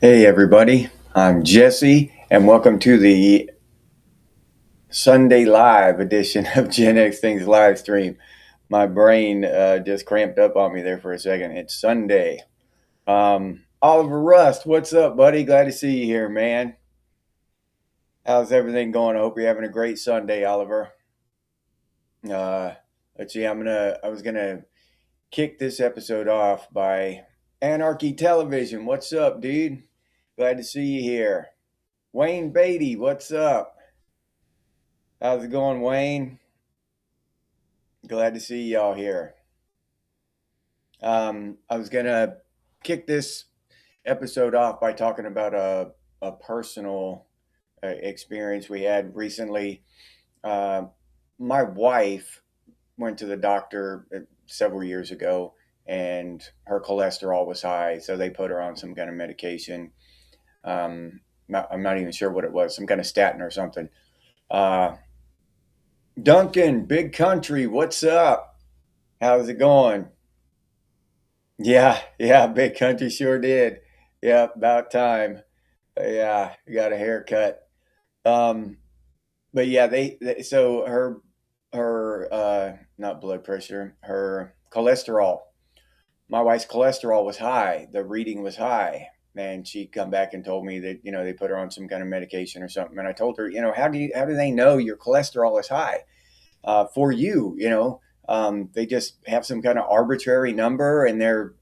Hey everybody, I'm Jesse, and welcome to the Sunday live edition of Genex Things live stream. My brain just cramped up on me there for a second. It's Sunday. Oliver Rust, what's up, buddy? Glad to see you here, man. How's everything going? I hope you're having a great Sunday, Oliver. Let's see. I was gonna kick this episode off by Anarchy Television. What's up, dude? Glad to see you here. Wayne Beatty, what's up? How's it going, Wayne? Glad to see y'all here. I was gonna kick this episode off by talking about a personal experience we had recently. Uh, my wife went to the doctor several years ago, and her cholesterol was high, so they put her on some kind of medication. I'm not even sure what it was, some kind of statin or something. Uh, Duncan, Big Country, what's up? How's it going? Yeah, Big Country sure did. Yeah, about time. Yeah, got a haircut. Um, but yeah, so her not blood pressure, her cholesterol. My wife's cholesterol was high. The reading was high. And she come back and told me that, they put her on some kind of medication or something. And I told her, how do they know your cholesterol is high? For you, they just have some kind of arbitrary number, and they're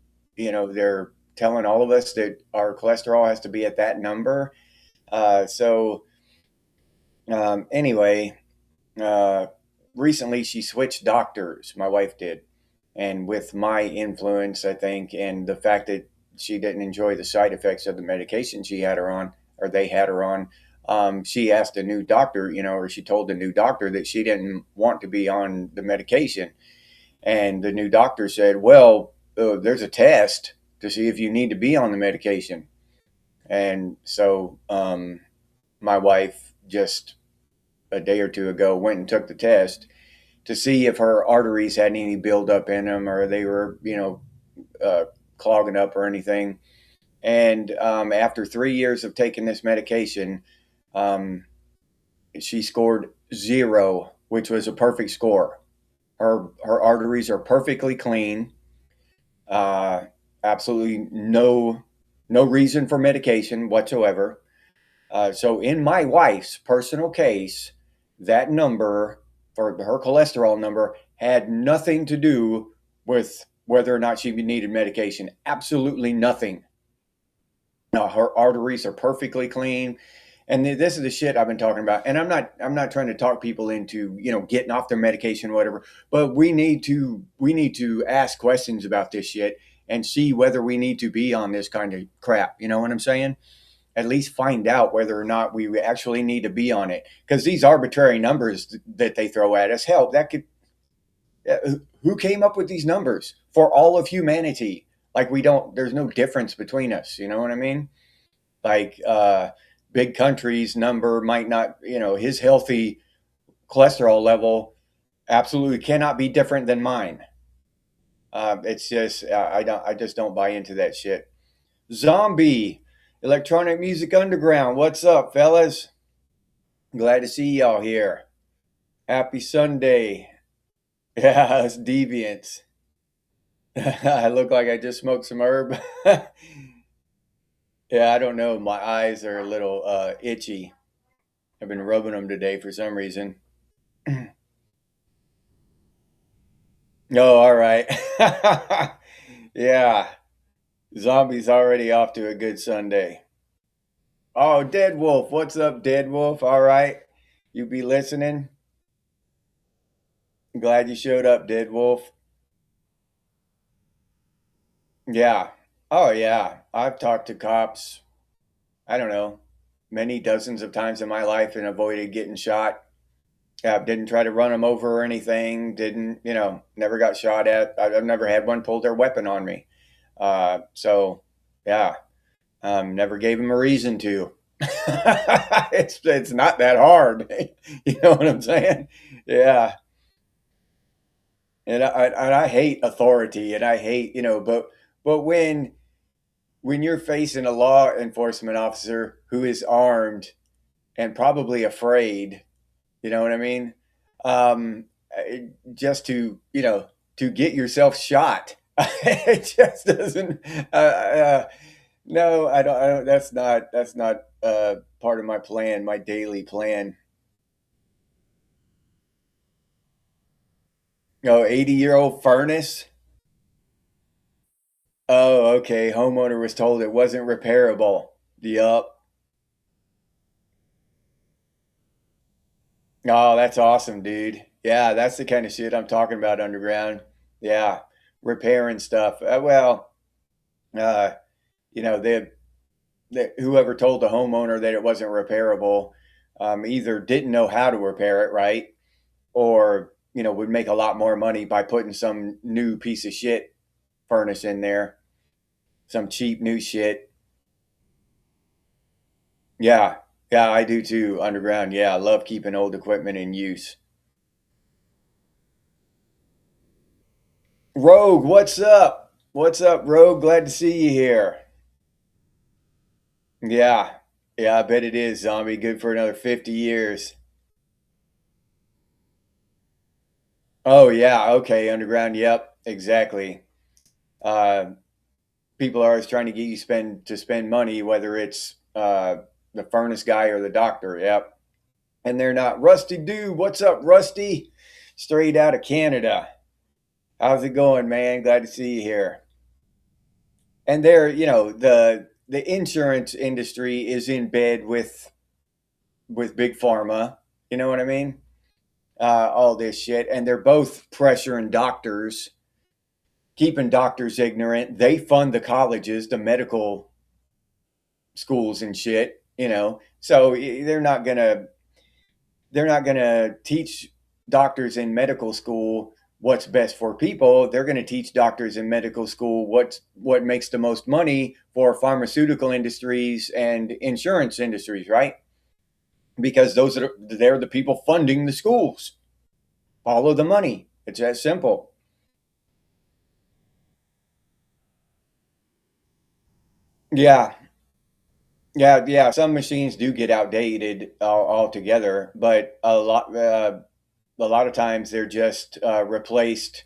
telling all of us that our cholesterol has to be at that number. Anyway, uh, recently she switched doctors. My wife did, and with my influence, I think, and the fact that she didn't enjoy the side effects of the medication she had her on, or they had her on. She asked a new doctor, or she told the new doctor that she didn't want to be on the medication. And the new doctor said, well, there's a test to see if you need to be on the medication. And so my wife just a day or two ago went and took the test to see if her arteries had any buildup in them, or they were, clogging up or anything. And after 3 years of taking this medication, um, she scored 0, which was a perfect score. Her arteries are perfectly clean. Uh, Absolutely no reason for medication whatsoever. So in my wife's personal case, that number for her cholesterol number had nothing to do with whether or not she needed medication. Absolutely nothing. No, her arteries are perfectly clean. And this is the shit I've been talking about. And I'm not trying to talk people into, getting off their medication or whatever, but we need to ask questions about this shit and see whether we need to be on this kind of crap. You know what I'm saying? At least find out whether or not we actually need to be on it. Because these arbitrary numbers that they throw at us, hell, that could, who came up with these numbers for all of humanity? Like, there's no difference between us. You know what I mean? Like, Big Country's number might not, his healthy cholesterol level absolutely cannot be different than mine. It's just, I just don't buy into that shit. Zombie, Electronic Music Underground, what's up, fellas? Glad to see y'all here. Happy Sunday. Yeah, it's deviants. I look like I just smoked some herb. Yeah, I don't know. My eyes are a little itchy. I've been rubbing them today for some reason. Oh, all right. Yeah, Zombie's already off to a good Sunday. Oh, Dead Wolf. What's up, Dead Wolf? All right. You be listening? Glad you showed up, Dead Wolf. Yeah. Oh, yeah. I've talked to cops, I don't know, many dozens of times in my life and avoided getting shot. Yeah, didn't try to run them over or anything. Didn't, never got shot at. I've never had one pull their weapon on me. So, yeah, never gave them a reason to. It's not that hard. You know what I'm saying? Yeah. And I hate authority, and I hate, but when when you're facing a law enforcement officer who is armed and probably afraid, you know what I mean? Um, just to get yourself shot. It just doesn't. No, I don't. That's not part of my plan, my daily plan. Oh, 80-year-old furnace. Oh, okay. Homeowner was told it wasn't repairable. Yup. Oh, that's awesome, dude. Yeah, that's the kind of shit I'm talking about underground. Yeah, repairing stuff. Uh, whoever told the homeowner that it wasn't repairable either didn't know how to repair it right, or would make a lot more money by putting some new piece of shit furnace in there, some cheap new shit. Yeah, yeah, I do too. Underground. Yeah, I love keeping old equipment in use. Rogue, what's up? What's up, Rogue? Glad to see you here. Yeah, yeah, I bet it is, zombie. Good for another 50 years. Oh yeah, okay, underground. Yep, exactly. Uh, People are always trying to get you spend money, whether it's the furnace guy or the doctor. Yep, and they're not. Rusty dude, what's up, Rusty? Straight out of Canada. How's it going, man? Glad to see you here. And they're, the insurance industry is in bed with big pharma. You know what I mean? All this shit, and they're both pressuring doctors, keeping doctors ignorant. They fund the colleges, the medical schools and shit. So they're not gonna teach doctors in medical school what's best for people. They're going to teach doctors in medical school what makes the most money for pharmaceutical industries and insurance industries, right? Because they're the people funding the schools. Follow the money. It's that simple. Yeah, yeah. Some machines do get outdated altogether, but a lot of times they're just replaced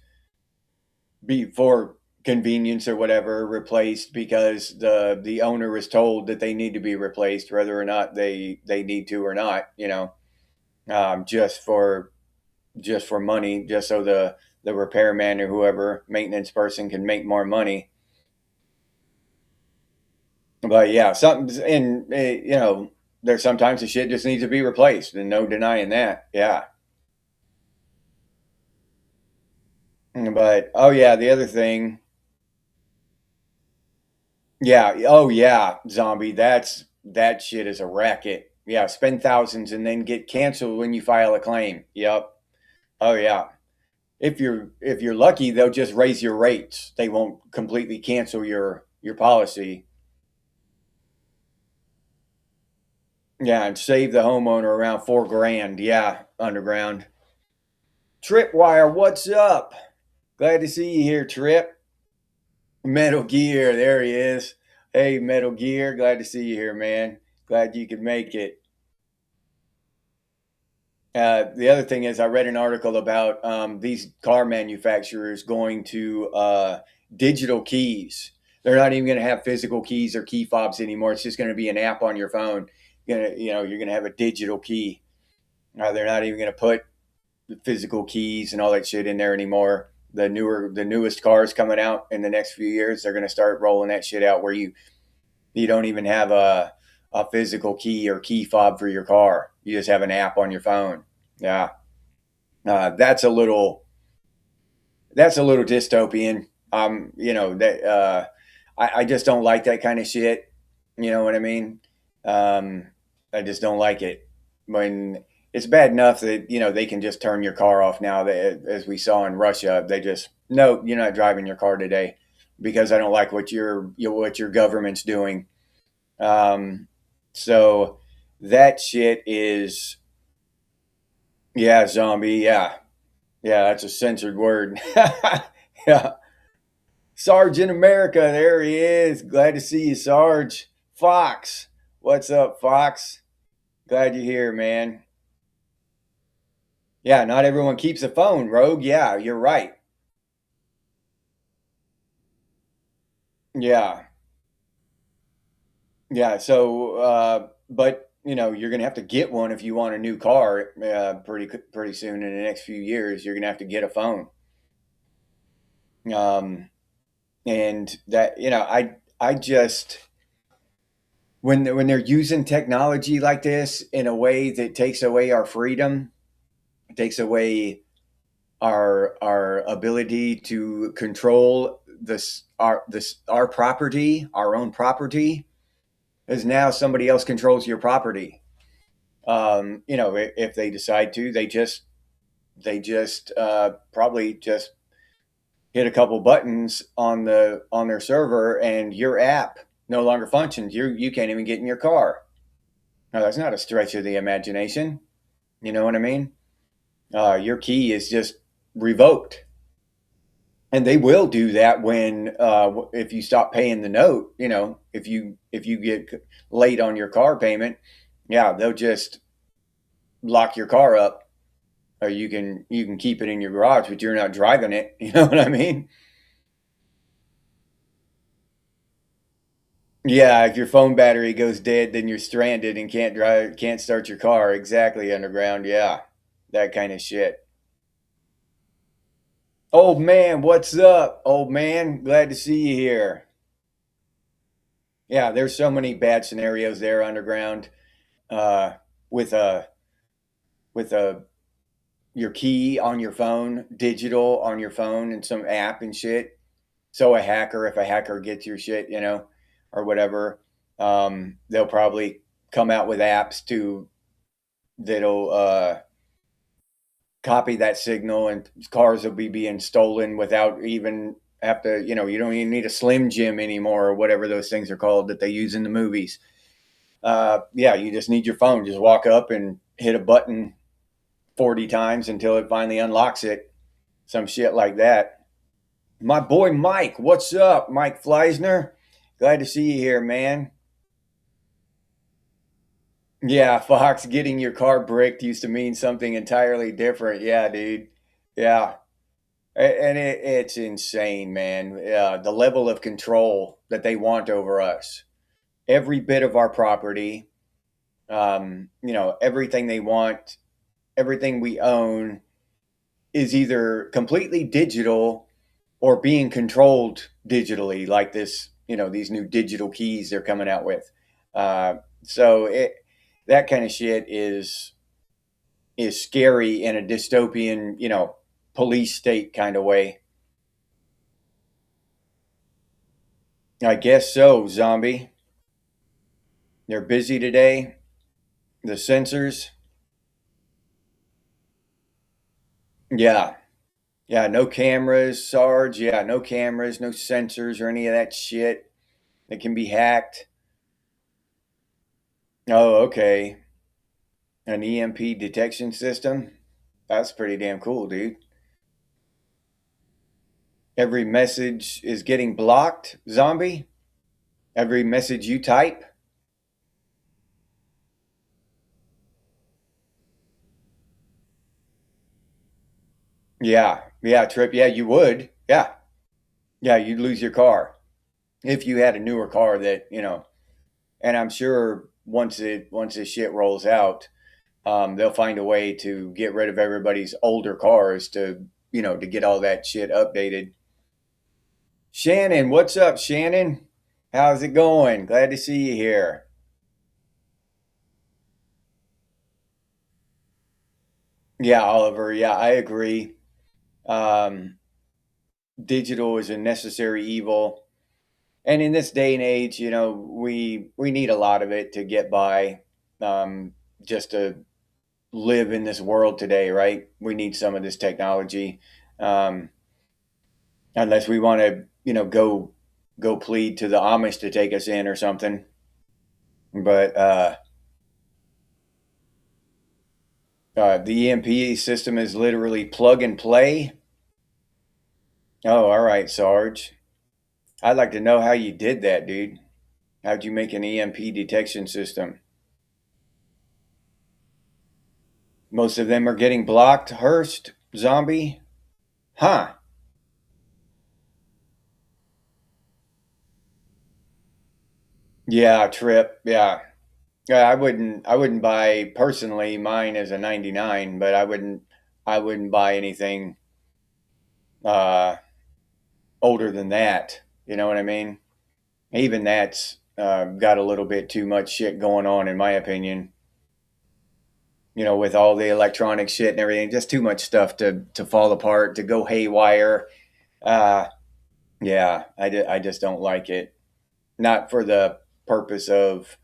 for convenience or whatever, replaced because the owner is told that they need to be replaced, whether or not they need to or not. Just for money, just so the repairman or whoever maintenance person can make more money. But yeah, something and there's sometimes the shit just needs to be replaced, and no denying that. Yeah. But oh yeah, the other thing. Yeah. Oh yeah, zombie. That shit is a racket. Yeah, spend thousands and then get canceled when you file a claim. Yep. Oh yeah. If you're lucky, they'll just raise your rates. They won't completely cancel your policy. Yeah, and save the homeowner around 4 grand. Yeah, underground. Tripwire, what's up? Glad to see you here, Trip. Metal Gear, there he is. Hey, Metal Gear, glad to see you here, man. Glad you could make it. The other thing is, I read an article about these car manufacturers going to digital keys. They're not even going to have physical keys or key fobs anymore. It's just going to be an app on your phone. You're going to have a digital key. They're not even going to put the physical keys and all that shit in there anymore. The newest cars coming out in the next few years, they're going to start rolling that shit out where you don't even have a physical key or key fob for your car. You just have an app on your phone. Yeah, that's a little dystopian. That I just don't like that kind of shit. You know what I mean? Um, I just don't like it. When it's bad enough that they can just turn your car off now. That, as we saw in Russia, they just no, you're not driving your car today because I don't like what your government's doing. Um, so that shit is, yeah, zombie. Yeah, yeah, that's a censored word. Yeah, Sarge in America. There he is. Glad to see you, Sarge. Fox. What's up, Fox? Glad you're here, man. Yeah, not everyone keeps a phone, Rogue. Yeah, you're right. Yeah. Yeah. But you're gonna have to get one if you want a new car. Pretty soon in the next few years, you're gonna have to get a phone. Um, and that I just when they're using technology like this in a way that takes away our freedom, takes away our ability to control our property, our own property, is now somebody else controls your property. If they decide to, they just probably just hit a couple buttons on their server, and your app no longer functions. You can't even get in your car. Now, that's not a stretch of the imagination. You know what I mean? Your key is just revoked, and they will do that when if you stop paying the note. If you get late on your car payment, yeah, they'll just lock your car up, or you can keep it in your garage, but you're not driving it. You know what I mean? Yeah, if your phone battery goes dead, then you're stranded and can't start your car. Exactly, underground. Yeah, that kind of shit. Old man, what's up? Old man, glad to see you here. Yeah, there's so many bad scenarios there underground. Uh, with a with a your key on your phone, digital on your phone, and some app and shit. So if a hacker gets your shit, or whatever, they'll probably come out with apps to that'll copy that signal, and cars will be being stolen without even have to. You don't even need a Slim Jim anymore, or whatever those things are called that they use in the movies. Yeah, you just need your phone. Just walk up and hit a button 40 times until it finally unlocks it. Some shit like that. My boy Mike, what's up? Mike Fleisner. Glad to see you here, man. Yeah, Fox, getting your car bricked used to mean something entirely different. Yeah, dude. Yeah. And it's insane, man. The level of control that they want over us. Every bit of our property, everything they want, everything we own is either completely digital or being controlled digitally, like these new digital keys they're coming out with. So that kind of shit is scary in a dystopian, police state kind of way. I guess so, zombie. They're busy today. The sensors, yeah, yeah, no cameras, Sarge. Yeah, no cameras, no sensors, or any of that shit that can be hacked. Oh, okay. An EMP detection system. That's pretty damn cool, dude. Every message is getting blocked, zombie. Every message you type. Yeah, yeah, Trip. Yeah, you would. Yeah, yeah, you'd lose your car if you had a newer car that. And I'm sure once this shit rolls out, they'll find a way to get rid of everybody's older cars to get all that shit updated. Shannon, what's up, Shannon? How's it going? Glad to see you here. Yeah, Oliver. Yeah, I agree. Um, Digital is a necessary evil, and in this day and age, we need a lot of it to get by, just to live in this world today, right? We need some of this technology, um, unless we want to, go plead to the Amish to take us in or something. But the EMP system is literally plug and play. Oh, all right, Sarge. I'd like to know how you did that, dude. How'd you make an EMP detection system? Most of them are getting blocked, Hurst, zombie? Huh. Yeah, Trip. Yeah. Yeah, I wouldn't buy personally mine as a 99, but I wouldn't buy anything uh older than that. You know what I mean? Even that's got a little bit too much shit going on, in my opinion. With all the electronic shit and everything, just too much stuff to fall apart, to go haywire. Uh, yeah, I just don't like it. Not for the purpose of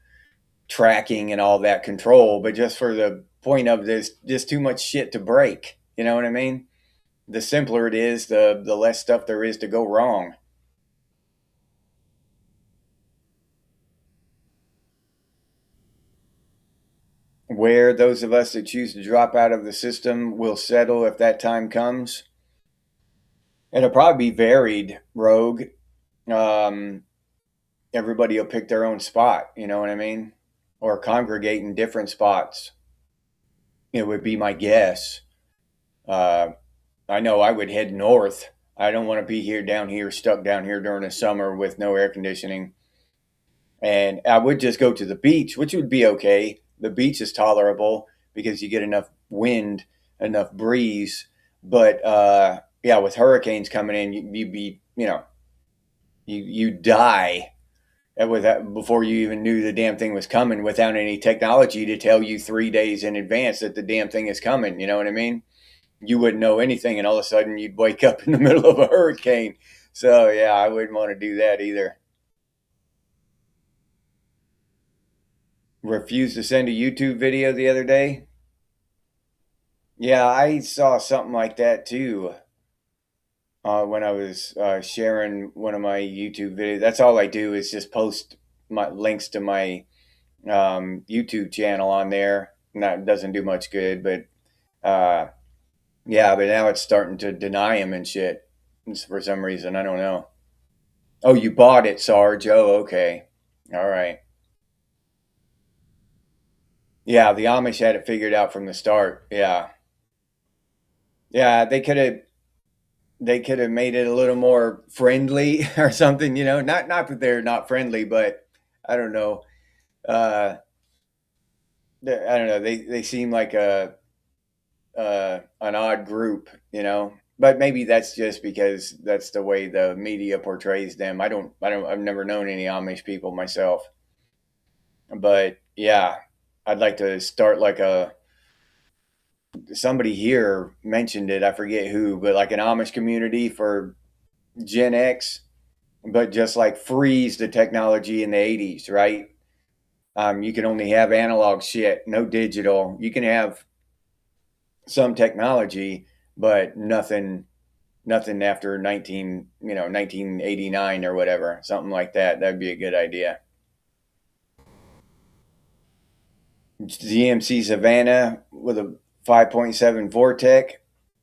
tracking and all that control, but just for the point of this, just too much shit to break. You know what I mean? The simpler it is, the less stuff there is to go wrong. Where those of us that choose to drop out of the system will settle if that time comes. It'll probably be varied, Rogue. Um, Everybody will pick their own spot. You know what I mean? Or congregate in different spots. It would be my guess. Uh, I know I would head north. I don't want to be here down here, stuck down here during the summer with no air conditioning. And I would just go to the beach, which would be okay. The beach is tolerable because you get enough wind, enough breeze. But yeah, with hurricanes coming in, you'd be, you die with that before you even knew the damn thing was coming, without any technology to tell you 3 days in advance that the damn thing is coming. You know what I mean? You wouldn't know anything, and all of a sudden you'd wake up in the middle of a hurricane. So yeah, I wouldn't want to do that either. Refused to send a YouTube video the other day. Yeah, I saw something like that too. When I was sharing one of my YouTube videos. That's all I do is just post my links to my YouTube channel on there. And that doesn't do much good, but yeah, but now it's starting to deny him and shit for some reason. I don't know. Oh, you bought it, Sarge. Oh, okay. All right. Yeah, the Amish had it figured out from the start. Yeah. Yeah, they could have made it a little more friendly or something, not that they're not friendly, but I don't know. Uh I don't know. They seem like an odd group, But maybe that's just because that's the way the media portrays them. I've never known any Amish people myself. But yeah, I'd like to start like somebody here mentioned it, I forget who, but like an Amish community for Gen X, but just like freeze the technology in the 80s, right? You can only have analog shit, no digital. You can have some technology, but nothing after 1989 or whatever, something like that. That'd be a good idea. GMC Savannah with a 5.7 Vortec.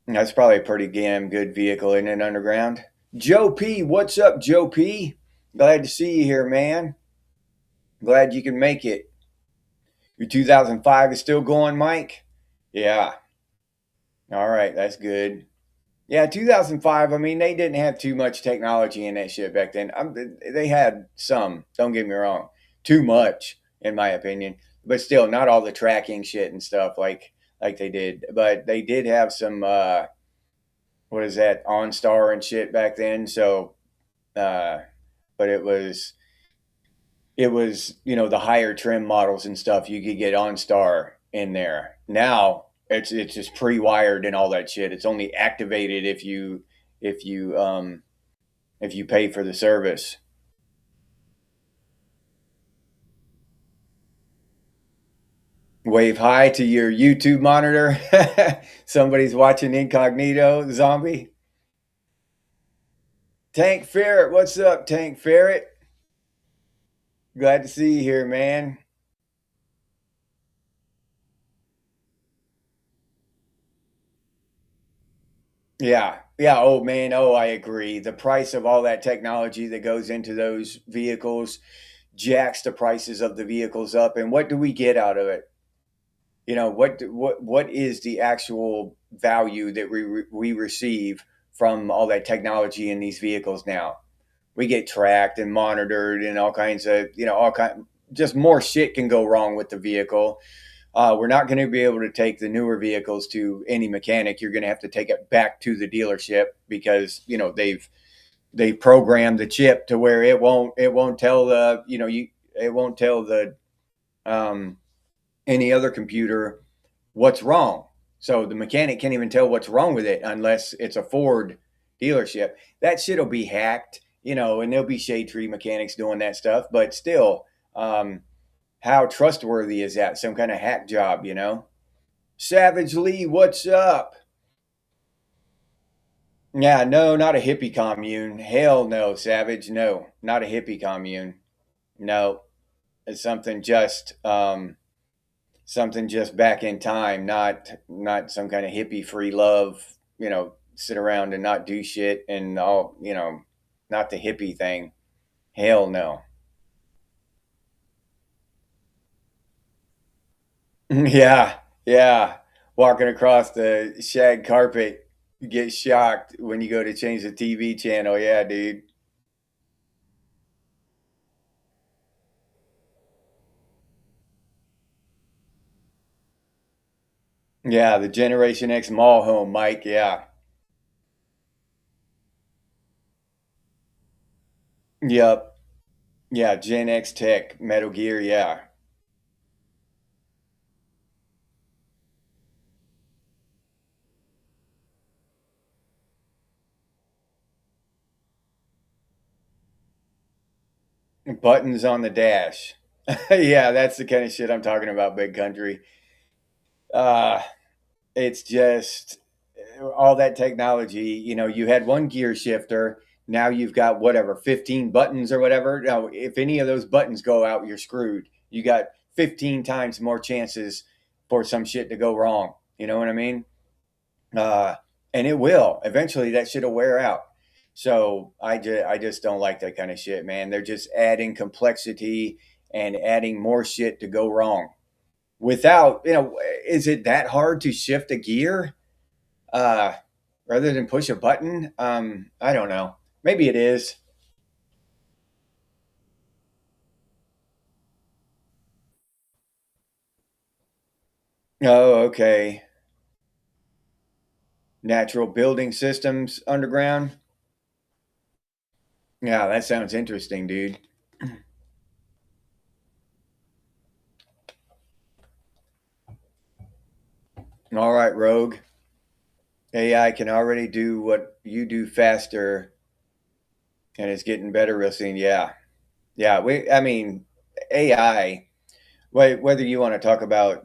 That's probably a pretty damn good vehicle in an underground. Joe P, what's up, Joe P? Glad to see you here, man. Glad you can make it. Your 2005 is still going, Mike? Yeah. All right, that's good. Yeah, 2005. I mean, they didn't have too much technology in that shit back then. They had some. Don't get me wrong. Too much, in my opinion. But still, not all the tracking shit and stuff like they did. But they did have some. What is that? OnStar and shit back then. So, uh, but it was the higher trim models and stuff. You could get OnStar in there. Now it's just pre-wired and all that shit. It's only activated if you um if you pay for the service. Wave hi to your YouTube monitor. Somebody's watching incognito zombie. Tank Ferret, what's up, Tank Ferret? Glad to see you here, man. Yeah. Yeah. Oh, man. Oh, I agree. The price of all that technology that goes into those vehicles jacks the prices of the vehicles up. And what do we get out of it? What is the actual value that we receive from all that technology in these vehicles now? We get tracked and monitored and all kinds of, all kind, just more shit can go wrong with the vehicle. We're not going to be able to take the newer vehicles to any mechanic. You're going to have to take it back to the dealership because they programmed the chip to where it won't tell the it won't tell the um, any other computer what's wrong. So the mechanic can't even tell what's wrong with it unless it's a Ford dealership. That shit'll be hacked, and there'll be shade tree mechanics doing that stuff. But still, um, how trustworthy is that? Some kind of hack job? Savage Lee, what's up? Yeah, no, not a hippie commune. Hell no, Savage. No, not a hippie commune. No, it's something just back in time, not some kind of hippie free love, sit around and not do shit and all, not the hippie thing. Hell no. Yeah, yeah. Walking across the shag carpet, you get shocked when you go to change the TV channel. Yeah, dude. Yeah, the Generation X mall home, Mike. Yeah. Yep. Yeah, Gen X Tech, Metal Gear. Yeah. Buttons on the dash. Yeah, that's the kind of shit I'm talking about, big country. Uh, it's just all that technology. You had one gear shifter. Now you've got whatever, 15 buttons or whatever. Now, if any of those buttons go out, you're screwed. You got 15 times more chances for some shit to go wrong. You know what I mean? Uh, and it will. Eventually, that shit will wear out. So I just don't like that kind of shit, man. They're just adding complexity and adding more shit to go wrong without, is it that hard to shift a gear uh, rather than push a button? I don't know. Maybe it is. Oh, okay. Natural building systems underground. Yeah, that sounds interesting, dude. All right, Rogue. AI can already do what you do faster, and it's getting better real soon. Yeah, yeah. I mean, AI. Whether you want to talk about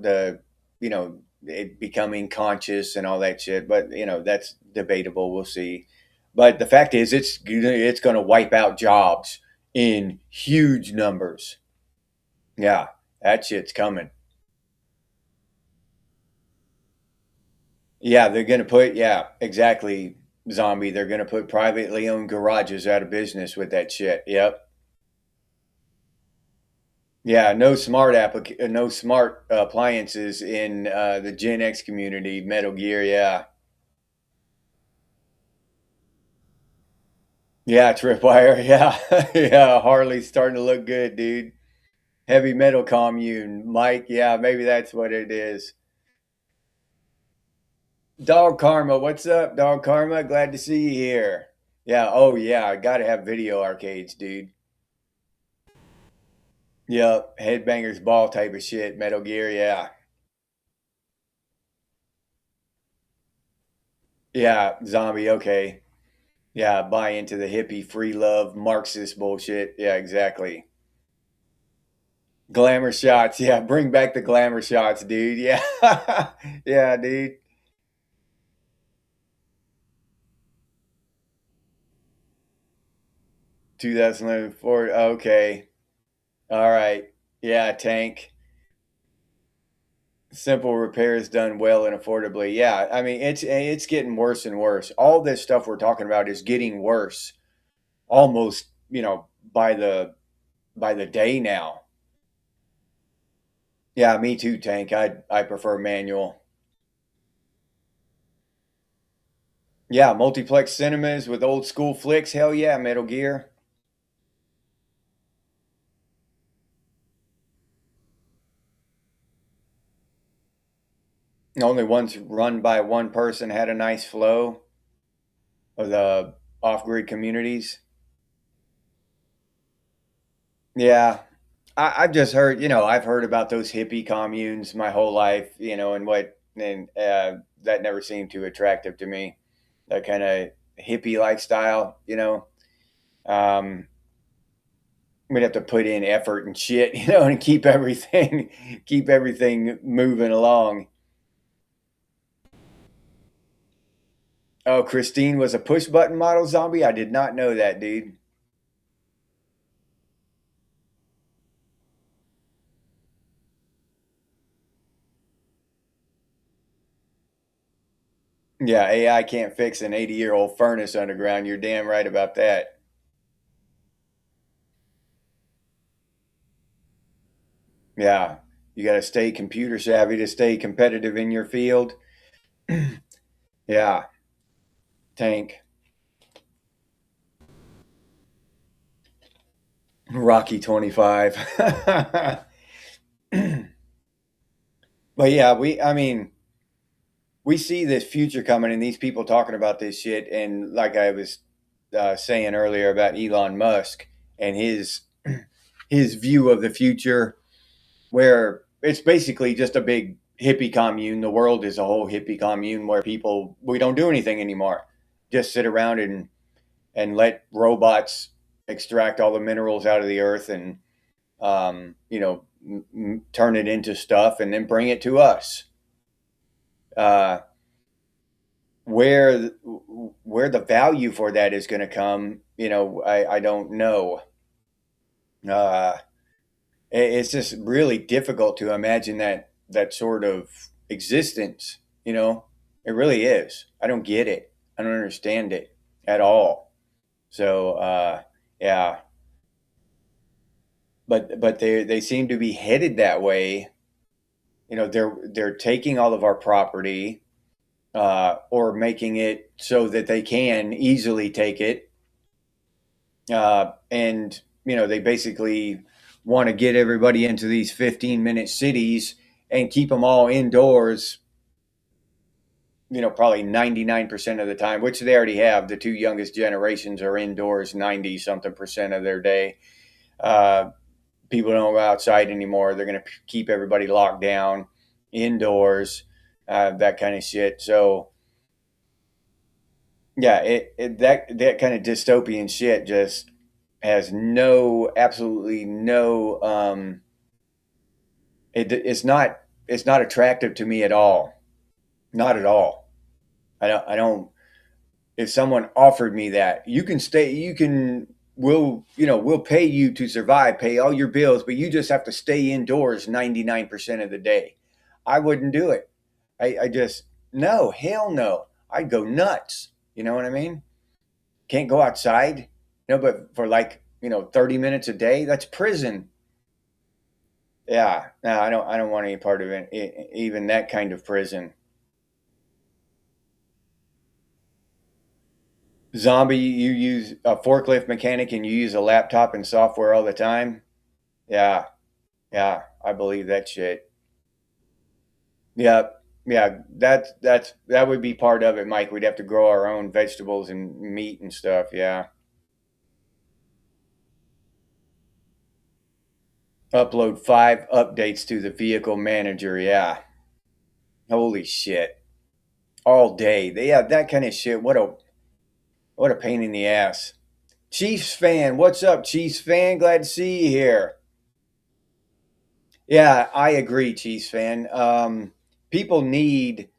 it becoming conscious and all that shit, but that's debatable. We'll see. But the fact is, it's going to wipe out jobs in huge numbers. Yeah, that shit's coming. Yeah, they're going to put yeah, exactly, zombie. They're going to put privately owned garages out of business with that shit. Yep. Yeah, no smart appliances in the Gen X community. Metal Gear, yeah. Yeah, tripwire. Yeah, yeah. Harley's starting to look good, dude. Heavy metal commune, Mike. Yeah, maybe that's what it is. Dog Karma, what's up, Dog Karma? Glad to see you here. Yeah. Oh yeah, I gotta have video arcades, dude. Yep. Headbangers ball type of shit. Metal Gear. Yeah. Yeah. Zombie. Okay. Yeah. Buy into the hippie free love Marxist bullshit. Yeah. Exactly. Glamour shots. Yeah. Bring back the glamour shots, dude. Yeah. Yeah, dude. 2011 Ford. Okay. All right. Yeah, tank. Simple repairs done well and affordably. Yeah, I mean it's getting worse and worse. All this stuff we're talking about is getting worse, almost by the day now. Yeah, me too, Tank. I prefer manual. Yeah, multiplex cinemas with old school flicks. Hell yeah, Metal Gear. The only ones run by one person had a nice flow of the off grid communities. Yeah, I've just heard, I've heard about those hippie communes my whole life, and that never seemed too attractive to me. That kind of hippie lifestyle. Um, we'd have to put in effort and shit, and keep everything moving along. Oh, Christine was a push button model zombie. I did not know that, dude. Yeah, AI can't fix an 80-year-old furnace underground. You're damn right about that. Yeah, you got to stay computer savvy to stay competitive in your field. Yeah, Tank. Rocky 25. But yeah, I mean, we see this future coming and these people talking about this shit. And like I was saying earlier about Elon Musk and his view of the future, where it's basically just a big hippie commune. The world is a whole hippie commune where we don't do anything anymore. Just sit around and let robots extract all the minerals out of the earth and turn it into stuff and then bring it to us. Uh, where where the value for that is going to come, I don't know. Uh, it's just really difficult to imagine that sort of existence. It really is. I don't get it. I don't understand it at all. So yeah, but they seem to be headed that way. They're taking all of our property, or making it so that they can easily take it, and they basically want to get everybody into these 15-minute cities and keep them all indoors. Probably 99% of the time, which they already have. The two youngest generations are indoors 90 something percent of their day. Uh, People don't go outside anymore. They're going to keep everybody locked down indoors, that kind of shit. So yeah, that kind of dystopian shit just has absolutely no. It's not attractive to me at all. Not at all. I don't. If someone offered me that, you can stay, we'll pay you to survive, pay all your bills, but you just have to stay indoors 99% of the day. I wouldn't do it. I just, no, hell no. I'd go nuts. You know what I mean? Can't go outside, but for 30 minutes a day, that's prison. Yeah, no, I don't want any part of it, even that kind of prison. Zombie, you use a forklift mechanic and you use a laptop and software all the time. Yeah, yeah, I believe that shit. Yeah, yeah, that would be part of it, Mike. We'd have to grow our own vegetables and meat and stuff. Yeah, upload 5 updates to the vehicle manager. Yeah, holy shit, all day. Yeah, that kind of shit. What a pain in the ass. Chiefs fan, what's up, Chiefs fan? Glad to see you here. Yeah, I agree, Chiefs fan. People need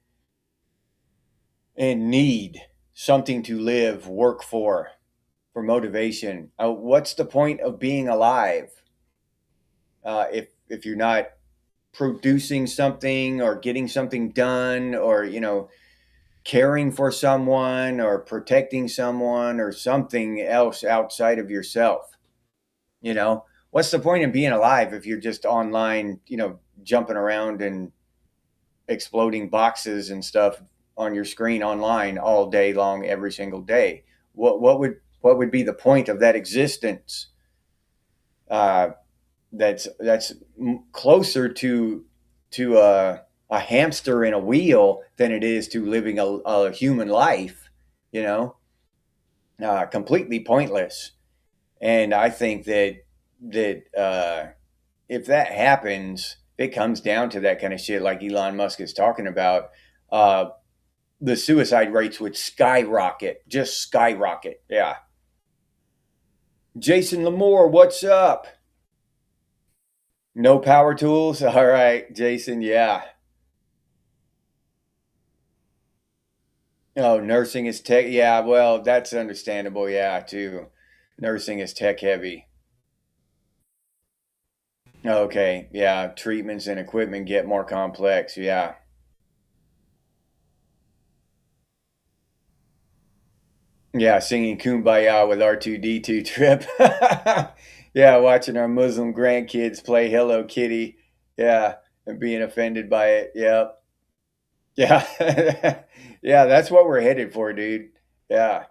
something to live, work for motivation. What's the point of being alive if you're not producing something or getting something done, or caring for someone or protecting someone or something else outside of yourself. What's the point in being alive if you're just online, jumping around and exploding boxes and stuff on your screen online all day long, every single day? What would be the point of that existence? Uh, that's closer to a hamster in a wheel than it is to living a human life. You know, completely pointless. And I think that if that happens, it comes down to that kind of shit, like Elon Musk is talking about. Uh, the suicide rates would skyrocket, just skyrocket. Yeah. Jason Lamore, what's up? No power tools? All right, Jason. Yeah. Oh, nursing is tech. Yeah, well, that's understandable. Yeah, too. Nursing is tech heavy. Okay. Yeah. Treatments and equipment get more complex. Yeah. Yeah. Singing Kumbaya with R2D2 trip. Yeah. Watching our Muslim grandkids play Hello Kitty. Yeah. And being offended by it. Yep. Yeah. Yeah. That's what we're headed for, dude. Yeah.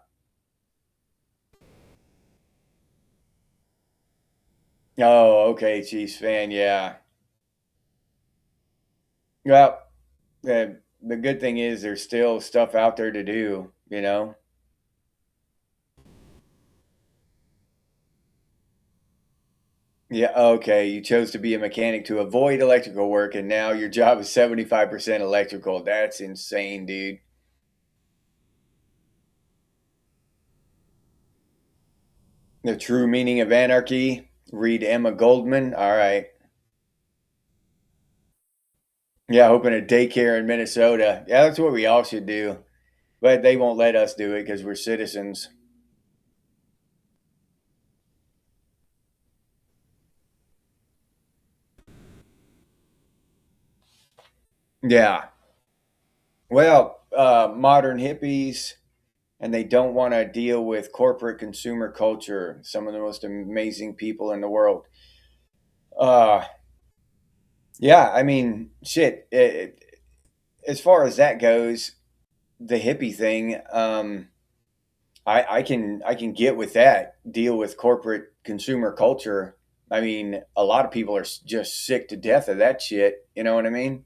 Oh, okay. Chiefs fan. Yeah. Well, the good thing is there's still stuff out there to do. Yeah, okay. You chose to be a mechanic to avoid electrical work, and now your job is 75% electrical. That's insane, dude. The true meaning of anarchy. Read Emma Goldman. All right. Yeah, open a daycare in Minnesota. Yeah, that's what we all should do. But they won't let us do it because we're citizens. Yeah. Well, modern hippies, and they don't want to deal with corporate consumer culture. Some of the most amazing people in the world. Uh, yeah, I mean, shit. As far as that goes, the hippie thing, I can get with that. Deal with corporate consumer culture. I mean, a lot of people are just sick to death of that shit. You know what I mean?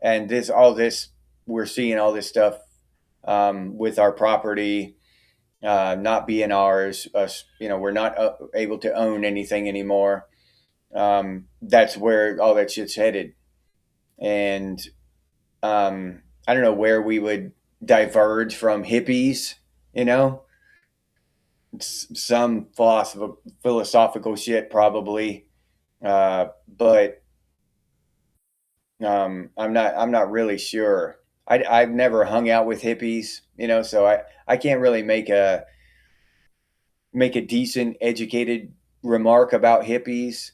And all this, we're seeing all this stuff with our property not being ours. Us, we're not able to own anything anymore. That's where all that shit's headed. And I don't know where we would diverge from hippies. You know, some philosophical shit probably, but I'm not really sure. I've never hung out with hippies, so I can't really make a decent, educated remark about hippies.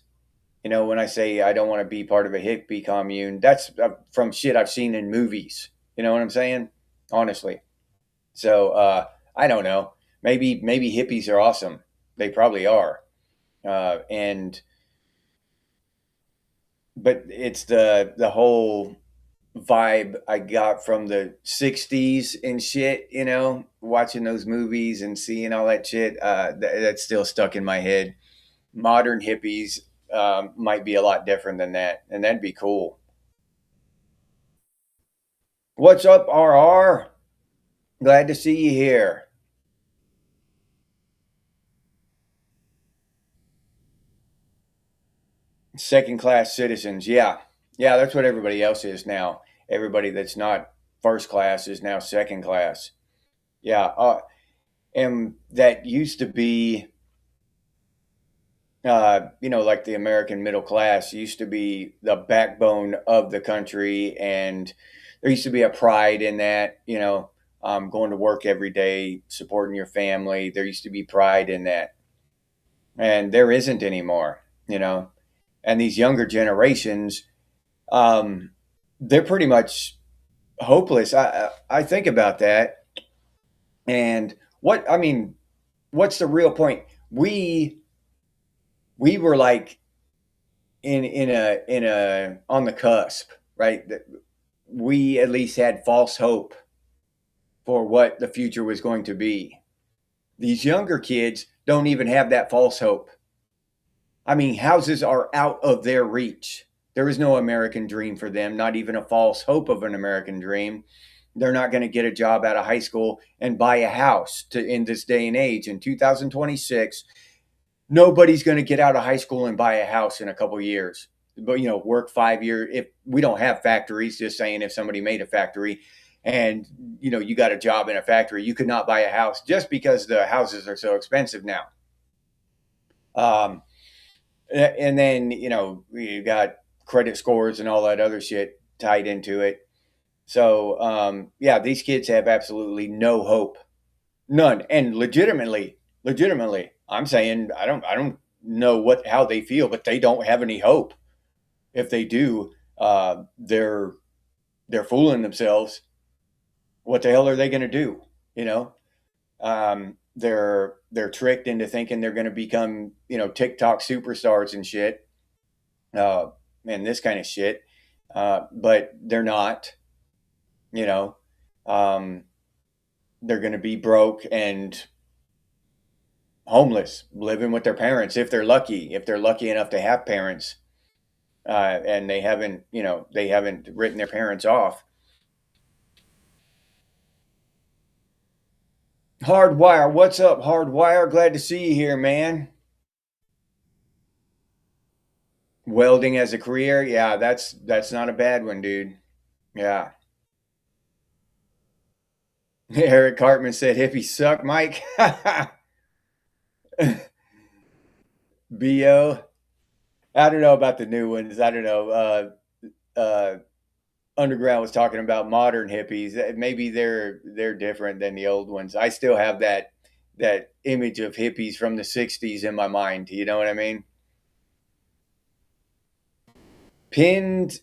When I say I don't want to be part of a hippie commune, that's from shit I've seen in movies. You know what I'm saying? Honestly. So I don't know. Maybe hippies are awesome. They probably are. And but it's the whole vibe I got from the '60s and shit. Watching those movies and seeing all that shit. That's still stuck in my head. Modern hippies might be a lot different than that, and that'd be cool. What's up, RR? Glad to see you here. Second class citizens. Yeah. Yeah, that's what everybody else is now. Everybody that's not first class is now second class. Yeah. And that used to be, like the American middle class used to be the backbone of the country. And there used to be a pride in that, going to work every day, supporting your family. There used to be pride in that. And there isn't anymore. And these younger generations, um, they're pretty much hopeless. I think about that, and what I mean, what's the real point? We were like in a on the cusp, right? We at least had false hope for what the future was going to be. These younger kids don't even have that false hope. I mean, houses are out of their reach. There is no American dream for them, not even a false hope of an American dream. They're not going to get a job out of high school and buy a house in this day and age. In 2026, nobody's going to get out of high school and buy a house in a couple of years. But, work 5 years. If we don't have factories, just saying, if somebody made a factory and, you got a job in a factory, you could not buy a house just because the houses are so expensive now. Um, and then you got credit scores and all that other shit tied into it. So yeah, these kids have absolutely no hope, none. And legitimately, I'm saying I don't know how they feel, but they don't have any hope. If they do, they're fooling themselves. What the hell are they going to do? You know, they're tricked into thinking they're going to become TikTok superstars and shit, uh, and this kind of shit. But they're not. You know, um, they're going to be broke and homeless, living with their parents if they're lucky enough to have parents, and they haven't written their parents off. Hardwire, what's up, Hardwire? Glad to see you here, man. Welding as a career, yeah, that's not a bad one, dude. Yeah. Eric Cartman said hippies suck, Mike. Bo, I don't know about the new ones. I don't know. Uh, Underground was talking about modern hippies. Maybe they're different than the old ones. I still have that image of hippies from the '60s in my mind. You know what I mean? Pinned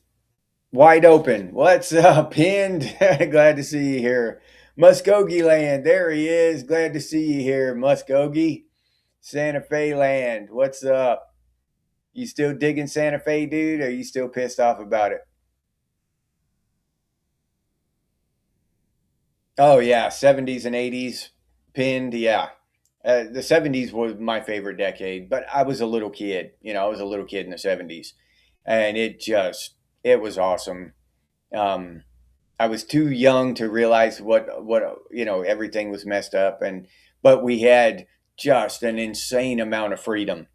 wide open. What's up, Pinned? Glad to see you here. Muskogee Land. There he is. Glad to see you here, Muskogee. Santa Fe Land. What's up? You still digging Santa Fe, dude? Or are you still pissed off about it? Oh yeah, '70s and '80s pinned. Yeah, the '70s was my favorite decade, but I was a little kid. I was a little kid in the '70s, and it was awesome. Um, I was too young to realize what everything was messed up, but we had just an insane amount of freedom.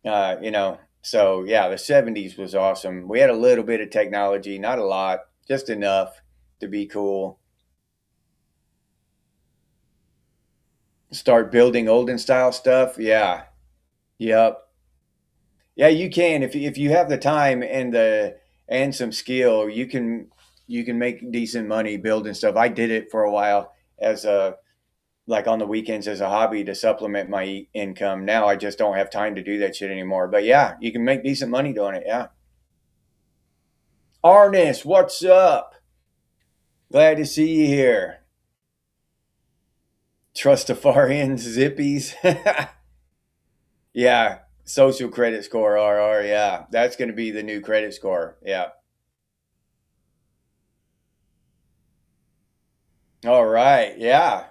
So yeah, the '70s was awesome. We had a little bit of technology, not a lot, just enough to be cool. Start building olden style stuff. Yeah. Yep. Yeah, you can if you have the time and some skill, you can make decent money building stuff. I did it for a while as a like on the weekends as a hobby to supplement my income. Now I just don't have time to do that shit anymore. But yeah, you can make decent money doing it. Yeah. Arnis, what's up? Glad to see you here. Trustafarians, Zippies. Yeah, social credit score, RR. Yeah, that's going to be the new credit score. Yeah. All right. Yeah.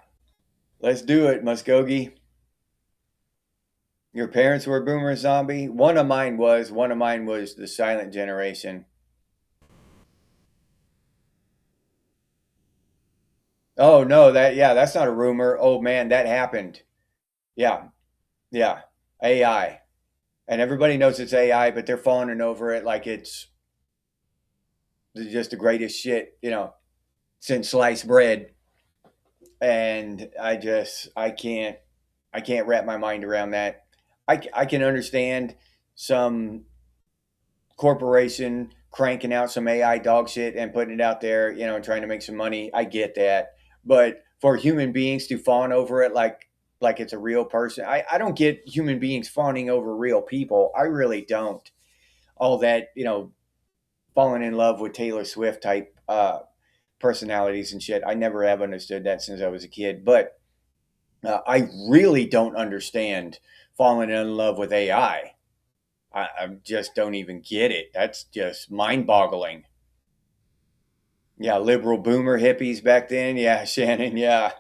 Let's do it, Muskogee. Your parents were a boomer zombie. One of mine was the silent generation. Oh no, that's not a rumor. Oh man, that happened. Yeah. Yeah. AI. And everybody knows it's AI, but they're fawning over it like it's just the greatest shit, since sliced bread. And I can't wrap my mind around that. I can understand some corporation cranking out some AI dog shit and putting it out there, and trying to make some money. I get that. But for human beings to fawn over it like it's a real person, I don't get human beings fawning over real people. I really don't. All that, falling in love with Taylor Swift type personalities and shit. I never have understood that since I was a kid. But I really don't understand falling in love with AI. I just don't even get it. That's just mind boggling. Yeah, liberal boomer hippies back then. Yeah, Shannon. Yeah.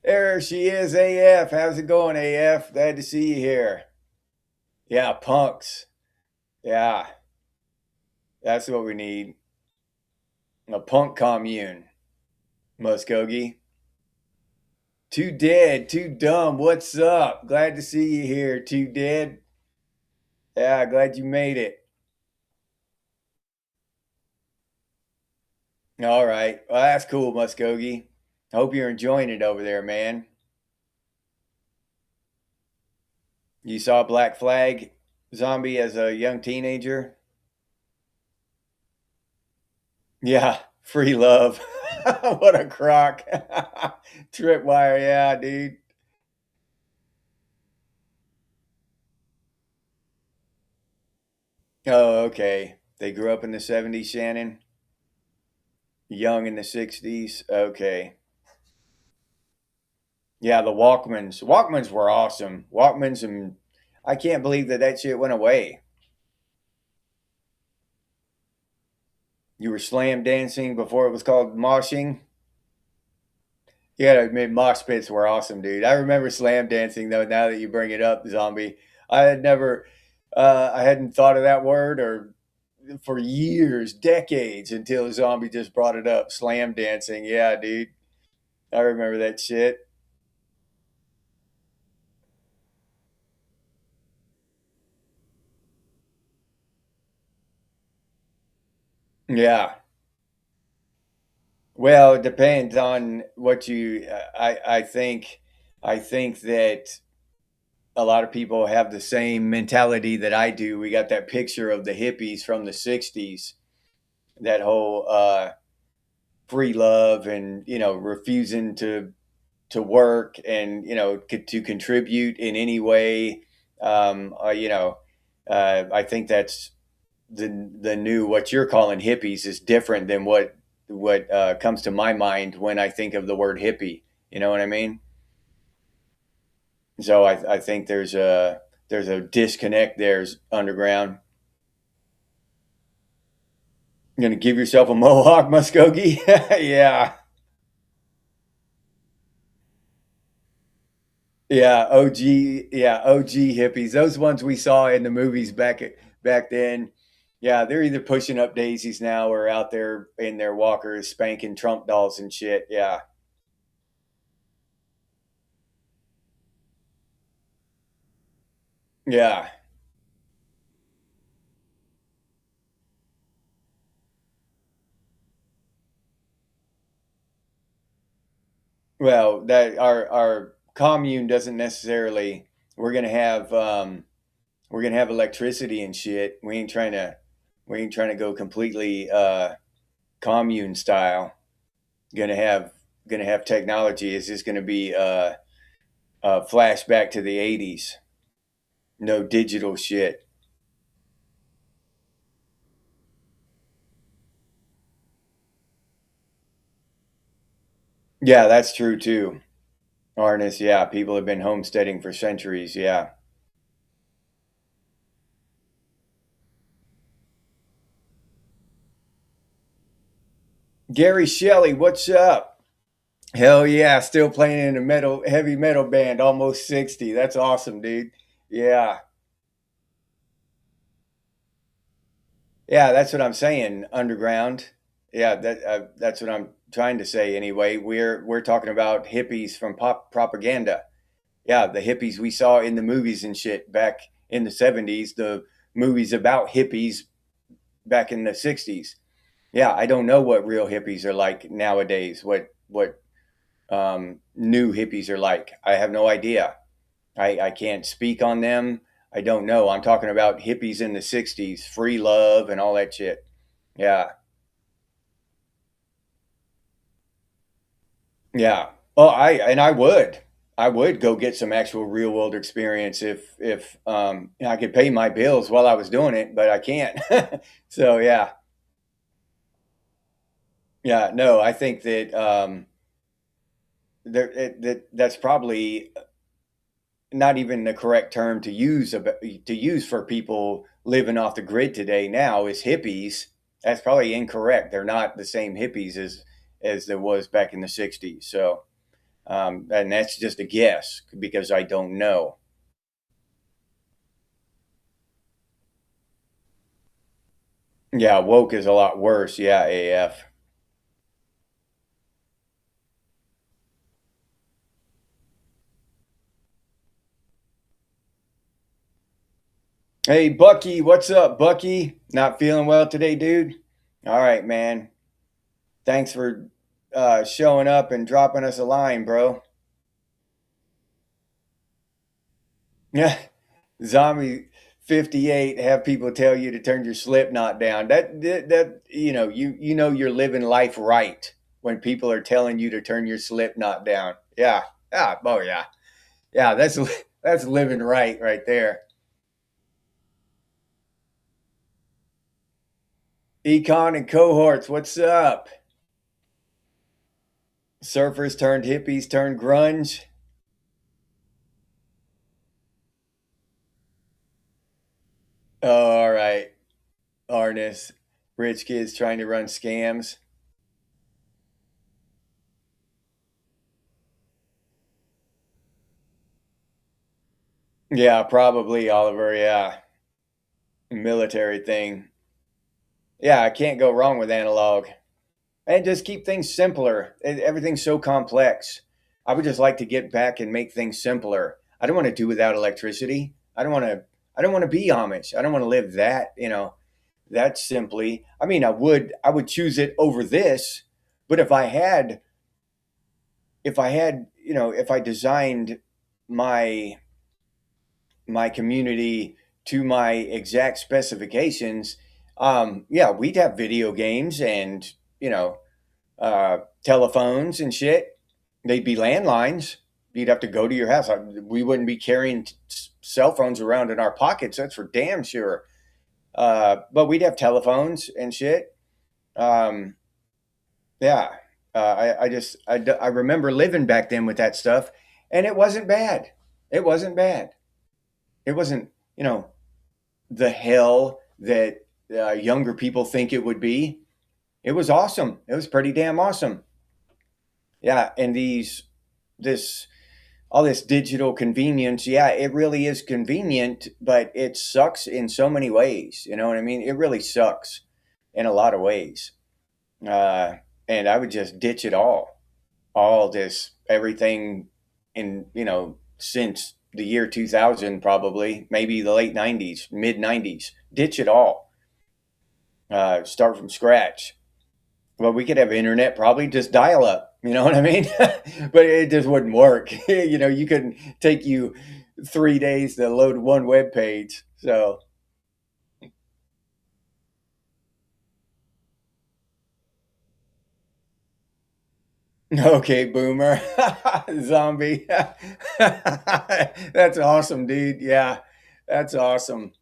There she is, AF. How's it going, AF? Glad to see you here. Yeah, punks. Yeah, that's what we need. A punk commune. Muskogee. Too dead, too dumb. What's up? Glad to see you here, too dead. Yeah, glad you made it. All right. Well, that's cool, Muskogee. Hope you're enjoying it over there, man. You saw Black Flag Zombie as a young teenager? Yeah, free love. What a crock. Tripwire, yeah, dude. Oh, okay. They grew up in the 70s, Shannon. Young in the 60s. Okay. Yeah, the Walkmans. Walkmans were awesome. Walkmans, and I can't believe that that shit went away. You were slam dancing before it was called moshing. Yeah, I mean, mosh pits were awesome, dude. I remember slam dancing though. Now that you bring it up, zombie, I had never, I hadn't thought of that word or for years, decades until zombie just brought it up. Slam dancing, yeah, dude. I remember that shit. Yeah. Well, it depends on what you. I think that a lot of people have the same mentality that I do. We got that picture of the hippies from the '60s. That whole free love and refusing to work and to contribute in any way. I think that's the new what you're calling hippies is different than what comes to my mind when I think of the word hippie. You know what I mean? So I think there's a disconnect there's underground. You're gonna give yourself a mohawk, Muskogee? Yeah, yeah, OG, yeah, OG hippies. Those ones we saw in the movies back then. Yeah, they're either pushing up daisies now or out there in their walkers spanking Trump dolls and shit. Yeah, yeah. Well, that our commune doesn't necessarily. We're gonna have we're gonna have electricity and shit. We ain't trying to go completely commune style. Gonna have technology. It's just gonna be a flashback to the '80s. No digital shit. Yeah, that's true too. Harness. Yeah, people have been homesteading for centuries. Yeah. Gary Shelley, what's up? Hell yeah, still playing in a heavy metal band, almost 60. That's awesome, dude. Yeah. Yeah, that's what I'm saying. Underground. Yeah, that's what I'm trying to say. Anyway, we're talking about hippies from pop propaganda. Yeah, the hippies we saw in the movies and shit back in the '70s. The movies about hippies back in the '60s. Yeah, I don't know what real hippies are like nowadays. What new hippies are like. I have no idea. I can't speak on them. I don't know. I'm talking about hippies in the '60s, free love and all that shit. Yeah. Yeah. Oh, I would. I would go get some actual real world experience if I could pay my bills while I was doing it, but I can't. So yeah, yeah, no, I think that that's probably not even the correct term to use for people living off the grid today. Now is hippies. That's probably incorrect. They're not the same hippies as there was back in the '60s. So, and that's just a guess because I don't know. Yeah, woke is a lot worse. Yeah, AF. Hey, Bucky, what's up, Bucky? Not feeling well today, dude? All right, man. Thanks for showing up and dropping us a line, bro. Yeah, Zombie 58 have people tell you to turn your slip knot down. That you know you're living life right when people are telling you to turn your slip knot down. Yeah. Yeah. Oh yeah. Yeah, that's living right there. Econ and cohorts, what's up? Surfers turned hippies turned grunge. Oh, all right. Arnis. Rich kids trying to run scams. Yeah, probably, Oliver. Yeah. Military thing. Yeah, I can't go wrong with analog. And just keep things simpler. Everything's so complex. I would just like to get back and make things simpler. I don't want to do without electricity. I don't want to be Amish. I don't want to live that simply. I mean, I would choose it over this, but if I designed my my community to my exact specifications, yeah, we'd have video games and telephones and shit. They'd be landlines. You'd have to go to your house. We wouldn't be carrying cell phones around in our pockets. That's for damn sure. But we'd have telephones and shit. Um, yeah, I remember living back then with that stuff, and it wasn't bad. It wasn't bad. It wasn't the hell that younger people think it would be. It was awesome. It was pretty damn awesome. Yeah, and this all this digital convenience, yeah, it really is convenient, but it sucks in so many ways. You know what I mean? It really sucks in a lot of ways. Uh, and I would just ditch it all this everything in since the year 2000, probably maybe the late '90s, mid '90s. Ditch it all. Start from scratch. Well, we could have internet, probably just dial up. You know what I mean? But it just wouldn't work. You couldn't take you 3 days to load one web page. So, okay, boomer, zombie. That's awesome, dude. Yeah, that's awesome.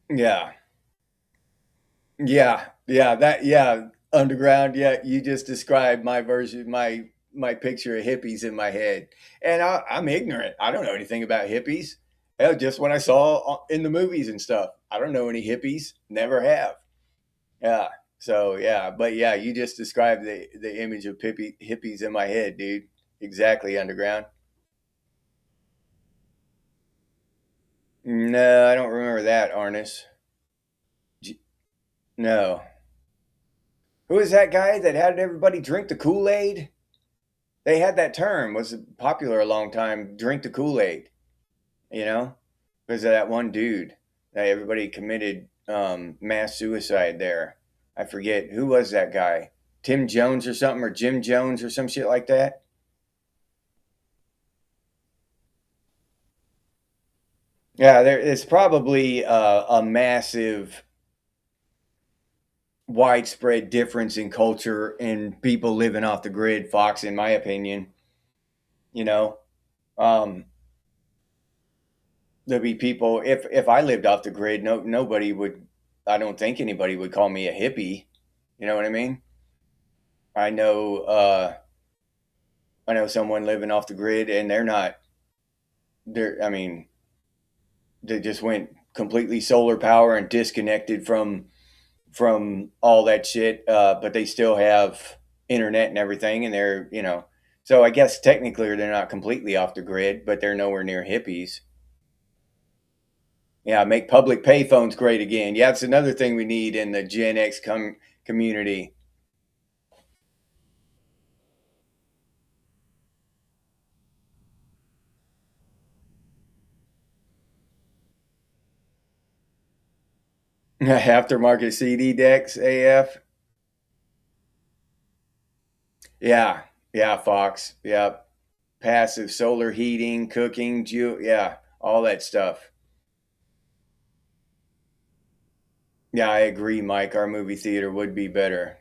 Yeah, yeah, underground. Yeah, you just described my version, my picture of hippies in my head, and I'm ignorant. I don't know anything about hippies. Hell, just what I saw in the movies and stuff. I don't know any hippies. Never have. Yeah. So yeah, but yeah, you just described the image of hippies in my head, dude. Exactly, underground. No, I don't remember that, Arnis. No. Who is that guy that had everybody drink the Kool Aid? They had that term, was popular a long time. Drink the Kool Aid, you know, because of that one dude that everybody committed mass suicide there. I forget who was that guy. Tim Jones or something, or Jim Jones or some shit like that. Yeah, there is probably a massive, widespread difference in culture and people living off the grid, Fox, in my opinion. You know, um, there'd be people, if I lived off the grid, nobody would, I don't think anybody would call me a hippie. You know what I mean? I know, I know someone living off the grid and they're not, I mean, they just went completely solar power and disconnected from all that shit, but they still have internet and everything, and they're, so I guess technically they're not completely off the grid, but they're nowhere near hippies. Yeah, make public payphones great again. Yeah, it's another thing we need in the Gen X community. Aftermarket CD decks, AF. Yeah, yeah, Fox. Yeah, passive solar heating, cooking, yeah, all that stuff. Yeah, I agree, Mike. Our movie theater would be better.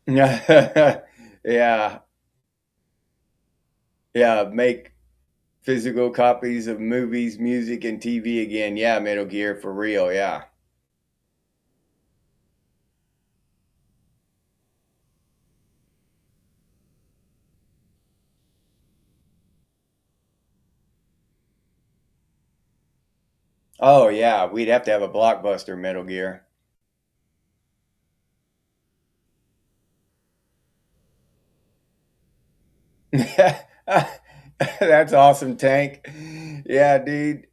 Yeah, yeah, make physical copies of movies, music, and TV again. Yeah, Metal Gear for real. Yeah. Oh yeah, we'd have to have a blockbuster Metal Gear. That's awesome, Tank. Yeah, dude,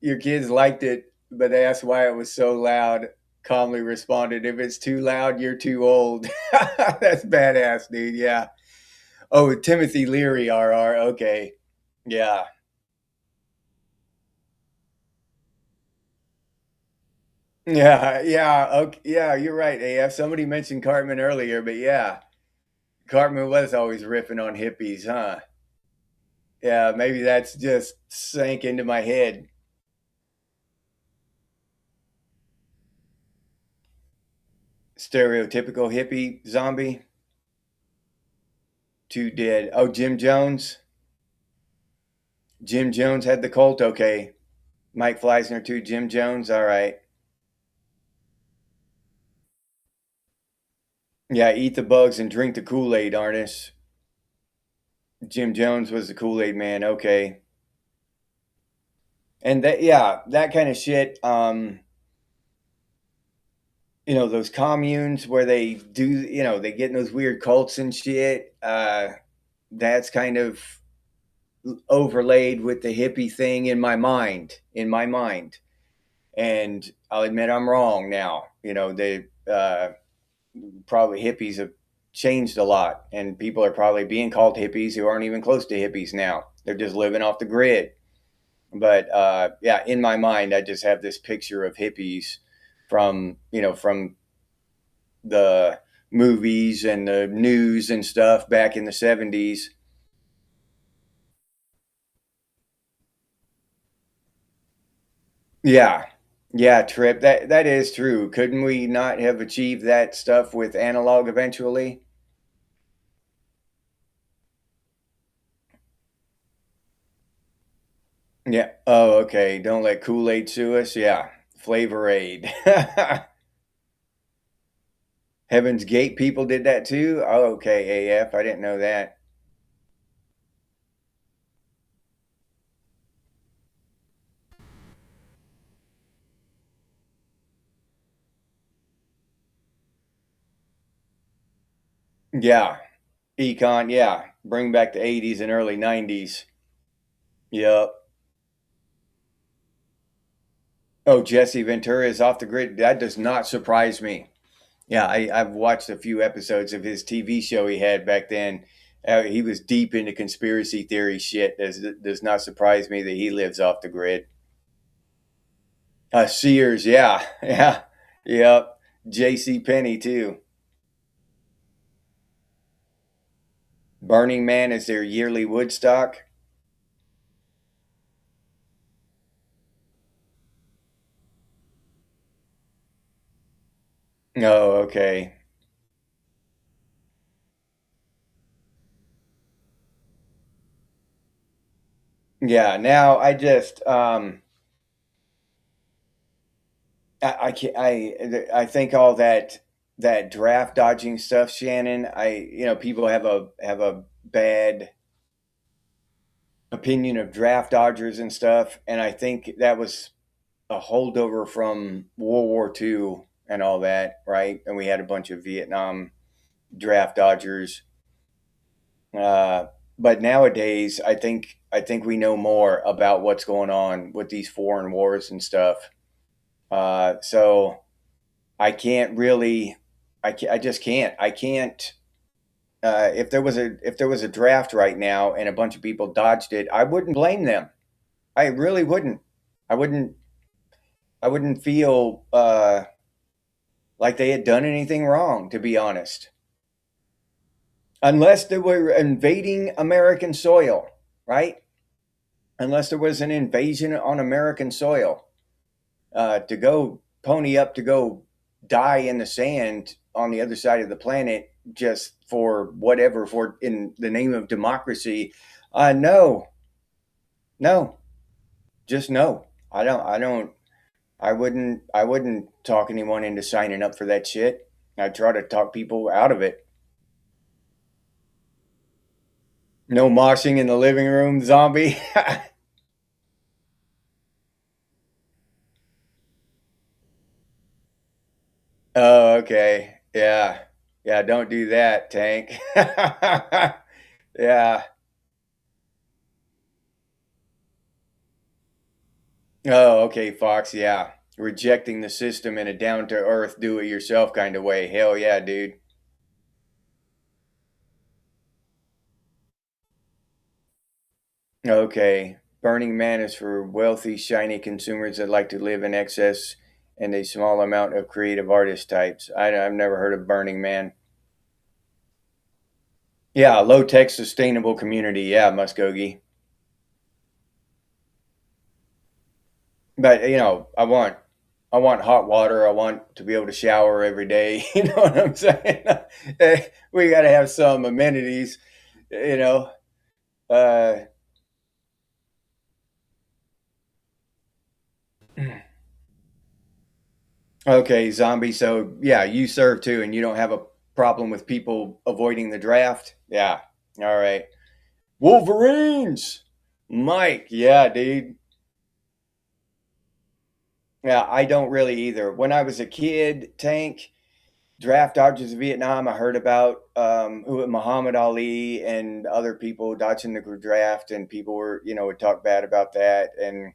your kids liked it, but they asked why it was so loud. Calmly responded, "If it's too loud, you're too old." That's badass, dude. Yeah. Oh, Timothy Leary, RR. Okay. Yeah. Yeah, yeah, okay, yeah, you're right, AF. Somebody mentioned Cartman earlier, but yeah, Cartman was always riffing on hippies, huh? Yeah, maybe that's just sank into my head. Stereotypical hippie zombie, two dead. Oh, Jim Jones. Jim Jones had the cult. Okay, Mike Fleisner too. Jim Jones. All right. Yeah, eat the bugs and drink the Kool Aid, Arnis. Jim Jones was the Kool Aid man. Okay, and that, yeah, that kind of shit. Those communes where they do, they get in those weird cults and shit. That's kind of overlaid with the hippie thing in my mind. And I'll admit I'm wrong now. They probably hippies have changed a lot, and people are probably being called hippies who aren't even close to hippies now. They're just living off the grid. But yeah, in my mind, I just have this picture of hippies from the movies and the news and stuff back in the 70s. Yeah. Yeah, Trip. That is true. Couldn't we not have achieved that stuff with analog eventually? Yeah. Oh, okay. Don't let Kool-Aid sue us. Yeah. Flavor Aid. Heaven's Gate people did that too? Oh, okay, AF. I didn't know that. Yeah. Econ, yeah. Bring back the 80s and early 90s. Yep. Oh, Jesse Ventura is off the grid. That does not surprise me. Yeah, I've watched a few episodes of his TV show he had back then. He was deep into conspiracy theory shit. Does not surprise me that he lives off the grid. Sears, yeah, yeah, yep. J.C. Penney too. Burning Man is their yearly Woodstock. Oh, okay. Yeah. Now I can't, I think all that draft dodging stuff, Shannon. People have a bad opinion of draft dodgers and stuff, and I think that was a holdover from World War II and all that, right? And we had a bunch of Vietnam draft dodgers. Uh, but nowadays, I think we know more about what's going on with these foreign wars and stuff. So I can't really, I just can't. I can't. If there was a draft right now and a bunch of people dodged it, I wouldn't blame them. I really wouldn't. I wouldn't. I wouldn't feel like they had done anything wrong, to be honest, unless they were invading American soil, right? Unless there was an invasion on American soil, to go pony up to go die in the sand on the other side of the planet just for whatever, for in the name of democracy. No, no, just no. I wouldn't talk anyone into signing up for that shit. I try to talk people out of it. No moshing in the living room, zombie. Oh, okay. Yeah. Yeah, don't do that, Tank. Yeah. Oh, okay, Fox. Yeah. Rejecting the system in a down to earth, do it yourself kind of way. Hell yeah, dude. Okay. Burning Man is for wealthy, shiny consumers that like to live in excess and a small amount of creative artist types. I've never heard of Burning Man. Yeah, low tech sustainable community. Yeah, Muskogee. But I want hot water. I want to be able to shower every day. You know what I'm saying? We got to have some amenities. You know. Uh, okay, zombie. So yeah, you serve too, and you don't have a problem with people avoiding the draft. Yeah. All right. Wolverines. Mike. Yeah, dude. Yeah, I don't really either. When I was a kid, Tank, draft dodgers of Vietnam. I heard about who Muhammad Ali and other people dodging the draft, and people would talk bad about that. And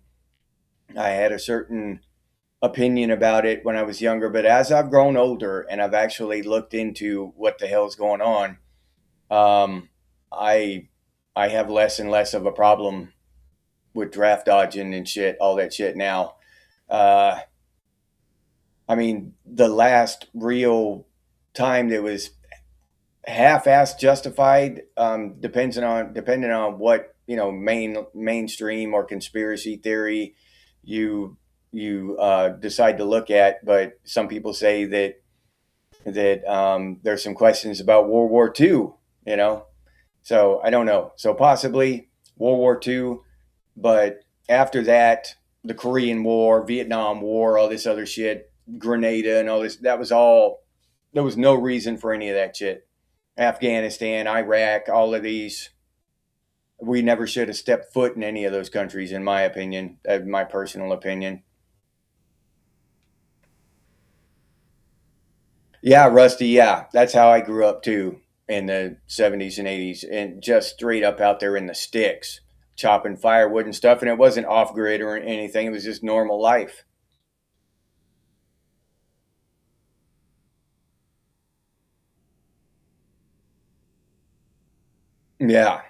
I had a certain opinion about it when I was younger. But as I've grown older and I've actually looked into what the hell's going on, um, I I have less and less of a problem with draft dodging and shit, all that shit now. Uh, I mean, the last real time that was half-assed justified, depending on what mainstream or conspiracy theory you decide to look at. But some people say that there's some questions about World War II. You know, so I don't know. So possibly World War II, but after that, the Korean War, Vietnam War, all this other shit, Grenada, and all this. That was all. There was no reason for any of that shit. Afghanistan, Iraq, all of these. We never should have stepped foot in any of those countries, in my opinion, my personal opinion. Yeah, Rusty. Yeah, that's how I grew up too in the 70s and 80s, and just straight up out there in the sticks, chopping firewood and stuff. And it wasn't off grid or anything; it was just normal life. Yeah,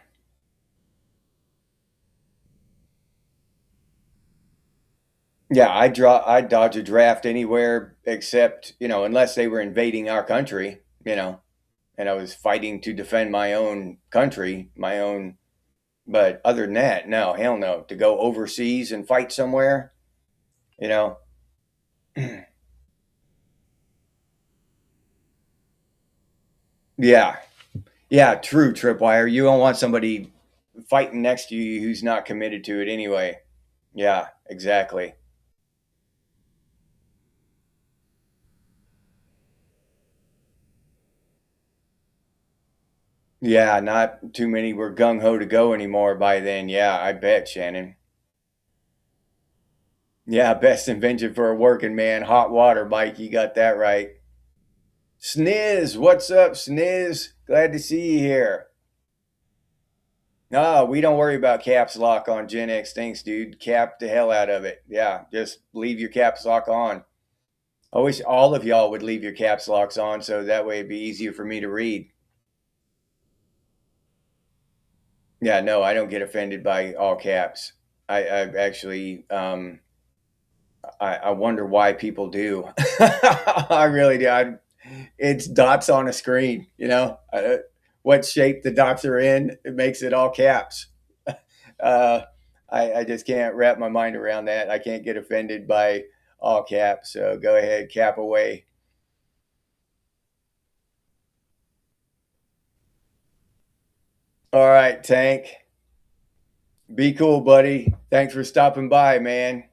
yeah. I dodge a draft anywhere except unless they were invading our country. and I was fighting to defend my own country, my own. But other than that, no, hell no. To go overseas and fight somewhere, you know. Yeah, yeah, true, Tripwire. You don't want somebody fighting next to you who's not committed to it anyway. Yeah, exactly. Yeah, not too many were gung ho to go anymore by then. Yeah, I bet, Shannon. Yeah, best invention for a working man. Hot water, Mike. You got that right. Sniz, what's up, Sniz? Glad to see you here. No, we don't worry about caps lock on Genex. Thanks, dude. Cap the hell out of it. Yeah, just leave your caps lock on. I wish all of y'all would leave your caps locks on so that way it'd be easier for me to read. Yeah, no, I don't get offended by all caps. I actually, I wonder why people do. I really do. It's dots on a screen, you know, what shape the dots are in, it makes it all caps. Uh, I just can't wrap my mind around that. I can't get offended by all caps. So go ahead, cap away. All right, Tank. Be cool, buddy. Thanks for stopping by, man.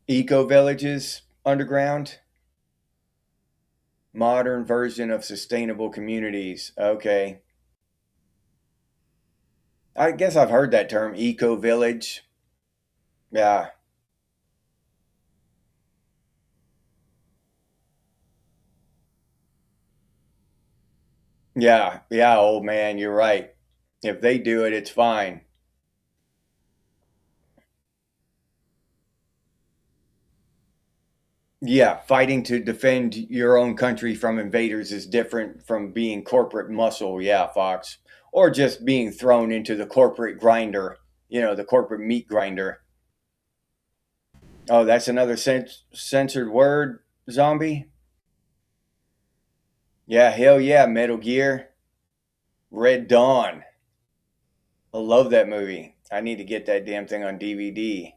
Eco villages underground, modern version of sustainable communities. Okay. I guess I've heard that term, eco village. Yeah. Yeah. Yeah, old man, you're right. If they do it, it's fine. Yeah, fighting to defend your own country from invaders is different from being corporate muscle. Yeah, Fox. Or just being thrown into the corporate grinder, the corporate meat grinder. Oh, that's another censored word, zombie? Yeah, hell yeah, Metal Gear. Red Dawn. I love that movie. I need to get that damn thing on DVD.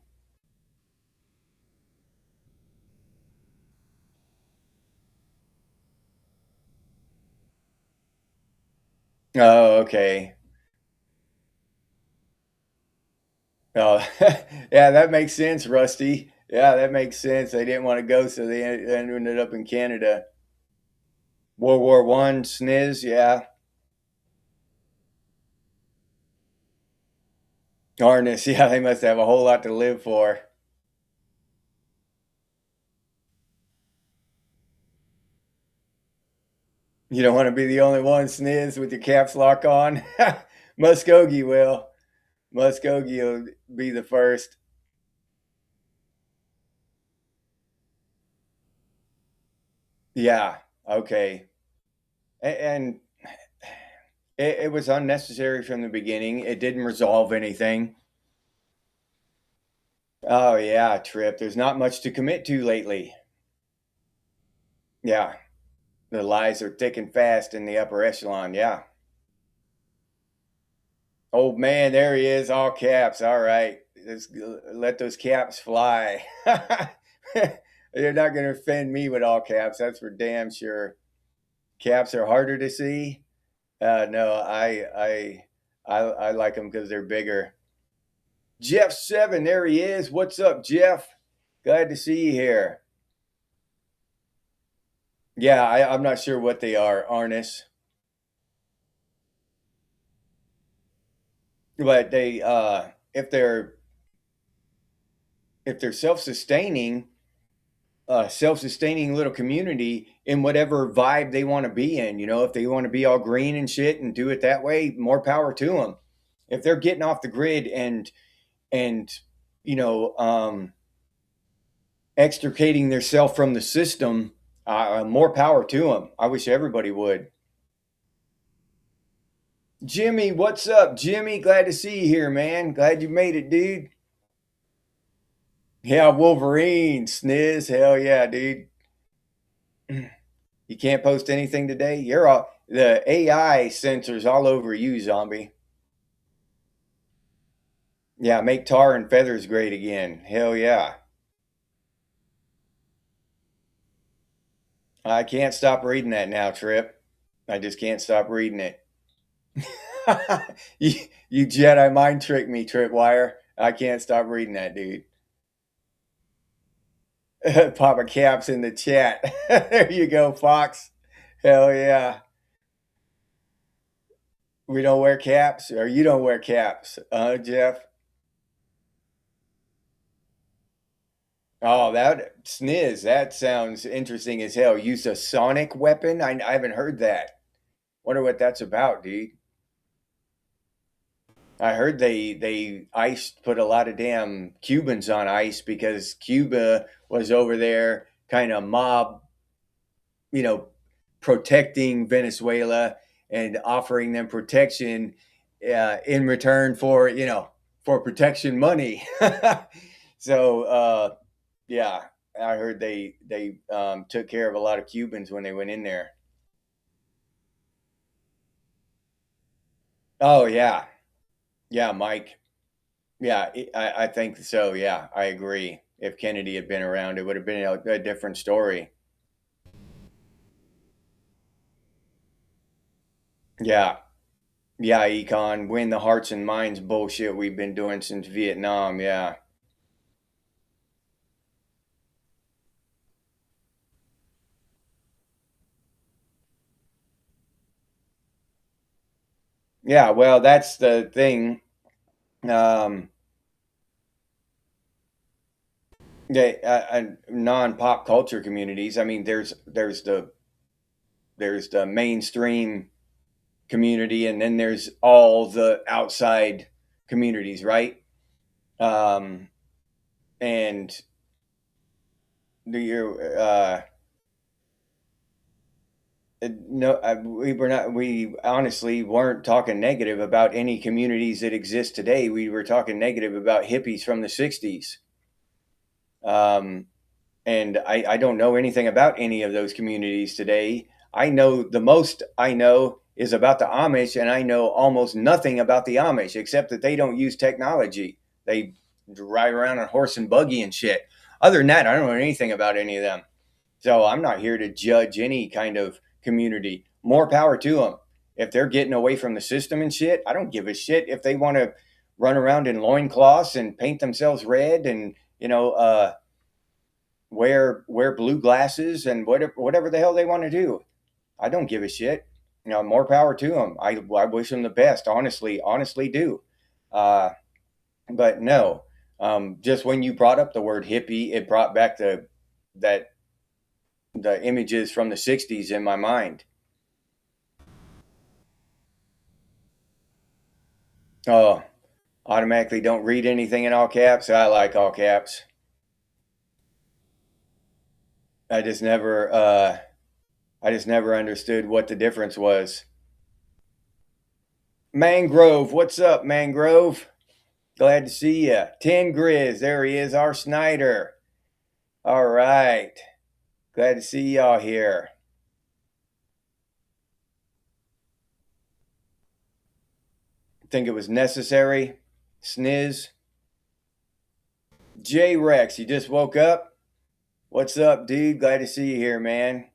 Oh, okay. Oh, yeah, that makes sense, Rusty. Yeah, that makes sense. They didn't want to go, so they ended up in Canada. World War I, sniz, yeah. Harness, yeah, they must have a whole lot to live for. You don't want to be the only one, sniz, with your caps lock on. Muskogee will. Muskogee will be the first. Yeah, okay. And it was unnecessary from the beginning. It didn't resolve anything. Oh, yeah, Trip. There's not much to commit to lately. Yeah, the lies are thick and fast in the upper echelon. Yeah. Old man, there he is, all caps. All right. Let those caps fly. You're not going to offend me with all caps. That's for damn sure. Caps are harder to see. No, I like them because they're bigger. Jeff7, there he is. What's up, Jeff? Glad to see you here. Yeah, I'm not sure what they are, Arnis, but if they're self-sustaining little community in whatever vibe they want to be in. If they want to be all green and shit and do it that way, more power to them. If they're getting off the grid and you know extricating themselves from the system, more power to them. I wish everybody would. Jimmy, what's up, Jimmy? Glad to see you here, man. Glad you made it, dude. Yeah, Wolverine, Sniz, hell yeah, dude. You can't post anything today. You're all the AI sensors all over you, zombie. Yeah, make tar and feathers great again. Hell yeah. I can't stop reading that now, Trip. I just can't stop reading it. you, you Jedi mind trick me, Tripwire. I can't stop reading that, dude. Papa Caps in the chat. There you go, Fox. Hell yeah. We don't wear caps, or you don't wear caps, Jeff? Oh, that sniz. That sounds interesting as hell. Use a sonic weapon? I haven't heard that. Wonder what that's about, dude. I heard they iced put a lot of damn Cubans on ice because Cuba was over there kind of mob, you know, protecting Venezuela and offering them protection in return for, for protection money. So yeah, I heard they took care of a lot of Cubans when they went in there. Oh yeah, yeah, Mike. Yeah, I think so. Yeah, I agree. If Kennedy had been around, it would have been a different story. Yeah, yeah, Econ, win the hearts and minds bullshit we've been doing since Vietnam. Yeah, yeah. Well, that's the thing. Um, yeah, non-pop culture communities. I mean, there's the mainstream community, and then there's all the outside communities, right? Um, and do you no, we were not. We honestly weren't talking negative about any communities that exist today. We were talking negative about hippies from the '60s. Um, and I don't know anything about any of those communities today. I know the most I know is about the Amish, and I know almost nothing about the Amish except that they don't use technology. They ride around on horse and buggy and shit. Other than that, I don't know anything about any of them. So I'm not here to judge any kind of community. More power to them. If they're getting away from the system and shit, I don't give a shit if they want to run around in loincloths and paint themselves red and wear blue glasses and whatever the hell they want to do. I don't give a shit. More power to them. I wish them the best. Honestly do. Uh, but no, just when you brought up the word hippie, it brought back that the images from the '60s in my mind. Oh, automatically don't read anything in all caps. I like all caps. I just never, I just never understood what the difference was. Mangrove, what's up, Mangrove? Glad to see ya. 10 Grizz, there he is, our Snyder. All right. Glad to see y'all here. Think it was necessary. Sniz. J Rex, you just woke up? What's up, dude? Glad to see you here, man.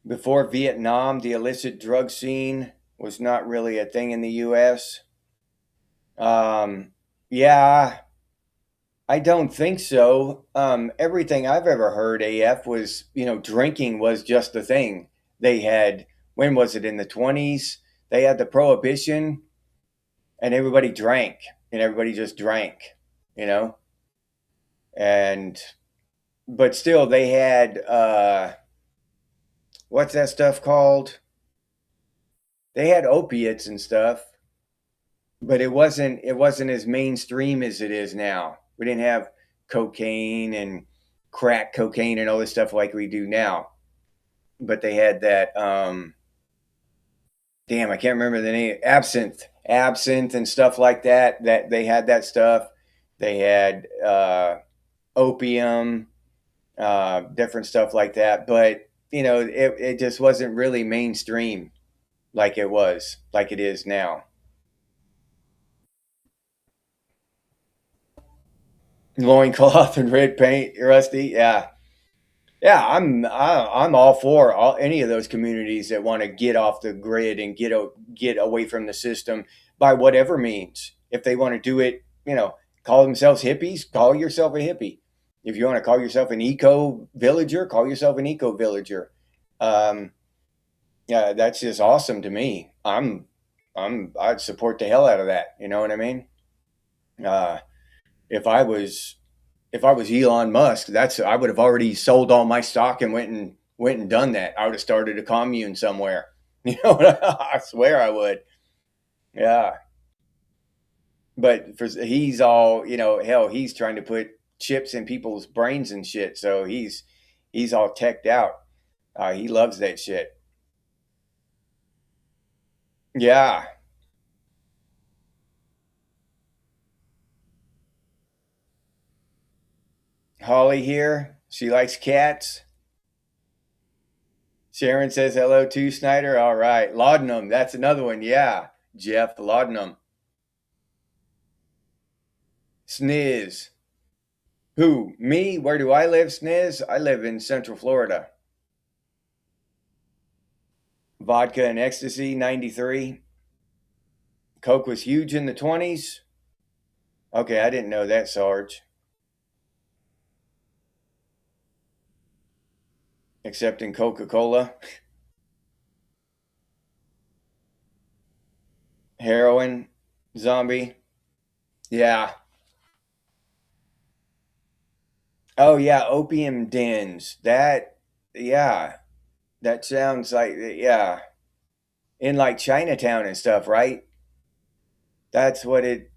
Before Vietnam, the illicit drug scene was not really a thing in the US. Um, yeah, I don't think so. Everything I've ever heard, AF, was, drinking was just the thing. They had, when was it, in the 20s? They had the prohibition and everybody drank and everybody just drank, you know? And, but still, they had, what's that stuff called? They had opiates and stuff, but it wasn't as mainstream as it is now. We didn't have cocaine and crack cocaine and all this stuff like we do now. But they had that damn, I can't remember the name. Absinthe. absinthe and stuff like that. That they had that stuff. They had opium, different stuff like that. But it just wasn't really mainstream like it is now. Loincloth and red paint, Rusty. Yeah, yeah. I'm all for any of those communities that want to get off the grid and get away from the system by whatever means. If they want to do it, call themselves hippies. Call yourself a hippie. If you want to call yourself an eco villager, call yourself an eco villager. Um, yeah, that's just awesome to me. I'd support the hell out of that. You know what I mean? Uh, if I was if I was Elon Musk, I would have already sold all my stock and went and done that. I would have started a commune somewhere. I swear I would. Yeah, but he's all hell. He's trying to put chips in people's brains and shit. So he's all teched out. He loves that shit. Yeah, Holly here. She likes cats. Sharon says hello to Snyder. All right. Laudanum. That's another one. Yeah. Jeff Laudanum. Sniz. Who? Me? Where do I live, Sniz? I live in Central Florida. Vodka and Ecstasy, 93. Coke was huge in the 20s. Okay, I didn't know that, Sarge. Except in Coca Cola. Heroin. Zombie. Yeah. Oh, yeah. Opium dens. Yeah. That sounds like, yeah. In like Chinatown and stuff, right? That's what it.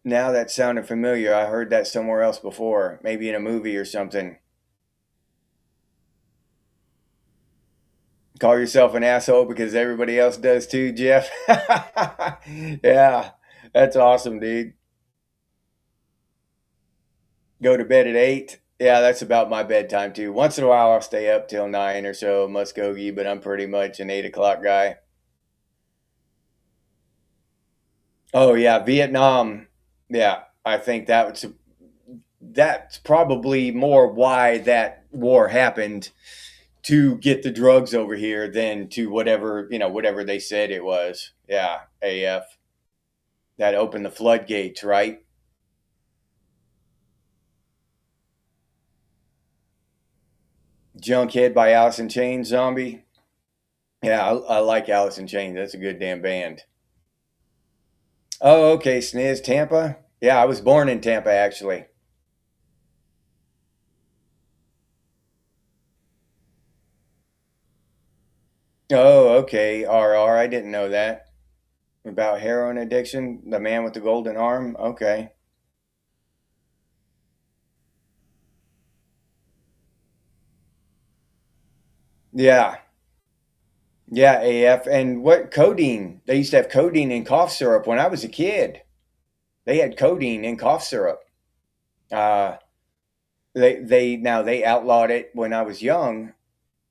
Now that sounded familiar. I heard that somewhere else before, maybe in a movie or something. Call yourself an asshole because everybody else does too, Jeff. Yeah, that's awesome, dude. Go to bed at 8. Yeah, that's about my bedtime too. Once in a while, I'll stay up till 9 or so, Muskogee, but I'm pretty much an 8 o'clock guy. Oh yeah, Vietnam. Yeah, I think that's probably more why that war happened, to get the drugs over here than to whatever they said it was. Yeah, AF. That opened the floodgates, right? Junkhead by Alice in Chains, Zombie. Yeah, I like Alice in Chains. That's a good damn band. Oh, okay, Sniz, Tampa. Yeah, I was born in Tampa, actually. Oh, okay, RR. I didn't know that about heroin addiction. The man with the golden arm. Okay. Yeah, yeah, AF. And what codeine? They used to have codeine in cough syrup when I was a kid. They had codeine in cough syrup. Uh, they outlawed it when I was young,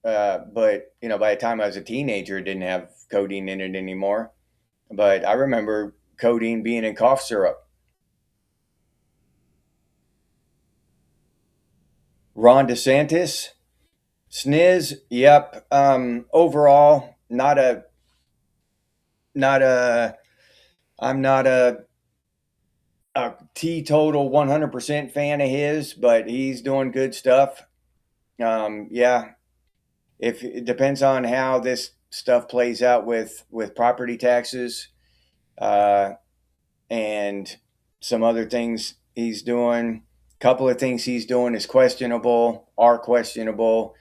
but by the time I was a teenager, it didn't have codeine in it anymore. But I remember codeine being in cough syrup. Ron DeSantis, Sniz, yep. Overall, not a. I'm not a teetotal 100% fan of his, but he's doing good stuff. Yeah, if it depends on how this stuff plays out with property taxes, uh, and some other things he's doing. A couple of things he's doing is questionable, are questionable.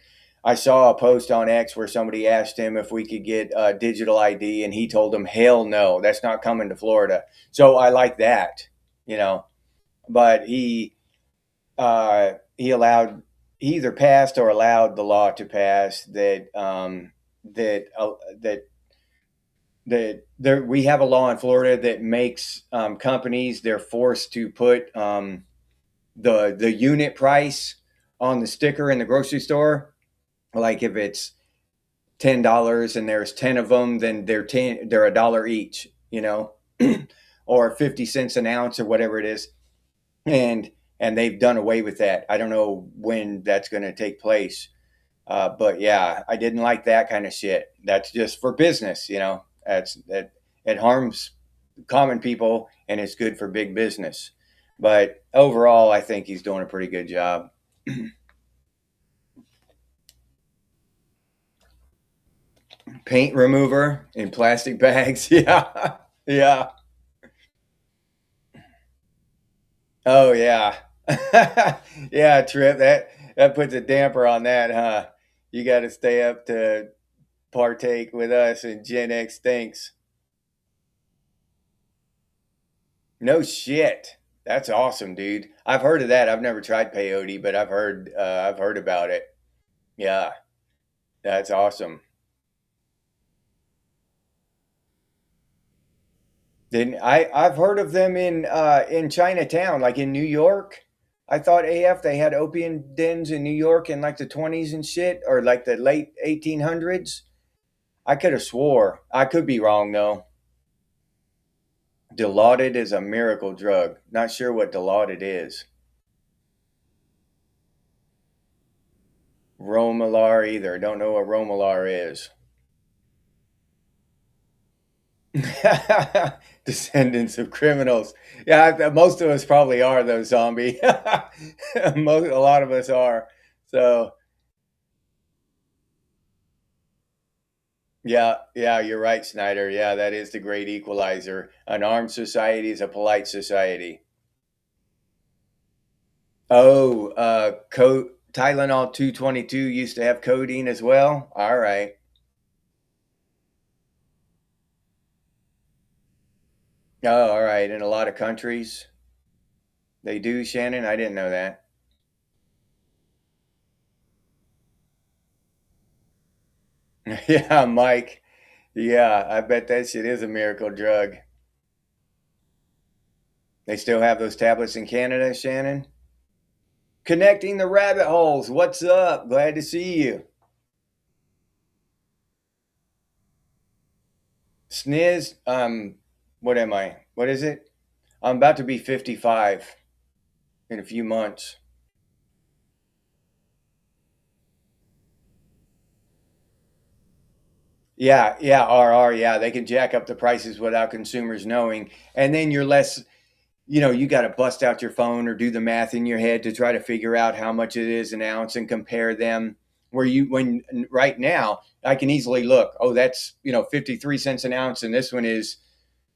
I saw a post on X where somebody asked him if we could get a digital ID, and he told them, "Hell no, that's not coming to Florida." So I like that, you know. But he either passed or allowed the law to pass that that there we have a law in Florida that makes companies, they're forced to put the unit price on the sticker in the grocery store. Like if it's $10 and there's 10 of them, then they're a dollar each, or 50 cents an ounce or whatever it is. And they've done away with that. I don't know when that's going to take place. But yeah, I didn't like that kind of shit. That's just for business, that it harms common people and it's good for big business. But overall, I think he's doing a pretty good job. Paint remover in plastic bags. Yeah. Yeah. Oh yeah. Yeah, Trip. That puts a damper on that, huh? You got to stay up to partake with us in Genex Thinks. No shit. That's awesome, dude. I've heard of that. I've never tried peyote, but I've heard about it. Yeah, that's awesome. Then I've heard of them in Chinatown, like in New York. I thought AF they had opium dens in New York in like the 20s and shit, or like the late 1800s. I could have swore. I could be wrong though. Dilaudid is a miracle drug. Not sure what Dilaudid is. Romalar either. Don't know what Romalar is. Descendants of criminals. Yeah, most of us probably are though, zombie. A lot of us are. So yeah, yeah, you're right, Snyder. Yeah, that is the great equalizer. An armed society is a polite society. Oh, Tylenol 222 used to have codeine as well. All right. Oh, all right. In a lot of countries, they do, Shannon. I didn't know that. Yeah, Mike. Yeah, I bet that shit is a miracle drug. They still have those tablets in Canada, Shannon? Connecting the rabbit holes. What's up? Glad to see you. Sniz, what am I? What is it? I'm about to be 55 in a few months. Yeah, yeah, RR, yeah. They can jack up the prices without consumers knowing. And then you're less, you got to bust out your phone or do the math in your head to try to figure out how much it is an ounce and compare them. When right now, I can easily look, oh, that's, 53 cents an ounce, and this one is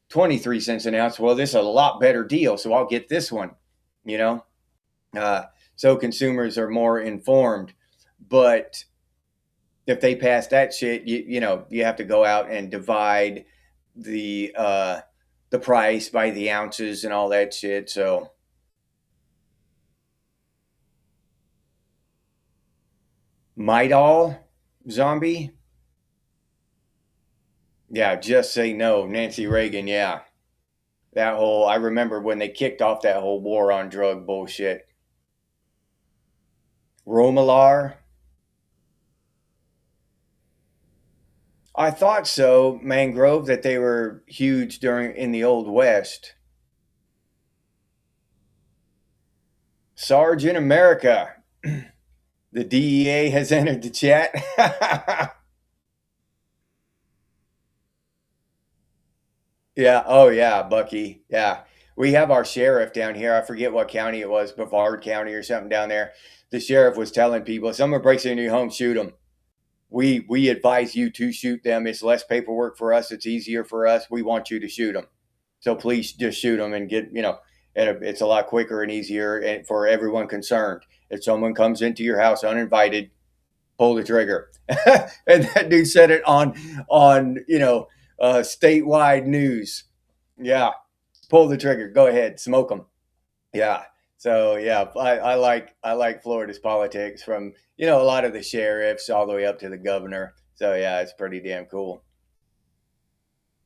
23 cents an ounce. Well, this is a lot better deal, so I'll get this one, you know? Uh, so consumers are more informed. But if they pass that shit, you have to go out and divide the price by the ounces and all that shit. So might all zombie, yeah, just say no. Nancy Reagan, yeah, that whole. I remember when they kicked off that whole war on drug bullshit. Romalar, I thought so. Mangrove, that they were huge during in the old west. Sarge in America. The DEA has entered the chat. Yeah. Oh, yeah, Bucky. Yeah. We have our sheriff down here. I forget what county it was, Brevard County or something down there. The sheriff was telling people, if someone breaks into your home, shoot them. We advise you to shoot them. It's less paperwork for us. It's easier for us. We want you to shoot them. So please just shoot them and and it's a lot quicker and easier for everyone concerned. If someone comes into your house uninvited, pull the trigger. And that dude said it on statewide news. Yeah, pull the trigger. Go ahead, smoke them. Yeah. So yeah, I like Florida's politics from a lot of the sheriffs all the way up to the governor. So yeah, it's pretty damn cool.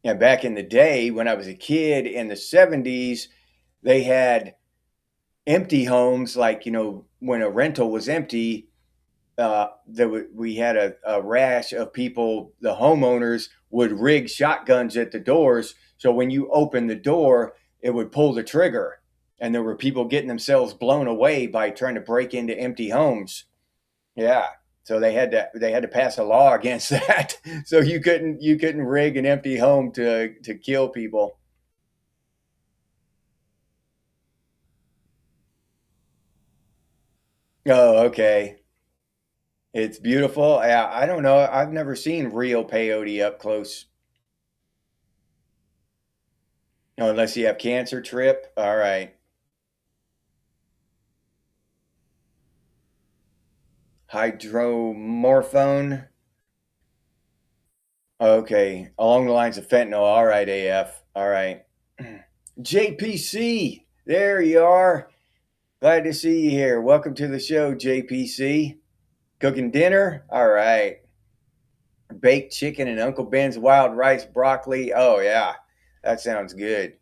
And back in the day when I was a kid in the 70s, they had empty homes, like, when a rental was empty, we had a rash of people. The homeowners would rig shotguns at the doors, so when you open the door, it would pull the trigger, and there were people getting themselves blown away by trying to break into empty homes. Yeah, so they had to pass a law against that. So you couldn't rig an empty home to kill people. Oh, okay. It's beautiful. Yeah, I don't know. I've never seen real peyote up close. No, unless you have cancer trip. All right. Hydromorphone. Okay. Along the lines of fentanyl. All right, AF. All right. JPC. There you are. Glad to see you here. Welcome to the show, JPC. Cooking dinner? All right. Baked chicken and Uncle Ben's wild rice broccoli. Oh, yeah. That sounds good.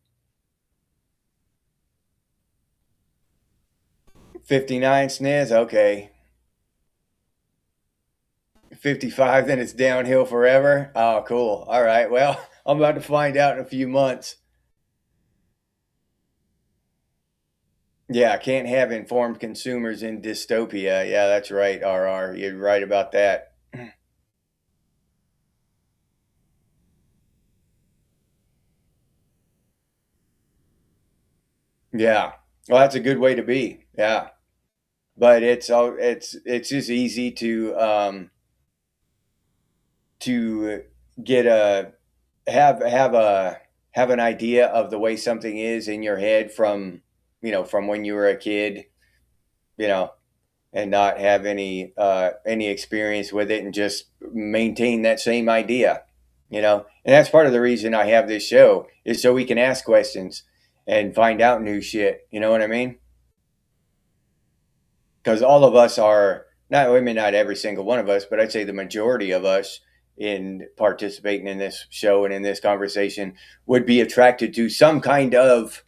59 sniz. Okay. 55, then it's downhill forever. Oh, cool. All right. Well, I'm about to find out in a few months. Yeah, can't have informed consumers in dystopia. Yeah, that's right, RR. You're right about that. Yeah. Well, that's a good way to be. Yeah. But it's just easy to get a have a have an idea of the way something is in your head from when you were a kid, you know, and not have any experience with it and just maintain that same idea. And that's part of the reason I have this show, is so we can ask questions and find out new shit. You know what I mean? Because all of us are not, I mean, not every single one of us, but I'd say the majority of us in participating in this show and in this conversation would be attracted to some kind of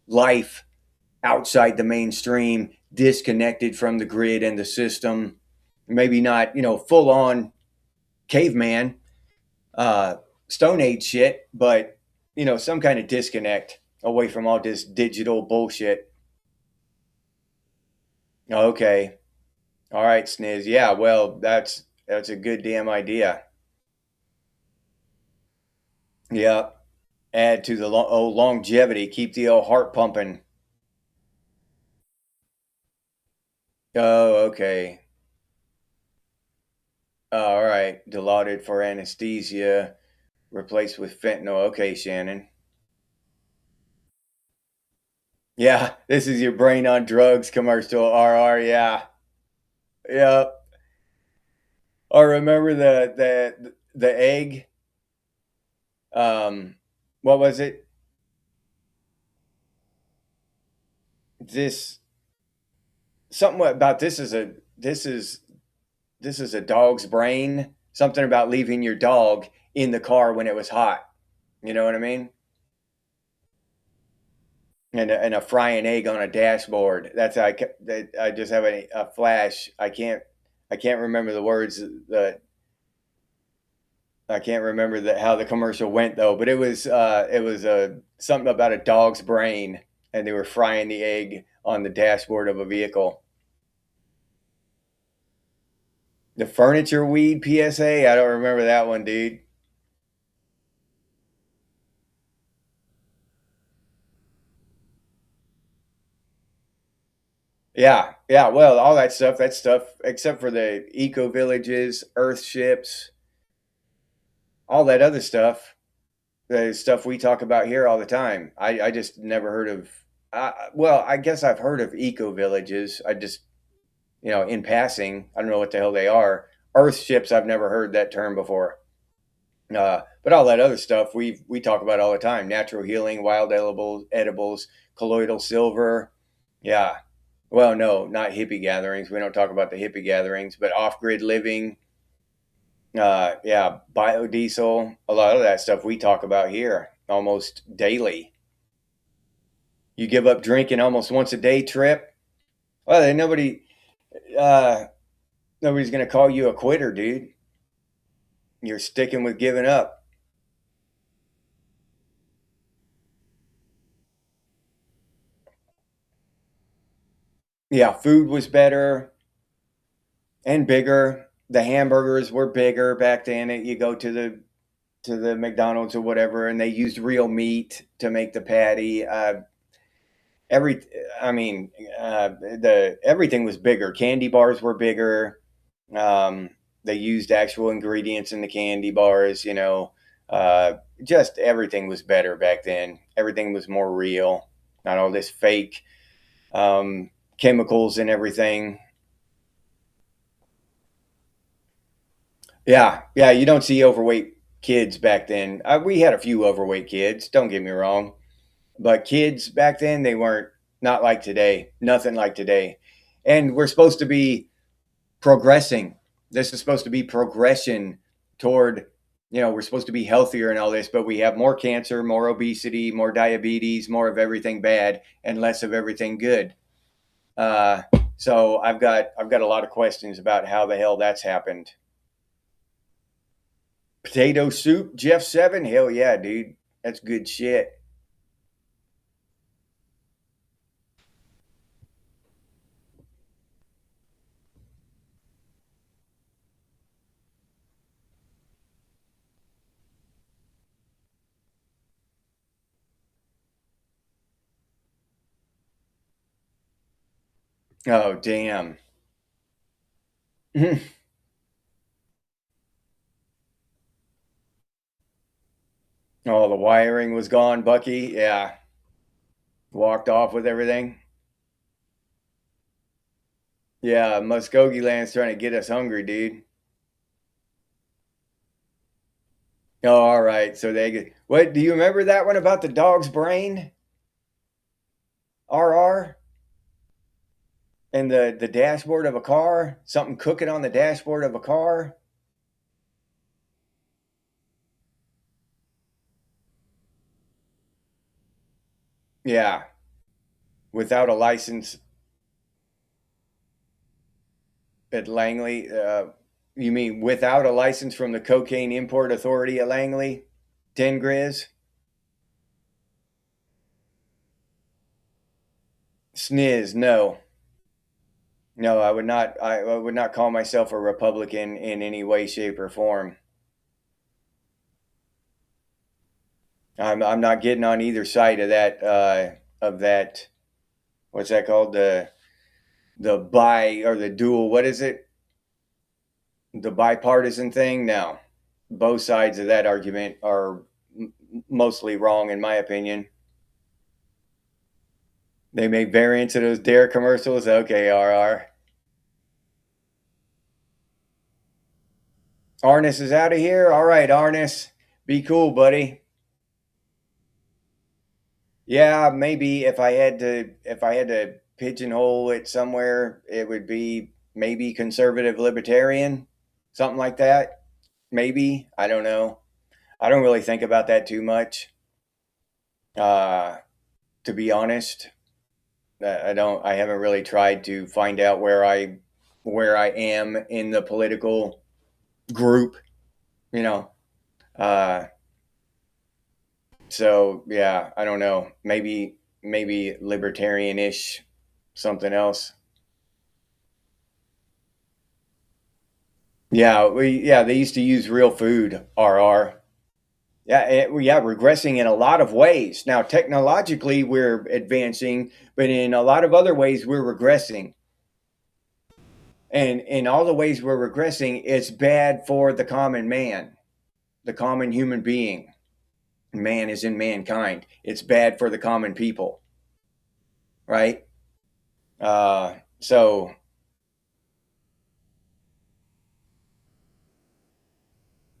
life outside the mainstream, disconnected from the grid and the system. Maybe not, full on caveman, uh, Stone Age shit, but some kind of disconnect away from all this digital bullshit. Okay, all right, Sniz. Yeah, well, that's a good damn idea. Yeah, add to the longevity, keep the old heart pumping. Oh, okay. All right, dilaudid for anesthesia, replaced with fentanyl. Okay, Shannon. Yeah, this is your brain on drugs commercial. RR. Yeah, yeah. Or remember the egg. What was it? This something about this is a dog's brain. Something about leaving your dog in the car when it was hot. You know what I mean? And a frying egg on a dashboard. That's I just have a flash. I can't remember the words. I can't remember how the commercial went though. But it was something about a dog's brain, and they were frying the egg on the dashboard of a vehicle. The furniture weed PSA. I don't remember that one, dude. Yeah, yeah. Well, all that stuff. That stuff, except for the eco villages, Earth ships, all that other stuff. The stuff we talk about here all the time. I just never heard of. Well, I guess I've heard of eco villages. I just, in passing, I don't know what the hell they are. Earth ships. I've never heard that term before. But all that other stuff we talk about all the time: natural healing, wild edibles, colloidal silver. Yeah. Well, no, not hippie gatherings. We don't talk about the hippie gatherings, but off grid living. Yeah, biodiesel, a lot of that stuff we talk about here almost daily. You give up drinking almost once a day trip. Well, then uh, nobody's going to call you a quitter, dude. You're sticking with giving up. Yeah, food was better and bigger. The hamburgers were bigger back then. You go to the McDonald's or whatever, and they used real meat to make the patty. Every, I mean, the everything was bigger. Candy bars were bigger. Um, they used actual ingredients in the candy bars. Just everything was better back then. Everything was more real. Not all this fake chemicals and everything. Yeah, yeah. You don't see overweight kids back then. We had a few overweight kids. Don't get me wrong, but kids back then they weren't not like today. Nothing like today. And we're supposed to be progressing. This is supposed to be progression toward, we're supposed to be healthier and all this, but we have more cancer, more obesity, more diabetes, more of everything bad, and less of everything good. Uh, so I've got a lot of questions about how the hell that's happened. Potato soup, Jeff Seven, hell yeah, dude, that's good shit. Oh damn. Oh, the wiring was gone, Bucky. Yeah, walked off with everything. Yeah, Muskogee Land's trying to get us hungry, dude. Oh, all right. So they get what? Do you remember that one about the dog's brain? RR and the dashboard of a car. Something cooking on the dashboard of a car. Yeah, without a license at Langley. You mean without a license from the Cocaine Import Authority at Langley? 10 Grizz? Sniz, no. No, I would not. I would not call myself a Republican in any way, shape, or form. I'm not getting on either side of that. Of that, what's that called? The bi or the dual. What is it? The bipartisan thing? No, both sides of that argument are mostly wrong, in my opinion. They make variants of those Dare commercials. Okay, RR. Arnis is out of here. All right, Arnis, be cool, buddy. Yeah, maybe if I had to pigeonhole it somewhere, it would be maybe conservative libertarian, something like that. Maybe, I don't know. I don't really think about that too much. Uh, to be honest, I haven't really tried to find out where I am in the political group, you know. Uh, so yeah, I don't know. Maybe libertarian-ish, something else. Yeah, they used to use real food, RR. Yeah, regressing in a lot of ways. Now, technologically, we're advancing, but in a lot of other ways, we're regressing. And in all the ways we're regressing, it's bad for the common man, the common human being. Man is in mankind. It's bad for the common people, right? So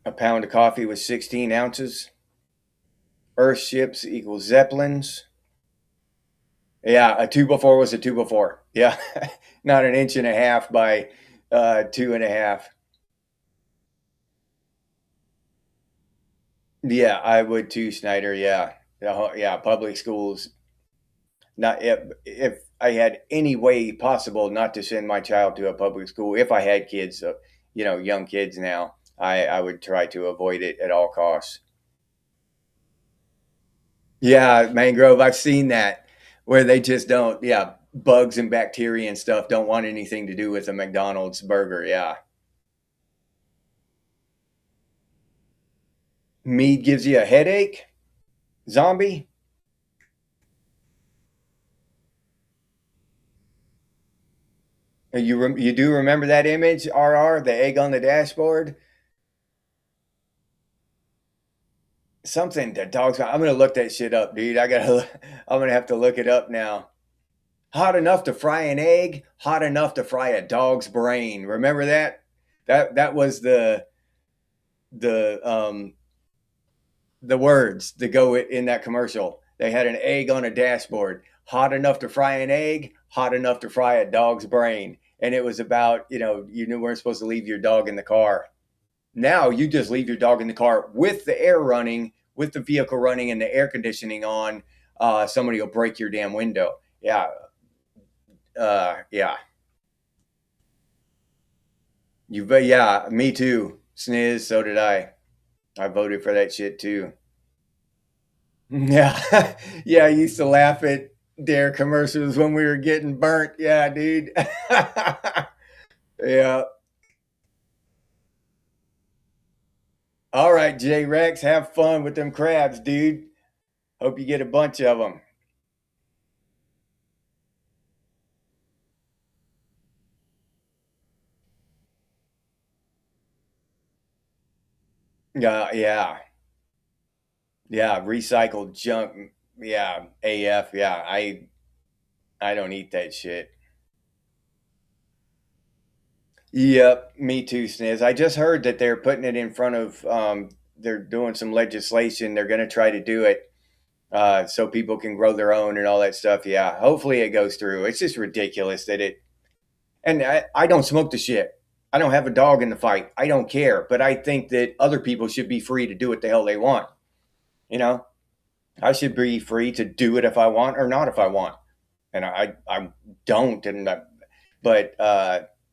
a pound of coffee with 16 ounces. Earthships equals zeppelins. Yeah, a two before was a two before. Yeah, not an inch and a half by 2.5. Yeah, I would too, Snyder. Yeah. Yeah, public schools. Not if I had any way possible not to send my child to a public school, if I had kids, young kids now, I would try to avoid it at all costs. Yeah, mangrove. I've seen that where they just don't. Yeah, bugs and bacteria and stuff don't want anything to do with a McDonald's burger. Yeah, meat gives you a headache. Zombie. You do remember that image, RR, the egg on the dashboard? Something that dogs. I'm gonna look that shit up, dude. I'm gonna have to look it up now. Hot enough to fry an egg, hot enough to fry a dog's brain. Remember that? That was the the words to go in that commercial. They had an egg on a dashboard, hot enough to fry an egg, hot enough to fry a dog's brain. And it was about, you knew weren't supposed to leave your dog in the car. Now you just leave your dog in the car with the air running, with the vehicle running and the air conditioning on. Somebody will break your damn window. Yeah. Yeah. Yeah, me too. Sniz, so did I. I voted for that shit too. Yeah. Yeah, I used to laugh at their commercials when we were getting burnt. Yeah, dude. Yeah. All right, J Rex, have fun with them crabs, dude. Hope you get a bunch of them. Yeah, yeah. Yeah, recycled junk. Yeah, AF. Yeah, I don't eat that shit. Yep, me too, Sniz. I just heard that they're putting it in front of. They're doing some legislation. They're going to try to do it so people can grow their own and all that stuff. Yeah, hopefully it goes through. It's just ridiculous that it. And I don't smoke the shit. I don't have a dog in the fight. I don't care. But I think that other people should be free to do what the hell they want. You know, I should be free to do it if I want or not if I want. And I don't, but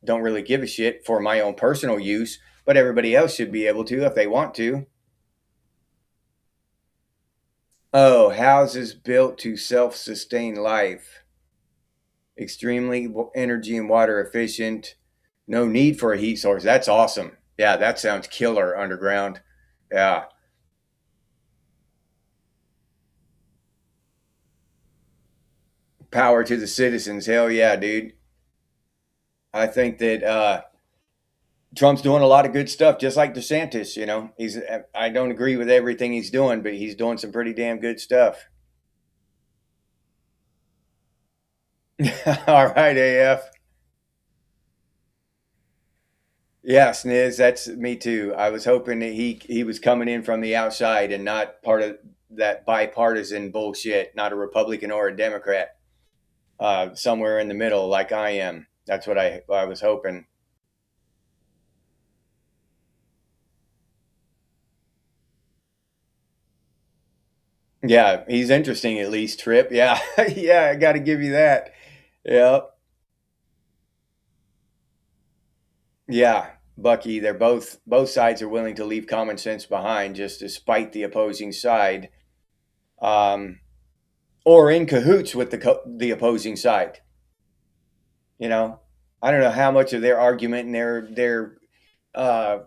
don't really give a shit for my own personal use. But everybody else should be able to if they want to. Oh, houses built to self-sustain life, extremely energy and water efficient, no need for a heat source. That's awesome. Yeah, that sounds killer underground. Yeah, power to the citizens. Hell yeah, dude. I think that Trump's doing a lot of good stuff, just like DeSantis. I don't agree with everything he's doing, but he's doing some pretty damn good stuff. All right, AF. Yeah, Sniz, that's me too. I was hoping that he was coming in from the outside and not part of that bipartisan bullshit, not a Republican or a Democrat. Somewhere in the middle, like I am. That's what I was hoping. Yeah, he's interesting at least. Trip. Yeah, yeah. I got to give you that. Yeah, yeah. Bucky, both sides are willing to leave common sense behind just to spite the opposing side, um, or in cahoots with the opposing side. You know, I don't know how much of their argument and their uh,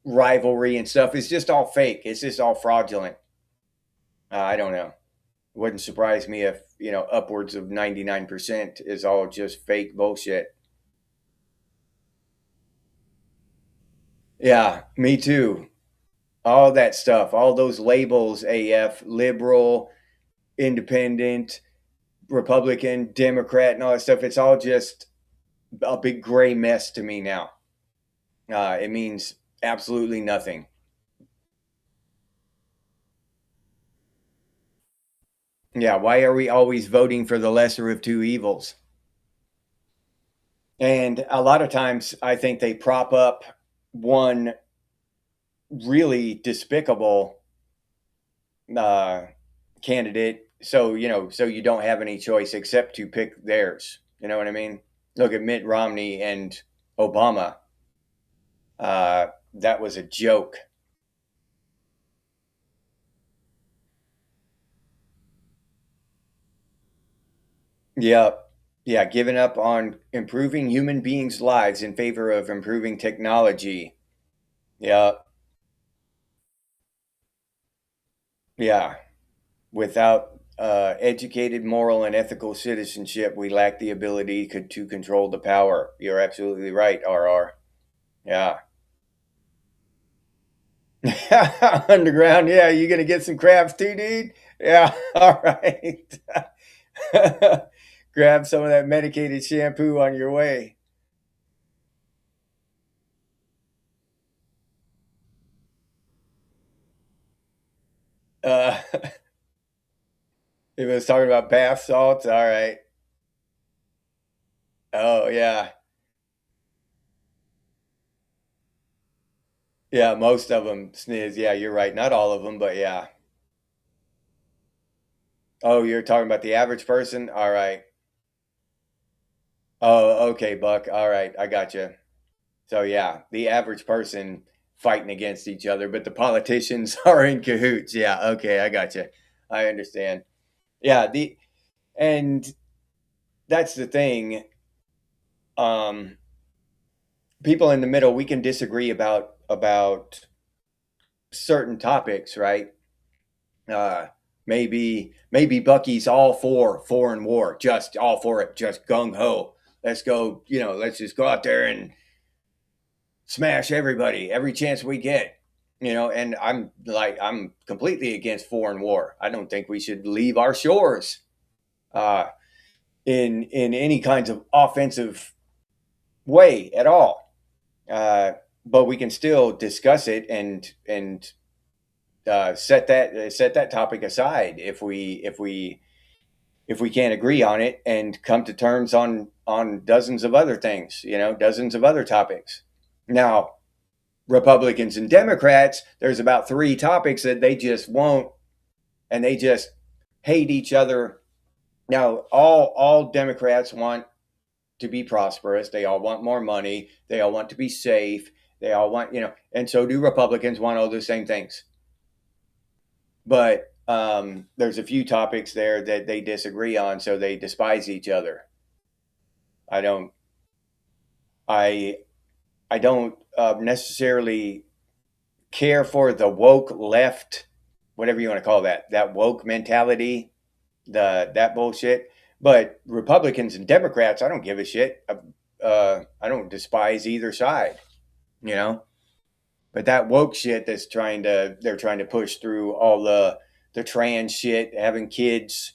rivalry and stuff is just all fake. It's just all fraudulent. I don't know. Wouldn't surprise me if upwards of 99% is all just fake bullshit. Yeah, me too. All that stuff, all those labels, AF, liberal, independent, Republican, Democrat, and all that stuff. It's all just a big gray mess to me now. It means absolutely nothing. Yeah, why are we always voting for the lesser of two evils? And a lot of times I think they prop up one really despicable. uh, candidate. So, so you don't have any choice except to pick theirs. You know what I mean? Look at Mitt Romney and Obama. That was a joke. Yeah. Yeah. Giving up on improving human beings' lives in favor of improving technology. Yeah. Yeah. Without educated, moral, and ethical citizenship, we lack the ability to control the power. You're absolutely right, RR. Yeah. Underground. Yeah. You going to get some crabs too, dude? Yeah. All right. Grab some of that medicated shampoo on your way. Uh, it was talking about bath salts. All right. Oh, yeah. Yeah. Most of them sniz. Yeah. You're right. Not all of them, but yeah. Oh, you're talking about the average person? All right. Oh, okay, Buck. All right. I got you. So, yeah, the average person fighting against each other, but the politicians are in cahoots. Yeah. Okay. I got you. I understand. Yeah. And that's the thing. Um, People in the middle, we can disagree about certain topics, right? Uh, maybe Bucky's all for foreign war, just all for it, just gung ho. Let's go, let's just go out there and smash everybody every chance we get. And I'm completely against foreign war. I don't think we should leave our shores uh, in any kinds of offensive way at all. Uh, but we can still discuss it and set that topic aside if we can't agree on it and come to terms on dozens of other things, dozens of other topics. Now, Republicans and Democrats, there's about three topics that they just won't, and they just hate each other. Now, all Democrats want to be prosperous. They all want more money. They all want to be safe. They all want, and so do Republicans want all those same things. But there's a few topics there that they disagree on, so they despise each other. I don't, I, I don't necessarily care for the woke left, whatever you want to call that woke mentality, that bullshit. But Republicans and Democrats, I don't give a shit. I don't despise either side, you know. But that woke shit they're trying to push through all the trans shit, having kids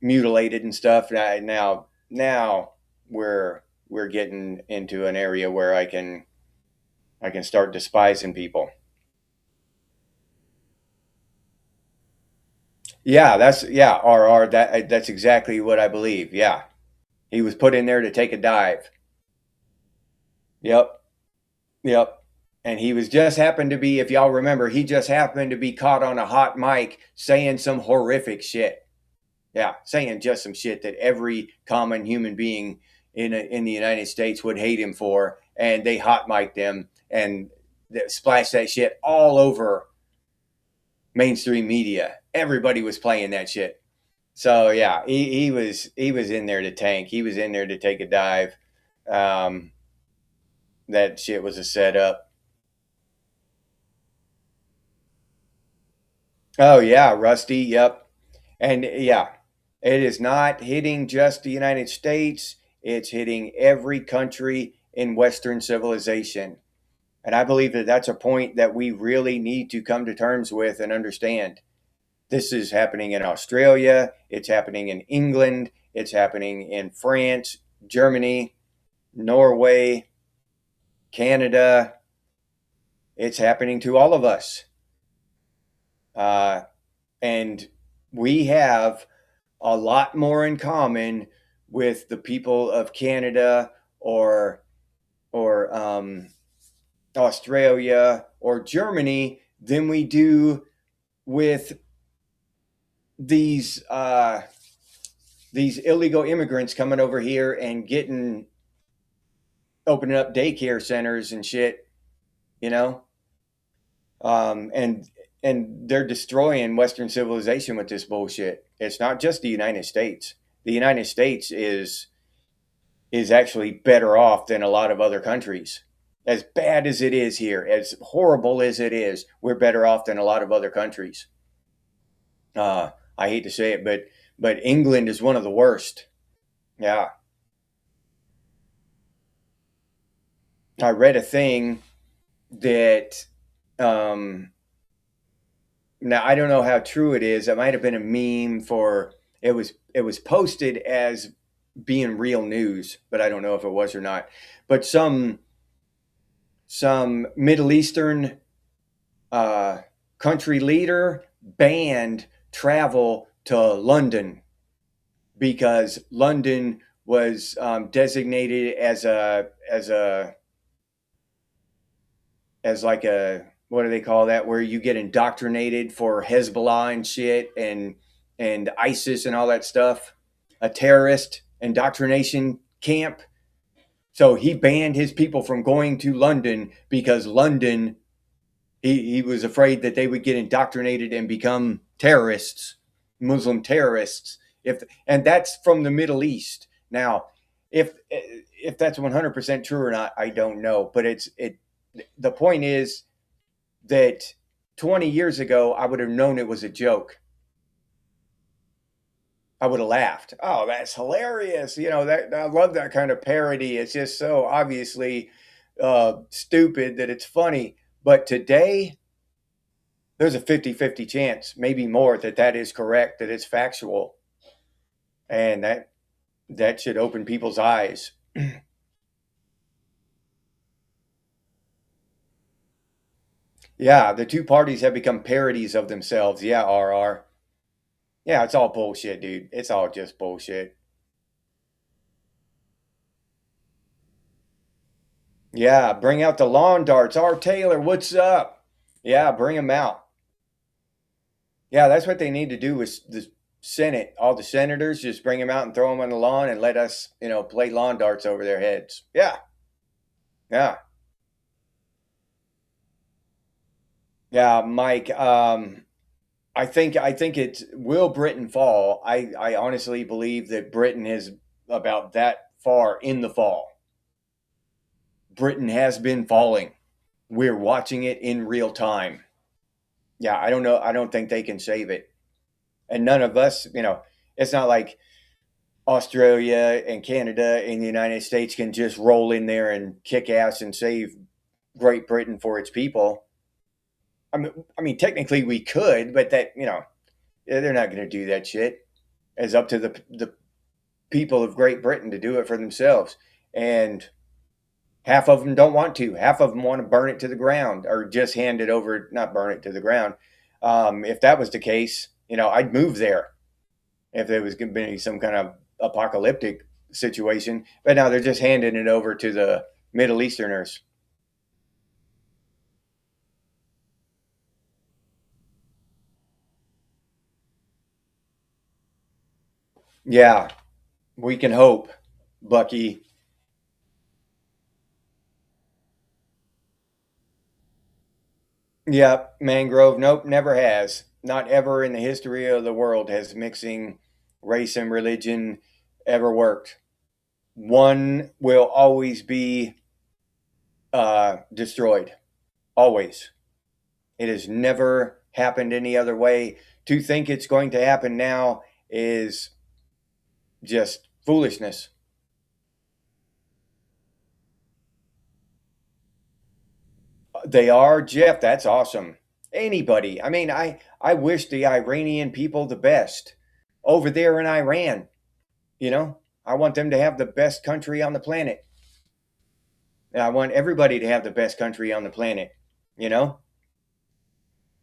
mutilated and stuff. Now we're getting into an area where I can start despising people. Yeah, RR. That's exactly what I believe. Yeah, he was put in there to take a dive. Yep, yep. And he was just happened to be, if y'all remember, he just happened to be caught on a hot mic saying some horrific shit. Yeah, saying just some shit that every common human being in the United States would hate him for, and they hot mic'd him and splashed that shit all over mainstream media. Everybody was playing that shit. So yeah, he was in there to tank. He was in there to take a dive. Um, that shit was a setup. Oh yeah, Rusty. Yep. And yeah, it is not hitting just the United States. It's hitting every country in Western civilization. And I believe that that's a point that we really need to come to terms with and understand. This is happening in Australia. It's happening in England. It's happening in France, Germany, Norway, Canada. It's happening to all of us. Uh, and we have a lot more in common with the people of Canada or Australia or Germany than we do with these illegal immigrants coming over here and getting opening up daycare centers and shit, you know, um, and and they're destroying Western civilization with this bullshit. It's not just the United States. The United States is actually better off than a lot of other countries. As bad as it is here, as horrible as it is, we're better off than a lot of other countries. I hate to say it, but England is one of the worst. Yeah, I read a thing that um, now I don't know how true it is. It might have been a meme for it was posted as being real news, but I don't know if it was or not. But some Middle Eastern uh, country leader banned travel to London because London was designated as like a, what do they call that, where you get indoctrinated for Hezbollah and shit and ISIS and all that stuff, a terrorist indoctrination camp. So he banned his people from going to London because London, he was afraid that they would get indoctrinated and become terrorists, Muslim terrorists. If and that's from the Middle East. Now, if that's 100% true or not, I don't know. But it. The point is that 20 years ago, I would have known it was a joke. I would have laughed. Oh, that's hilarious! You know that I love that kind of parody. It's just so obviously stupid that it's funny. But today, there's a 50-50 chance, maybe more, that that is correct, that it's factual, and that should open people's eyes. Yeah, the two parties have become parodies of themselves. Yeah, RR. Yeah, it's all bullshit, dude. It's all just bullshit. Yeah, bring out the lawn darts. R. Taylor, what's up? Yeah, bring them out. Yeah, that's what they need to do with the Senate. All the senators, just bring them out and throw them on the lawn and let us, play lawn darts over their heads. Yeah, yeah, yeah, Mike. I think it will Britain fall. I honestly believe that Britain is about that far in the fall. Britain has been falling. We're watching it in real time. Yeah, I don't know. I don't think they can save it. And none of us, it's not like Australia and Canada and the United States can just roll in there and kick ass and save Great Britain for its people. I mean, technically we could, but they're not going to do that shit. It's up to the people of Great Britain to do it for themselves. And half of them don't want to. Half of them want to burn it to the ground or just hand it over, not burn it to the ground. If that was the case, I'd move there if there was going to be some kind of apocalyptic situation. But now they're just handing it over to the Middle Easterners. Yeah, we can hope, Bucky. Yep, mangrove. Nope, never has. Not ever in the history of the world has mixing race and religion ever worked. One will always be destroyed. Always. It has never happened any other way. To think it's going to happen now is just foolishness. They are, Jeff. That's awesome. Anybody. I mean, I wish the Iranian people the best over there in Iran. You know, I want them to have the best country on the planet. And I want everybody to have the best country on the planet. You know,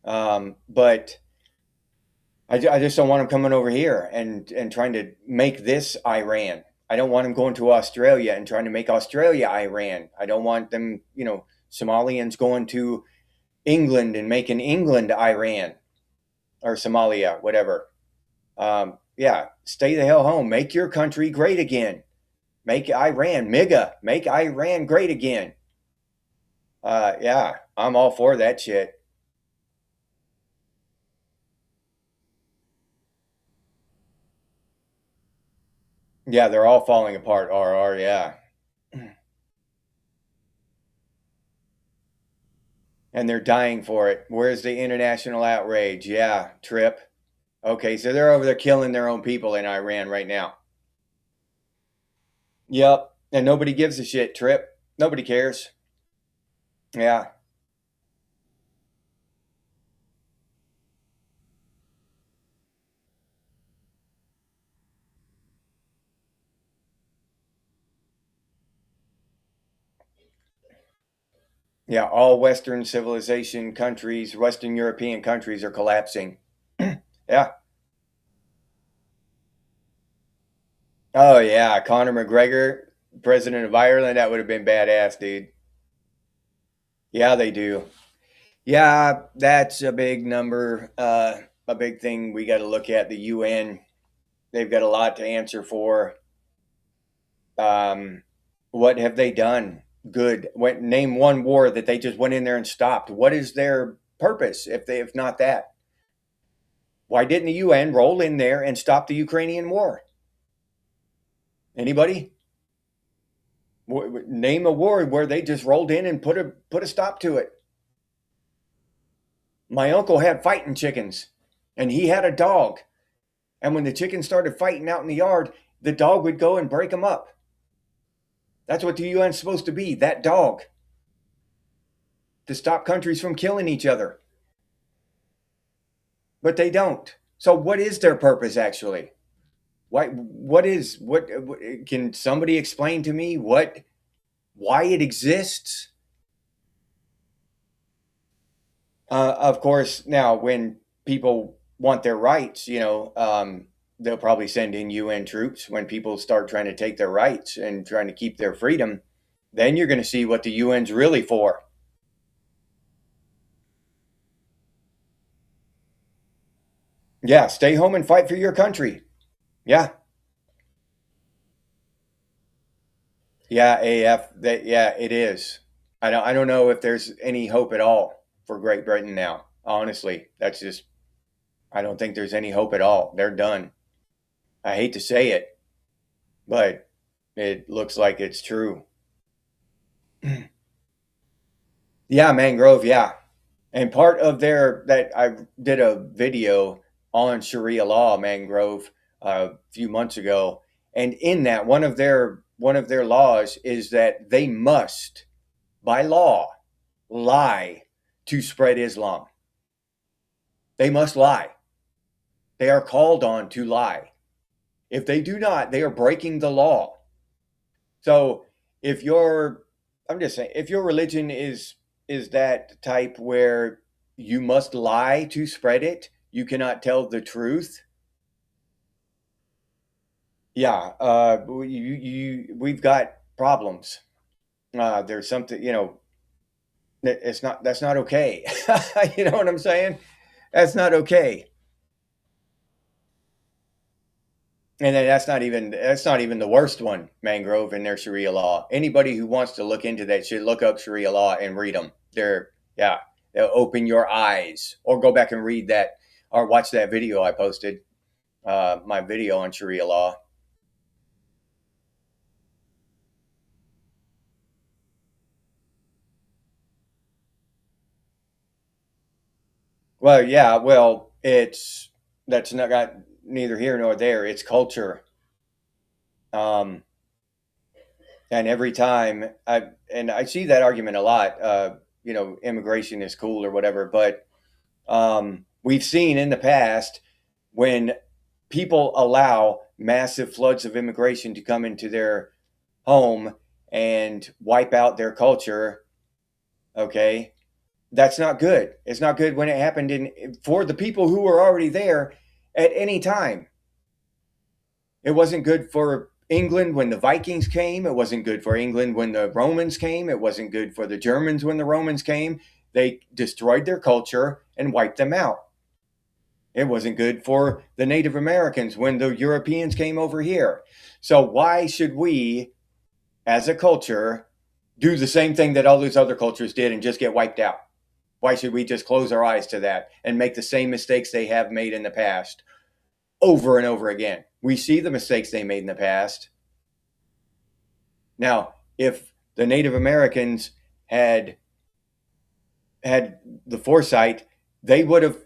but I just don't want them coming over here and trying to make this Iran. I don't want them going to Australia and trying to make Australia Iran. I don't want them, Somalians going to England and making England Iran. or Somalia, whatever. Yeah, stay the hell home. Make your country great again. Make Iran, MIGA, make Iran great again. Yeah, I'm all for that shit. Yeah, they're all falling apart. RR, yeah. And they're dying for it. Where's the international outrage? Yeah, Trip. Okay, so they're over there killing their own people in Iran right now. Yep, and nobody gives a shit, Trip. Nobody cares. Yeah, yeah, all Western civilization countries, Western European countries are collapsing. Yeah. Oh, yeah, Conor McGregor, president of Ireland, that would have been badass, dude. Yeah, they do. Yeah, that's a big number, a big thing we got to look at. The UN, they've got a lot to answer for. Um, what have they done? Good. Name one war that they just went in there and stopped. What is their purpose if not that? Why didn't the UN roll in there and stop the Ukrainian war? Anybody? Name a war where they just rolled in and put a stop to it. My uncle had fighting chickens, and he had a dog. And when the chickens started fighting out in the yard, the dog would go and break them up. That's what the UN's supposed to be, that dog, to stop countries from killing each other. But they don't. So what is their purpose actually? What can somebody explain to me why it exists? Of course, now when people want their rights, they'll probably send in UN troops when people start trying to take their rights and trying to keep their freedom. Then you're going to see what the UN's really for. Yeah, stay home and fight for your country. Yeah, yeah, AF. Yeah, it is. I don't know if there's any hope at all for Great Britain now. Honestly, that's just I don't think there's any hope at all. They're done. I hate to say it, but it looks like it's true. Yeah, Mangrove. Yeah, and part of their that I did a video on Sharia law, Mangrove, a few months ago, and in that one of their laws is that they must, by law, lie to spread Islam. They must lie. They are called on to lie. If they do not, they are breaking the law. So if your, I'm just saying, if your religion is that type where you must lie to spread it, you cannot tell the truth. Yeah, we've got problems. There's something, that's not okay. You know what I'm saying? That's not okay. And then that's not even the worst one, Mangrove and their Sharia law. Anybody who wants to look into that should look up Sharia law and read them. Yeah, they'll open your eyes, or go back and read that, or watch that video I posted. My video on Sharia law. Well, yeah, well, that's not got neither here nor there. It's culture. Um, and every time I see that argument a lot. Immigration is cool or whatever, but we've seen in the past when people allow massive floods of immigration to come into their home and wipe out their culture. Okay, that's not good. It's not good when it happened for the people who were already there at any time. It wasn't good for England when the Vikings came. It wasn't good for England when the Romans came. It wasn't good for the Germans when the Romans came. They destroyed their culture and wiped them out. It wasn't good for the Native Americans when the Europeans came over here. So why should we, as a culture, do the same thing that all those other cultures did and just get wiped out? Why should we just close our eyes to that and make the same mistakes they have made in the past over and over again? We see the mistakes they made in the past. Now, if the Native Americans had the foresight, they would have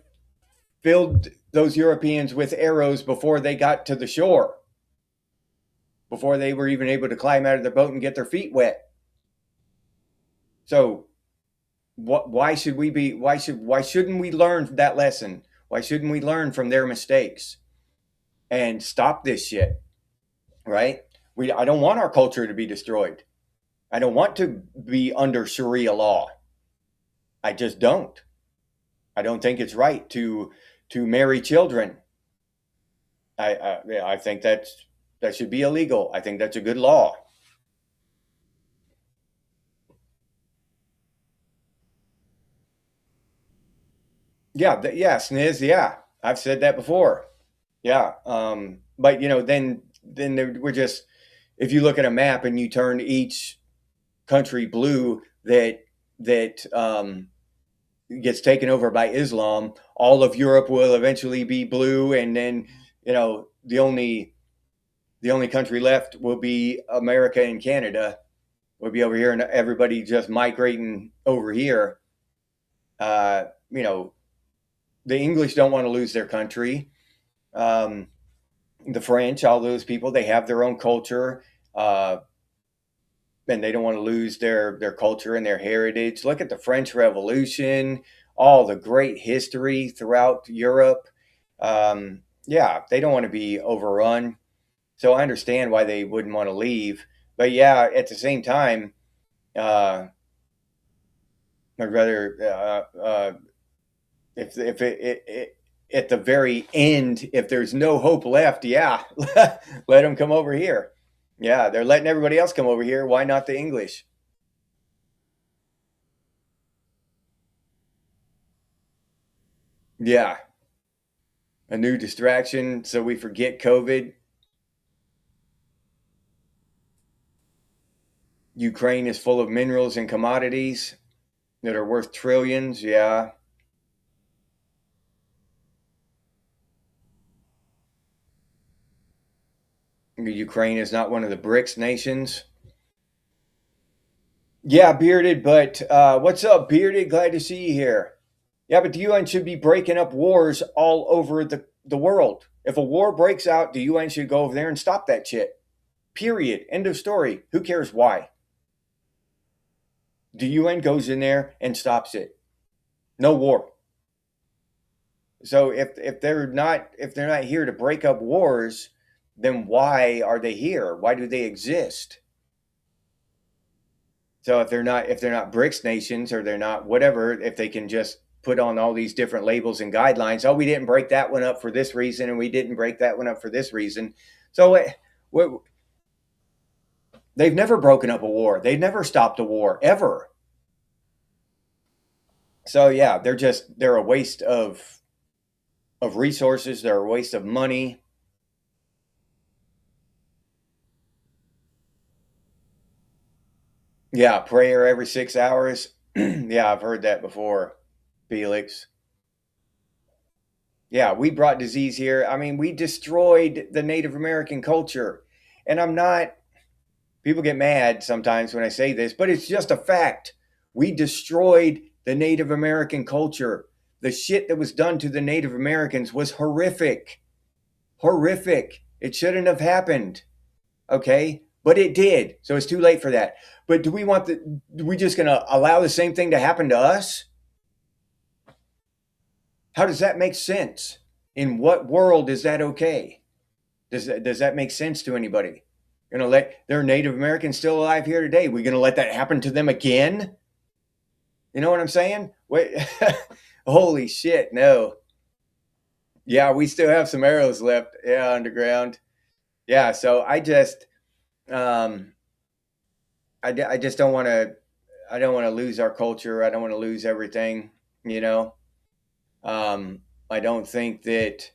filled those Europeans with arrows before they got to the shore, before they were even able to climb out of their boat and get their feet wet. So why should we be why shouldn't we learn that lesson? Why shouldn't we learn from their mistakes and stop this shit? Right? I don't want our culture to be destroyed. I don't want to be under Sharia law. I just don't. I don't think it's right to marry children. I think that should be illegal. I think that's a good law. Yeah, yeah, Sniz, yeah. I've said that before. Yeah. But we're just, if you look at a map and you turn each country blue that gets taken over by Islam, all of Europe will eventually be blue, and then the only country left will be America and Canada. We'll be over here, and everybody just migrating over here. Uh, you know, the English don't want to lose their country. Um, the French, all those people, they have their own culture, uh, and they don't want to lose their culture and their heritage. Look at the French Revolution, all the great history throughout Europe. Yeah, they don't want to be overrun. So I understand why they wouldn't want to leave. But yeah, at the same time, uh, I'd rather if it at the very end, if there's no hope left, yeah, let them come over here. Yeah, they're letting everybody else come over here. Why not the English? Yeah, a new distraction so we forget COVID. Ukraine is full of minerals and commodities that are worth trillions. Yeah, Ukraine is not one of the BRICS nations. Yeah, Bearded, but what's up, Bearded? Glad to see you here. Yeah, but the UN should be breaking up wars all over the world. If a war breaks out, the UN should go over there and stop that shit. Period. End of story. Who cares why? The UN goes in there and stops it. No war. So if they're not here to break up wars, then why are they here? Why do they exist? So if they're not BRICS nations, or they're not whatever, if they can just put on all these different labels and guidelines, oh, we didn't break that one up for this reason, and we didn't break that one up for this reason. So they've never broken up a war. They've never stopped a war ever. So yeah, they're a waste of resources. They're a waste of money. Yeah, prayer every 6 hours. Yeah, I've heard that before, Felix. Yeah, we brought disease here. I mean, we destroyed the Native American culture. And people get mad sometimes when I say this, but it's just a fact. We destroyed the Native American culture. The shit that was done to the Native Americans was horrific. Horrific. It shouldn't have happened. Okay? But it did. So it's too late for that. But we just going to allow the same thing to happen to us? How does that make sense? In what world is that okay? Does that make sense to anybody? Gonna let their Native Americans still alive here today? We gonna let that happen to them again? You know what I'm saying? Wait, holy shit, no. Yeah, we still have some arrows left. Yeah, underground. Yeah, so um, I just don't want to. I don't want to lose our culture. I don't want to lose everything. You know. Um, I don't think that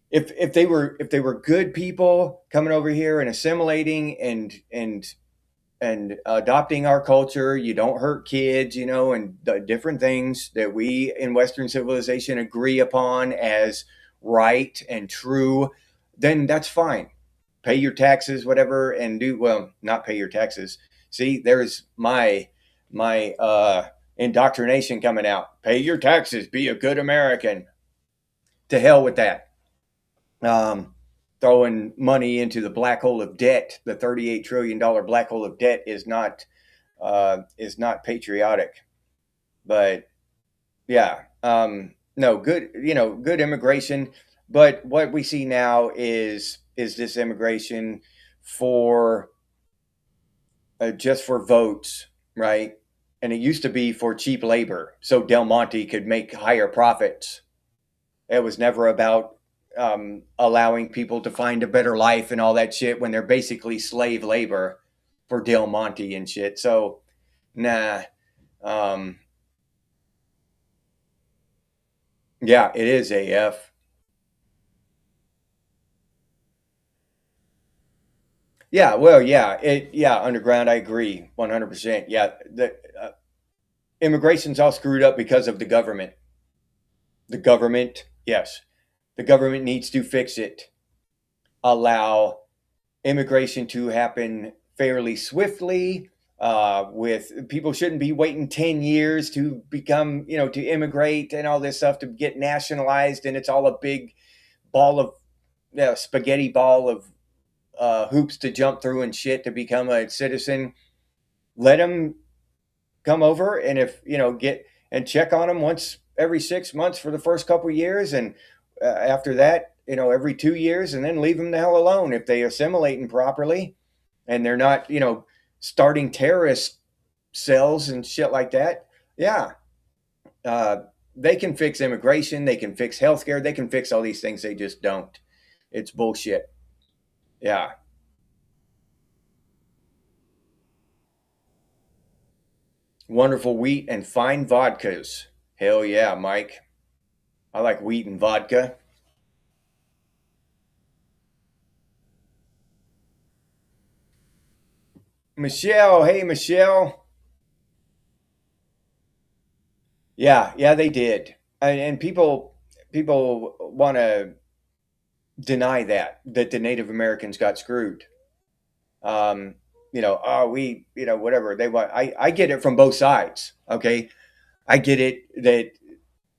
if they were good people coming over here and assimilating and adopting our culture, you don't hurt kids, and the different things that we in Western civilization agree upon as right and true, then that's fine. Pay your taxes, whatever, and do well. Not pay your taxes. See, there's my indoctrination coming out. Pay your taxes. Be a good American. To hell with that. Um, Throwing money into the black hole of debt, the $38 trillion black hole of debt, is not patriotic. But yeah, no good. Good immigration. But what we see now is this immigration for just for votes, right? And it used to be for cheap labor, so Del Monte could make higher profits. It was never about allowing people to find a better life and all that shit when they're basically slave labor for Del Monte and shit. So, nah. Um, yeah, it is AF. Yeah, well, yeah, underground. I agree, 100%. Yeah, the immigration's all screwed up because of the government. The government, yes, the government needs to fix it. Allow immigration to happen fairly swiftly. With people shouldn't be waiting 10 years to become, to immigrate and all this stuff to get nationalized, and it's all a big ball of spaghetti ball of hoops to jump through and shit to become a citizen. Let them come over, and if get and check on them once every 6 months for the first couple of years, and after that, every 2 years, and then leave them the hell alone if they assimilating properly and they're not, starting terrorist cells and shit like that. Yeah, uh, they can fix immigration, they can fix healthcare, they can fix all these things. They just don't. It's bullshit. Yeah, wonderful wheat and fine vodkas. Hell yeah, Mike. I like wheat and vodka. Michelle, hey Michelle. Yeah, yeah, they did, and people want to deny that the Native Americans got screwed. um, oh, whatever they want. I get it from both sides. Okay. I get it that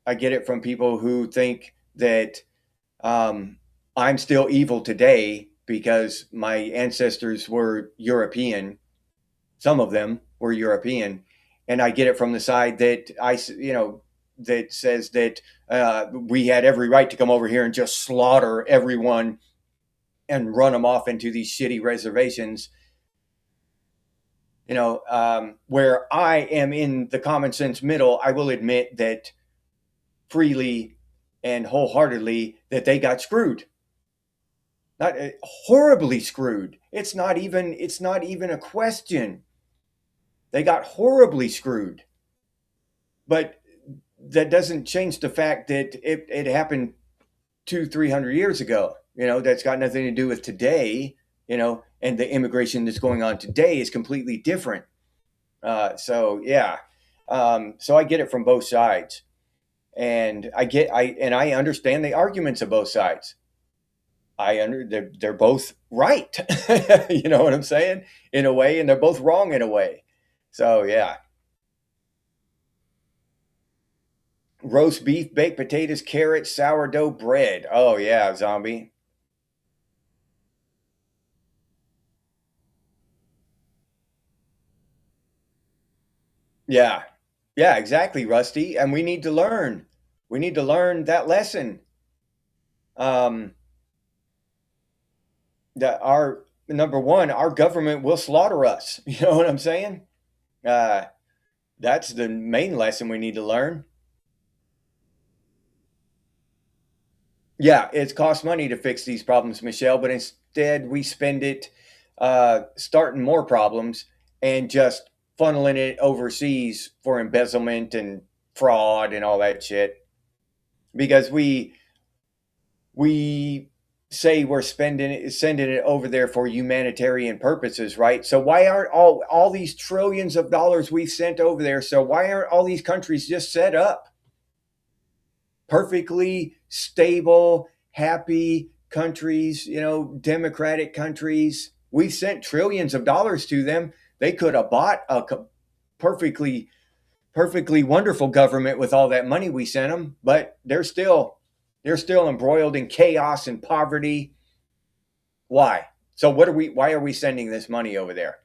I get it from people who think that um, I'm still evil today because my ancestors were European. Some of them were European. And I get it from the side that that says that we had every right to come over here and just slaughter everyone and run them off into these shitty reservations, where I am in the common sense middle. I will admit that freely and wholeheartedly that they got screwed, not horribly screwed. It's not even a question. They got horribly screwed, but that doesn't change the fact that it happened 200-300 years ago. That's got nothing to do with today. And the immigration that's going on today is completely different. So yeah, so I get it from both sides, and I understand the arguments of both sides. They're both right. You know what I'm saying? In a way, and they're both wrong in a way. So yeah, roast beef, baked potatoes, carrots, sourdough bread. Oh yeah, zombie. Yeah, yeah, exactly, Rusty. And we need to learn. We need to learn that lesson. Um, that our number one, our government will slaughter us. You know what I'm saying? Uh, that's the main lesson we need to learn. Yeah, it's cost money to fix these problems, Michelle, but instead we spend it starting more problems and just funneling it overseas for embezzlement and fraud and all that shit. because we say we're sending it over there for humanitarian purposes, right? So why aren't all these trillions of dollars we've sent over there? So why aren't all these countries just set up perfectly stable, happy countries, democratic countries? We sent trillions of dollars to them. They could have bought a perfectly wonderful government with all that money we sent them, but they're still embroiled in chaos and poverty. Why? So why are we sending this money over there?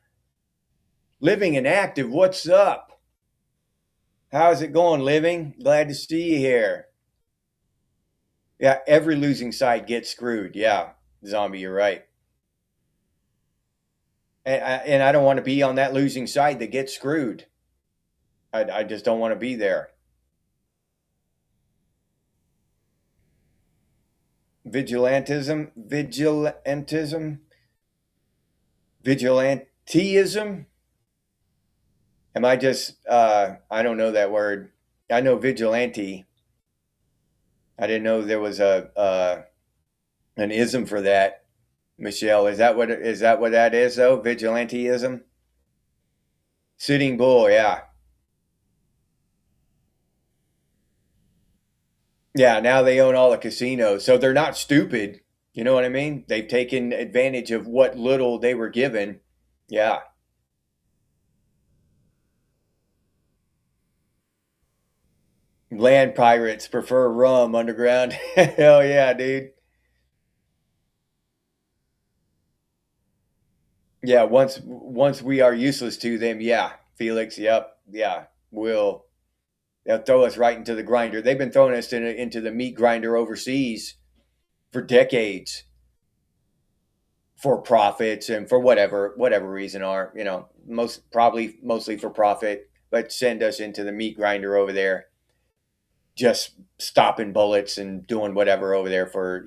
Living and Active, what's up? How's it going, Living? Glad to see you here. Yeah, every losing side gets screwed. Yeah, Zombie, you're right. And I don't want to be on that losing side that gets screwed. I just don't want to be there. Vigilantism. Am I just? I don't know that word. I know vigilante. I didn't know there was a an ism for that. Michelle, is that what that is though? Vigilanteism. Sitting bull. Yeah. Yeah. Now they own all the casinos, so they're not stupid. You know what I mean? They've taken advantage of what little they were given. Yeah. Land pirates prefer rum underground. Hell yeah, dude. Yeah, once we are useless to them, yeah, Felix, yep, yeah, will they'll throw us right into the grinder. They've been throwing us into the meat grinder overseas for decades for profits and for whatever reason are, mostly for profit, but send us into the meat grinder over there, just stopping bullets and doing whatever over there for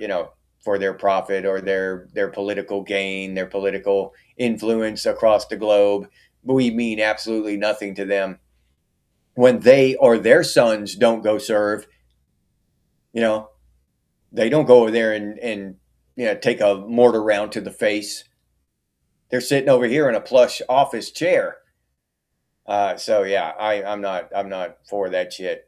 their profit or their political gain, their political influence across the globe. We mean absolutely nothing to them when they or their sons don't go serve. You know, they don't go over there and take a mortar round to the face. They're sitting over here in a plush office chair. So yeah, I'm not for that shit.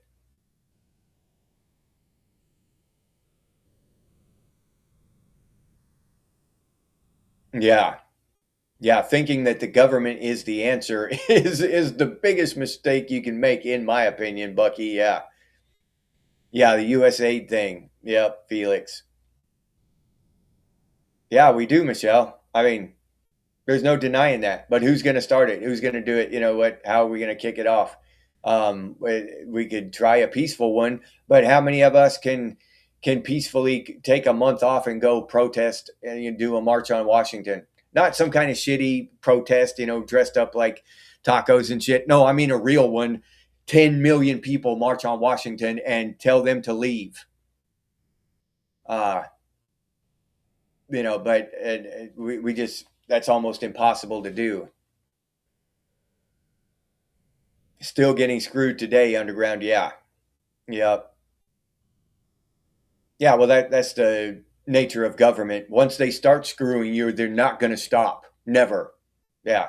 Yeah, yeah, thinking that the government is the answer is the biggest mistake you can make, in my opinion, Bucky. Yeah, yeah, the U.S. aid thing. Yep, Felix. Yeah, we do, Michelle. I mean, there's no denying that. But who's going to start it? Who's going to do it? You know what? How are we going to kick it off? We could try a peaceful one, but how many of us can peacefully take a month off and go protest and do a march on Washington? Not some kind of shitty protest, dressed up like tacos and shit. No, I mean a real one. 10 million people march on Washington and tell them to leave. Uh, but we just, that's almost impossible to do. Still getting screwed today, underground. Yeah. Yep. Yeah. Well, that's the nature of government. Once they start screwing you, they're not going to stop. Never. Yeah.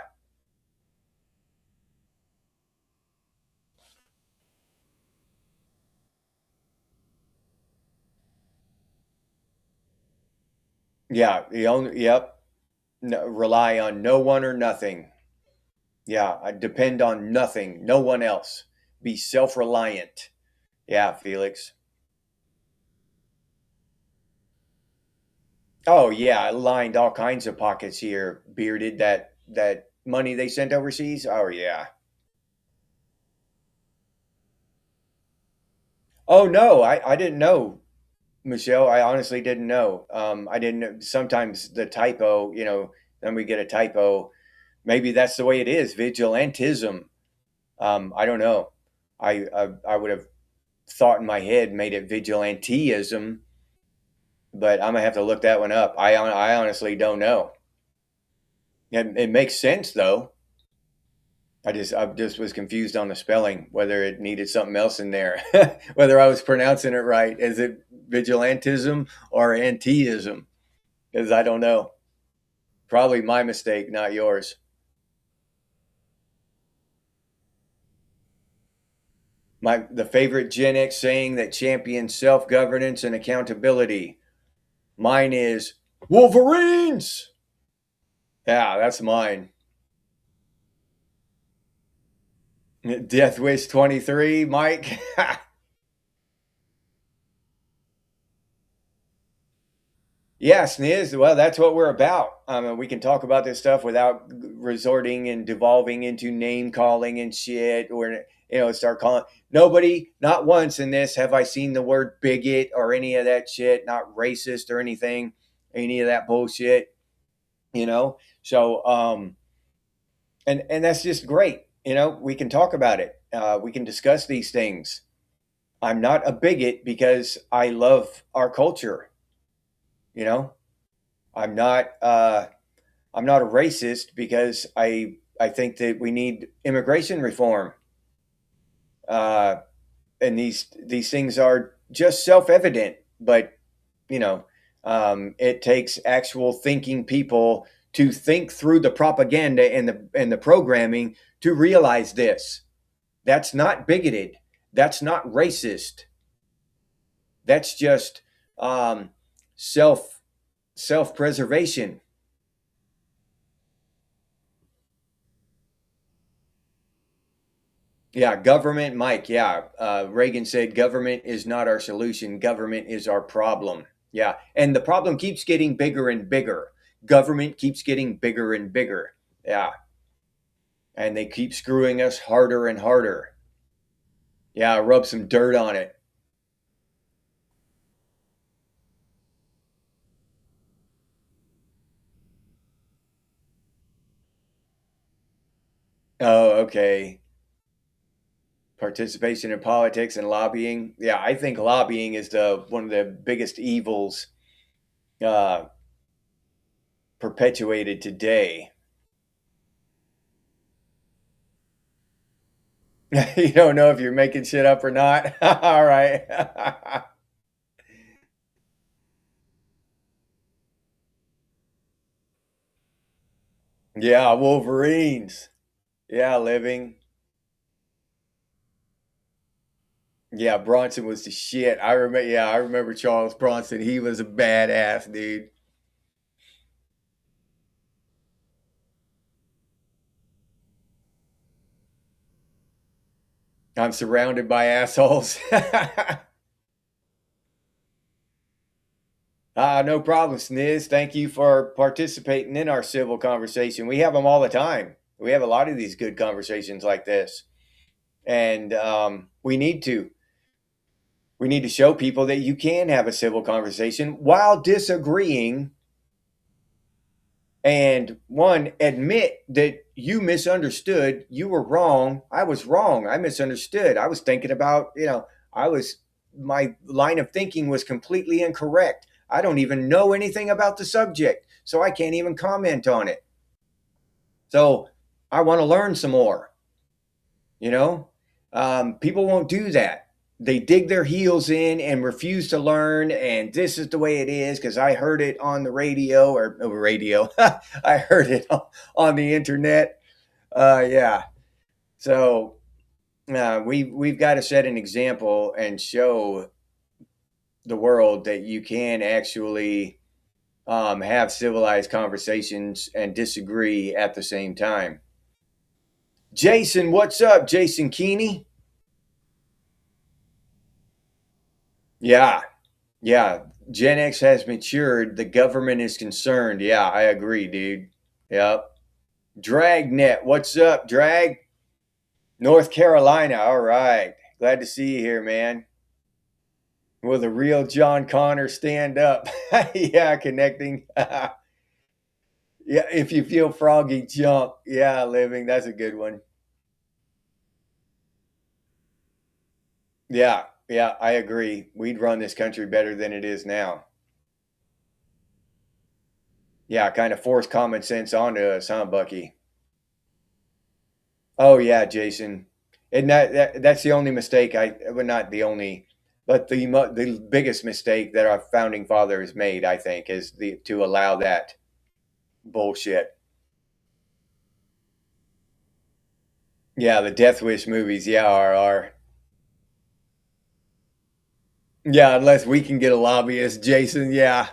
Yeah. The only, yep. No, rely on no one or nothing. Yeah. I depend on nothing, no one else. Be self reliant. Yeah, Felix. Oh, yeah. I lined all kinds of pockets here, bearded that money they sent overseas. Oh, yeah. Oh, no. I didn't know, Michelle. I honestly didn't know. I didn't know. Sometimes the typo, then we get a typo. Maybe that's the way it is. Vigilantism. I don't know. I would have thought in my head made it vigilanteism, but I'm gonna have to look that one up. I honestly don't know. It makes sense though. I just was confused on the spelling, whether it needed something else in there, whether I was pronouncing it right. Is it vigilantism or antiism? Because I don't know. Probably my mistake, not yours. The favorite Genex saying that champions self governance and accountability. Mine is Wolverines. Yeah, that's mine. Death Wish 23, Mike. Yeah, Sniz. Well, that's what we're about. We can talk about this stuff without resorting and devolving into name calling and shit, or start calling nobody. Not once in this have I seen the word bigot or any of that shit. Not racist or anything, any of that bullshit. So and that's just great. We can talk about it. We can discuss these things. I'm not a bigot because I love our culture. You know, I'm not. I'm not a racist because I think that we need immigration reform. Uh, and these things are just self evident, but you know, it takes actual thinking people to think through the propaganda and the programming to realize this. That's not bigoted. That's not racist. That's just um, self self preservation. Yeah, government, Mike. Yeah, Reagan said government is not our solution. Government is our problem. Yeah, and the problem keeps getting bigger and bigger. Government keeps getting bigger and bigger. Yeah, and they keep screwing us harder and harder. Yeah, rub some dirt on it. Oh, okay. Participation in politics and lobbying. Yeah, I think lobbying is the one of the biggest evils uh, perpetuated today. You don't know if you're making shit up or not. All right. Yeah, Wolverines. Yeah, living. Yeah, Bronson was the shit. I remember. Yeah, I remember Charles Bronson. He was a badass dude. I'm surrounded by assholes. No problem, Sniz. Thank you for participating in our civil conversation. We have them all the time. We have a lot of these good conversations like this, and we need to. We need to show people that you can have a civil conversation while disagreeing and one admit that you misunderstood, you were wrong, I was wrong, I misunderstood, I was thinking about, I was my line of thinking was completely incorrect, I don't even know anything about the subject, so I can't even comment on it, so I want to learn some more. you know People won't do that. They dig their heels in and refuse to learn, and this is the way it is because I heard it on the radio, or radio. I heard it on the internet. Yeah. So we've got to set an example and show the world that you can actually have civilized conversations and disagree at the same time. Jason, what's up, Jason Keeney? Yeah, yeah. Gen X has matured. The government is concerned. Yeah, I agree, dude. Yep. Dragnet, what's up, Drag? North Carolina. All right. Glad to see you here, man. Will the real John Connor stand up? Yeah, connecting. Yeah, if you feel froggy, jump. Yeah, living. That's a good one. Yeah, yeah, I agree. We'd run this country better than it is now. Yeah, kind of force common sense onto us, huh, Bucky? Oh yeah, Jason. And that's the only mistake well, not the only, but the biggest mistake that our founding fathers made, I think, is the to allow that bullshit. Yeah, the Death Wish movies, yeah, are yeah, unless we can get a lobbyist, Jason, yeah.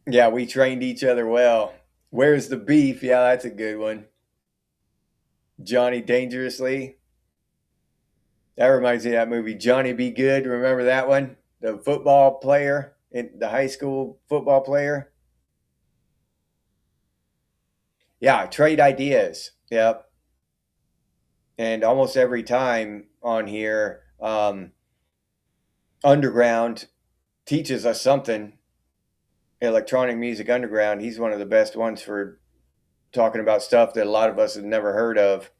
Yeah, we trained each other well. Where's the beef? Yeah, that's a good one. Johnny Dangerously. That reminds me of that movie, Johnny Be Good. Remember that one? The football player, the high school football player. Yeah, trade ideas. Yep. And almost every time on here, Underground teaches us something. Electronic Music Underground, he's one of the best ones for talking about stuff that a lot of us have never heard of.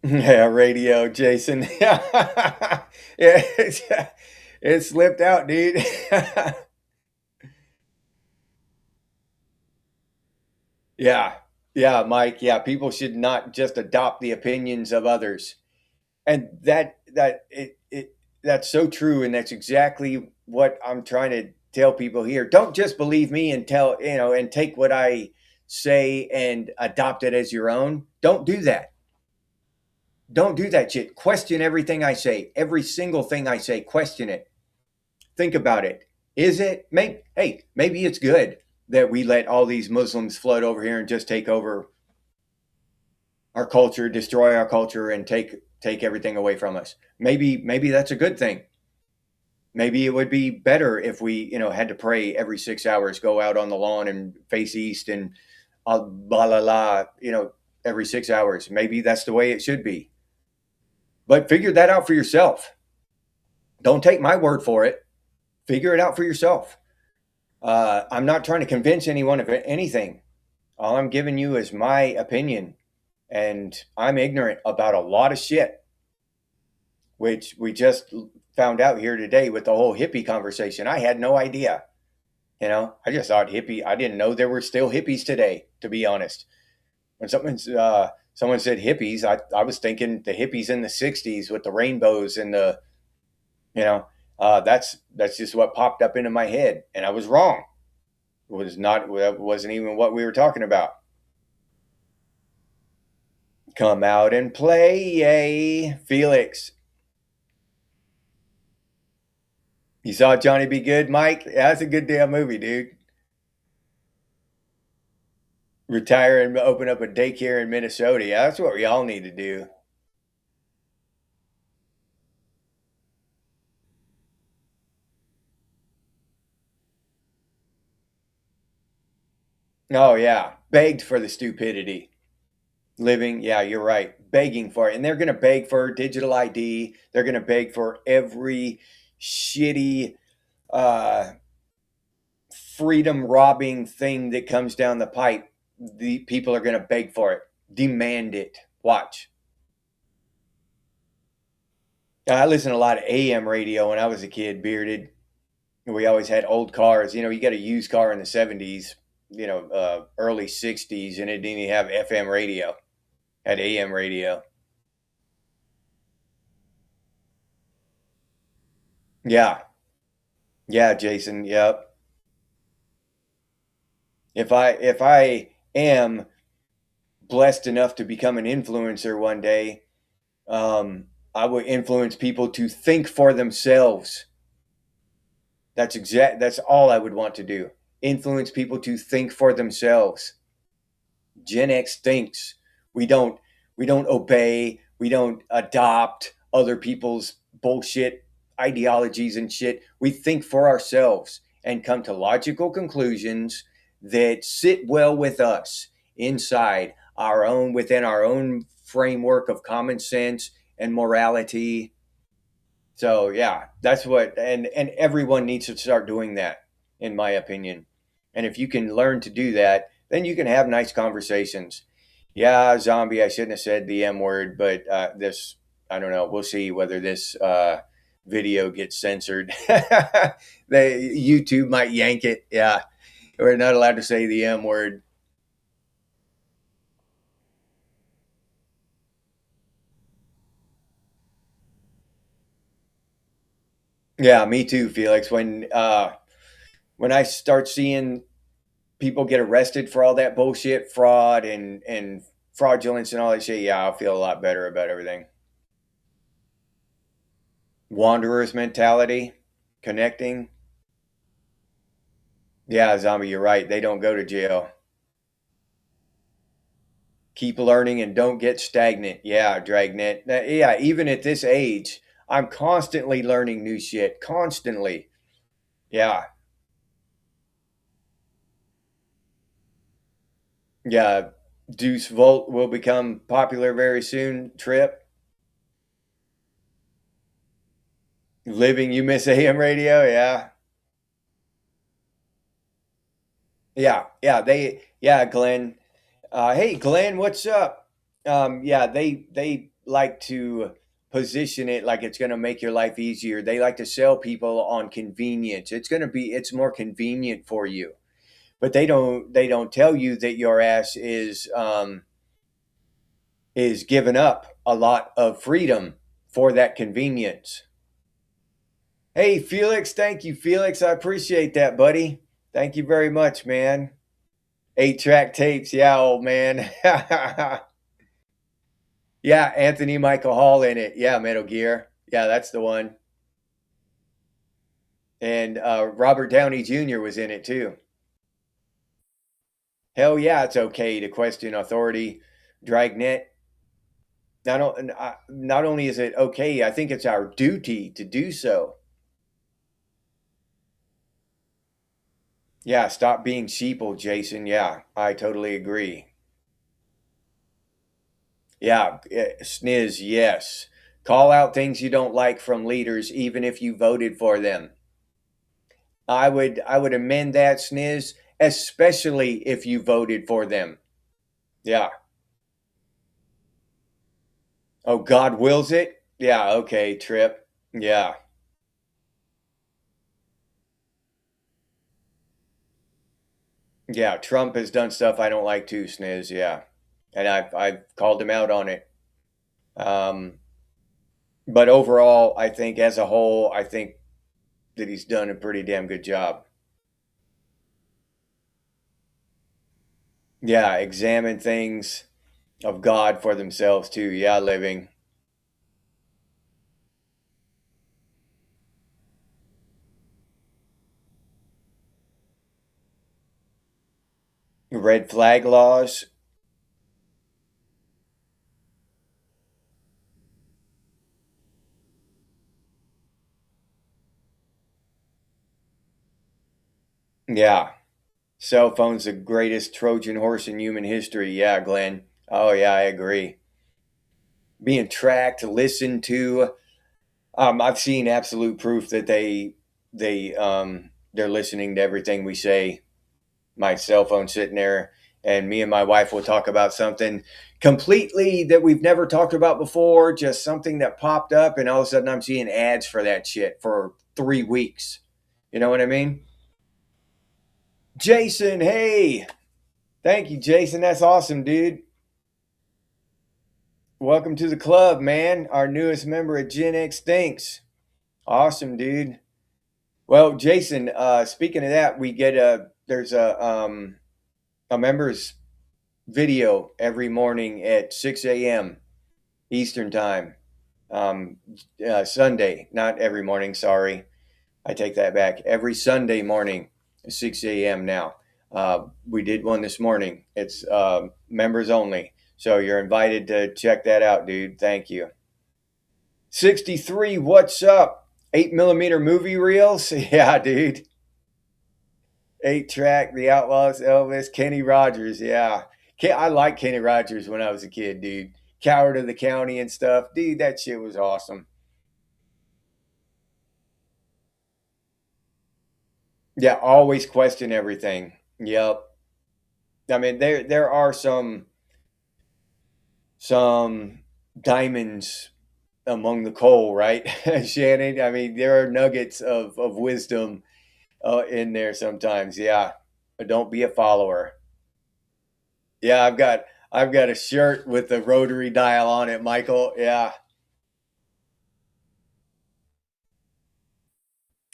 Yeah, radio, Jason. Yeah, it slipped out, dude. Yeah, yeah, Mike. Yeah, people should not just adopt the opinions of others, and that's so true, and that's exactly what I'm trying to tell people here. Don't just believe me and and take what I say and adopt it as your own. Don't do that. Don't do that shit. Question everything I say, every single thing I say. Question it. Think about it. Is it? Maybe. Hey, maybe it's good that we let all these Muslims flood over here and just take over our culture, destroy our culture, and take everything away from us. Maybe that's a good thing. Maybe it would be better if we had to pray every 6 hours, go out on the lawn and face east and blah la la, every 6 hours. Maybe that's the way it should be. But figure that out for yourself. Don't take my word for it. Figure it out for yourself. I'm not trying to convince anyone of anything. All I'm giving you is my opinion, and I'm ignorant about a lot of shit, which we just found out here today with the whole hippie conversation. I had no idea. I just thought hippie. I didn't know there were still hippies today. To be honest, when someone said hippies, I was thinking the hippies in the '60s with the rainbows and the you know that's just what popped up into my head, and I was wrong. It was not. That wasn't even what we were talking about. Come out and play, yay, Felix. You saw Johnny Be Good, Mike? Yeah, that's a good damn movie, dude. Retire and open up a daycare in Minnesota. Yeah, that's what we all need to do. Oh yeah, begged for the stupidity. Living, yeah, you're right. Begging for it, and they're gonna beg for digital ID. They're gonna beg for every shitty, uh, freedom robbing thing that comes down the pipe. The people are gonna beg for it, demand it. Watch. I listened to a lot of AM radio when I was a kid, bearded. We always had old cars. You got a used car in the '70s, early '60s, and it didn't even have FM radio. Had AM radio. Yeah, yeah, Jason. Yep. If I am blessed enough to become an influencer one day, I will influence people to think for themselves. That's all I would want to do. Influence people to think for themselves. Genex thinks. We don't we don't obey, we don't adopt other people's bullshit ideologies and shit. We think for ourselves and come to logical conclusions that sit well with us inside within our own framework of common sense and morality. So yeah, that's what and everyone needs to start doing that, in my opinion. And if you can learn to do that, then you can have nice conversations. Yeah, zombie, I shouldn't have said the M word, but this I don't know. We'll see whether this video gets censored. YouTube might yank it. Yeah, we're not allowed to say the M word. Yeah, me too, Felix. When I start seeing people get arrested for all that bullshit, fraud and fraudulence and all that shit, yeah, I'll feel a lot better about everything. Wanderer's mentality, connecting. Yeah, zombie, you're right. They don't go to jail. Keep learning and don't get stagnant. Yeah, Dragnet. Yeah, even at this age, I'm constantly learning new shit. Constantly. Yeah. Yeah. Deuce Volt will become popular very soon. Trip. Living You Miss AM radio. Yeah. Yeah, Glenn. Hey, Glenn, what's up? Yeah, they like to position it like it's going to make your life easier. They like to sell people on convenience. It's more convenient for you, but they don't tell you that your ass is giving up a lot of freedom for that convenience. Hey, Felix, thank you, Felix. I appreciate that, buddy. Thank you very much, man. 8-track tapes, yeah, old man. Yeah, Anthony Michael Hall in it. Yeah, Metal Gear. Yeah, that's the one. And Robert Downey Jr. was in it too. Hell yeah, it's okay to question authority. Dragnet. Not only is it okay, I think it's our duty to do so. Yeah, stop being sheeple, Jason. Yeah, I totally agree. Yeah, sniz, yes. Call out things you don't like from leaders, even if you voted for them. I would amend that, sniz, especially if you voted for them. Yeah. Oh, God wills it? Yeah, okay, Trip. Yeah. Yeah, Trump has done stuff I don't like too, sniz, yeah. And I've called him out on it. Um, but overall, I think as a whole, I think that he's done a pretty damn good job. Yeah, examine things of God for themselves too. Yeah, living. Red flag laws. Yeah. Cell phone's the greatest Trojan horse in human history. Yeah, Glenn. Oh yeah, I agree. Being tracked, listened to. I've seen absolute proof that they're listening to everything we say. My cell phone sitting there, and me and my wife will talk about something completely that we've never talked about before, just something that popped up, and all of a sudden I'm seeing ads for that shit for 3 weeks. You know what I mean? Jason, hey, thank you, Jason. That's awesome, dude. Welcome to the club, man. Our newest member at Genex. Thanks. Awesome, dude. Well, Jason, speaking of that, we get there's a members video every morning at 6 a.m. Eastern time. Um, Sunday, not every morning. Sorry, I take that back. Every Sunday morning, 6 a.m. now. We did one this morning. It's members only. So you're invited to check that out, dude. Thank you. 63, what's up? 8 millimeter movie reels? Yeah, dude. 8-track, The Outlaws, Elvis, Kenny Rogers. Yeah. I like Kenny Rogers when I was a kid, dude. Coward of the County and stuff. Dude, that shit was awesome. Yeah, always question everything. Yep. I mean, there are some diamonds among the coal, right? Shannon. I mean, there are nuggets of wisdom in there sometimes. Yeah, but don't be a follower. Yeah, I've got a shirt with the rotary dial on it, Michael. Yeah.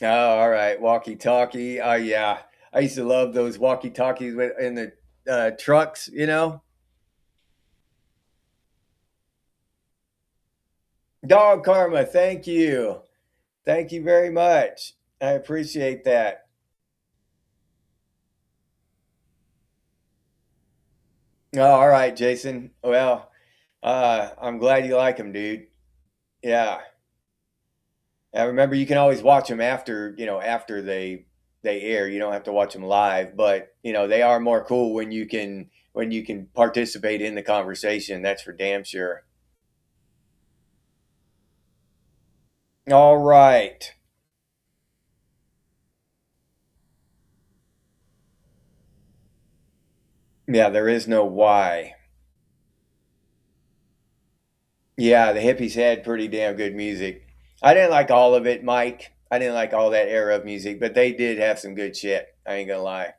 Oh, all right. Walkie talkie. Oh, yeah. I used to love those walkie talkies in the trucks. Dog karma. Thank you. Thank you very much. I appreciate that. Oh, all right, Jason. Well, I'm glad you like them, dude. Yeah. I remember you can always watch them after they air. You don't have to watch them live, but they are more cool when you can participate in the conversation. That's for damn sure. All right. Yeah, there is no why. Yeah, the hippies had pretty damn good music. I didn't like all of it, Mike. I didn't like all that era of music, but they did have some good shit. I ain't gonna lie.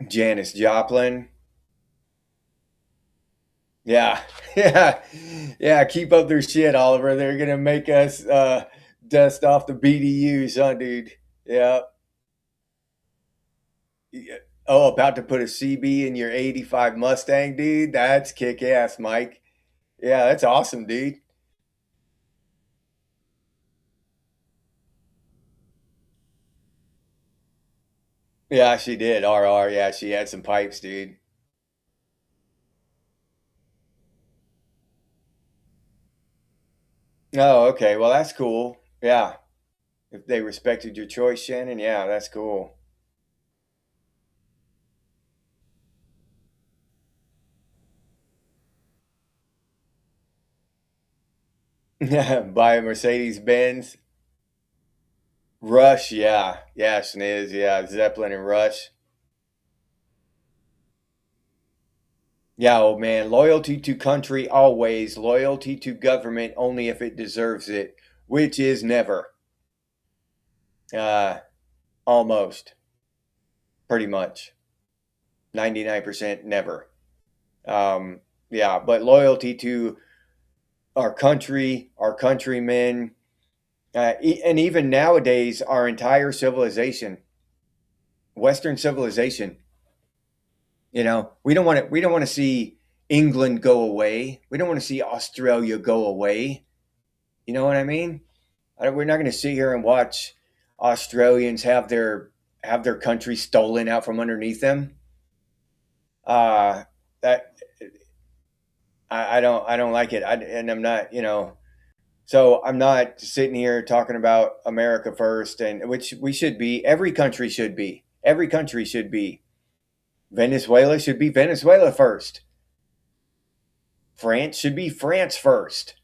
Janis Joplin. Yeah, yeah, yeah. Keep up their shit, Oliver. They're gonna make us dust off the BDUs, huh, dude? Yeah. Yeah. Oh, about to put a CB in your '85 Mustang, dude. That's kick ass, Mike. Yeah, that's awesome, dude. Yeah, she did. RR. Yeah, she had some pipes, dude. Oh, okay. Well, that's cool. Yeah. If they respected your choice, Shannon, yeah, that's cool. Buy a Mercedes Benz. Rush, yeah. Yeah, Schniz, yeah. Zeppelin and Rush. Yeah, old man. Loyalty to country always. Loyalty to government only if it deserves it, which is never. Uh, Almost. Pretty much. 99% never. Yeah, but loyalty to our country, our countrymen, and even nowadays, our entire civilization, Western civilization. We don't want to see England go away. We don't want to see Australia go away. You know what I mean? We're not going to sit here and watch Australians have their country stolen out from underneath them. That I don't like it. And I'm not. So I'm not sitting here talking about America first, and which we should be. Every country should be. Every country should be. Venezuela should be Venezuela first. France should be France first.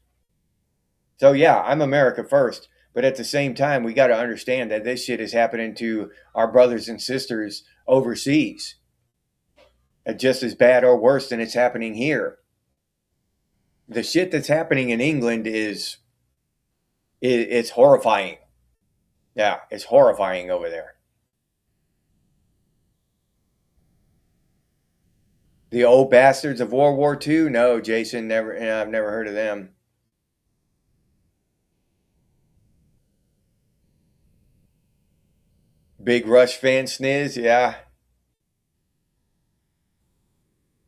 So yeah, I'm America first. But at the same time, we got to understand that this shit is happening to our brothers and sisters overseas, just as bad or worse than it's happening here. The shit that's happening in England it's horrifying. Yeah, it's horrifying over there. The old bastards of World War II? No, Jason, never. I've never heard of them. Big Rush fan, Sniz. Yeah,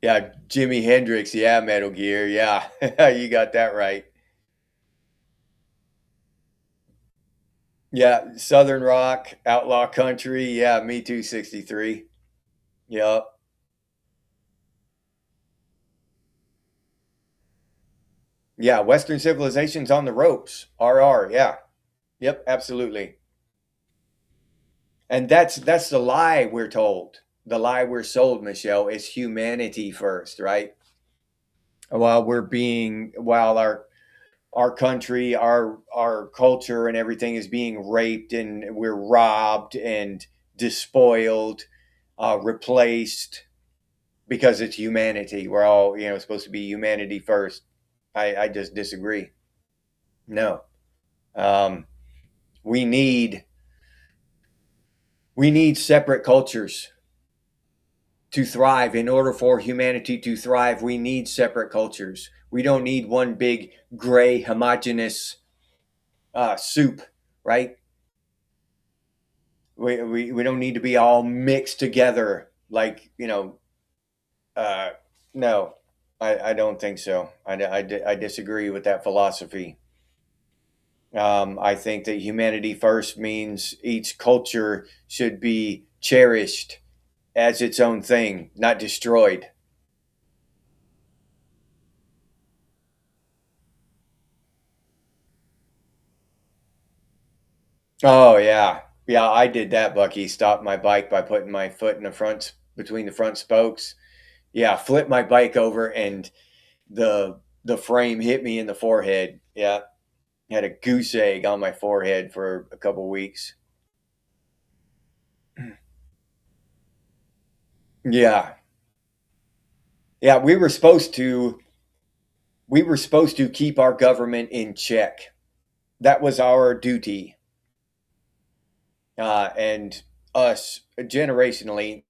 yeah. Jimi Hendrix. Yeah, Metal Gear. Yeah, you got that right. Yeah, Southern Rock, Outlaw Country. Yeah, Me Too 63. Yep. Yeah, Western civilization's on the ropes. RR. Yeah. Yep, absolutely. And that's the lie we're told. The lie we're sold, Michelle, is humanity first, right? While our country, our culture and everything is being raped and we're robbed and despoiled, replaced because it's humanity. We're all, supposed to be humanity first. I just disagree. No. Um, we need we need separate cultures to thrive. In order for humanity to thrive, we need separate cultures. We don't need one big gray homogeneous soup, right? We don't need to be all mixed together like, uh, no, I don't think so. I disagree with that philosophy. I think that humanity first means each culture should be cherished as its own thing, not destroyed. Oh yeah, yeah. I did that, Bucky. Stopped my bike by putting my foot in the front between the front spokes. Yeah, flipped my bike over, and the frame hit me in the forehead. Yeah, had a goose egg on my forehead for a couple weeks. Yeah, yeah. We were supposed to keep our government in check. That was our duty, and us generationally.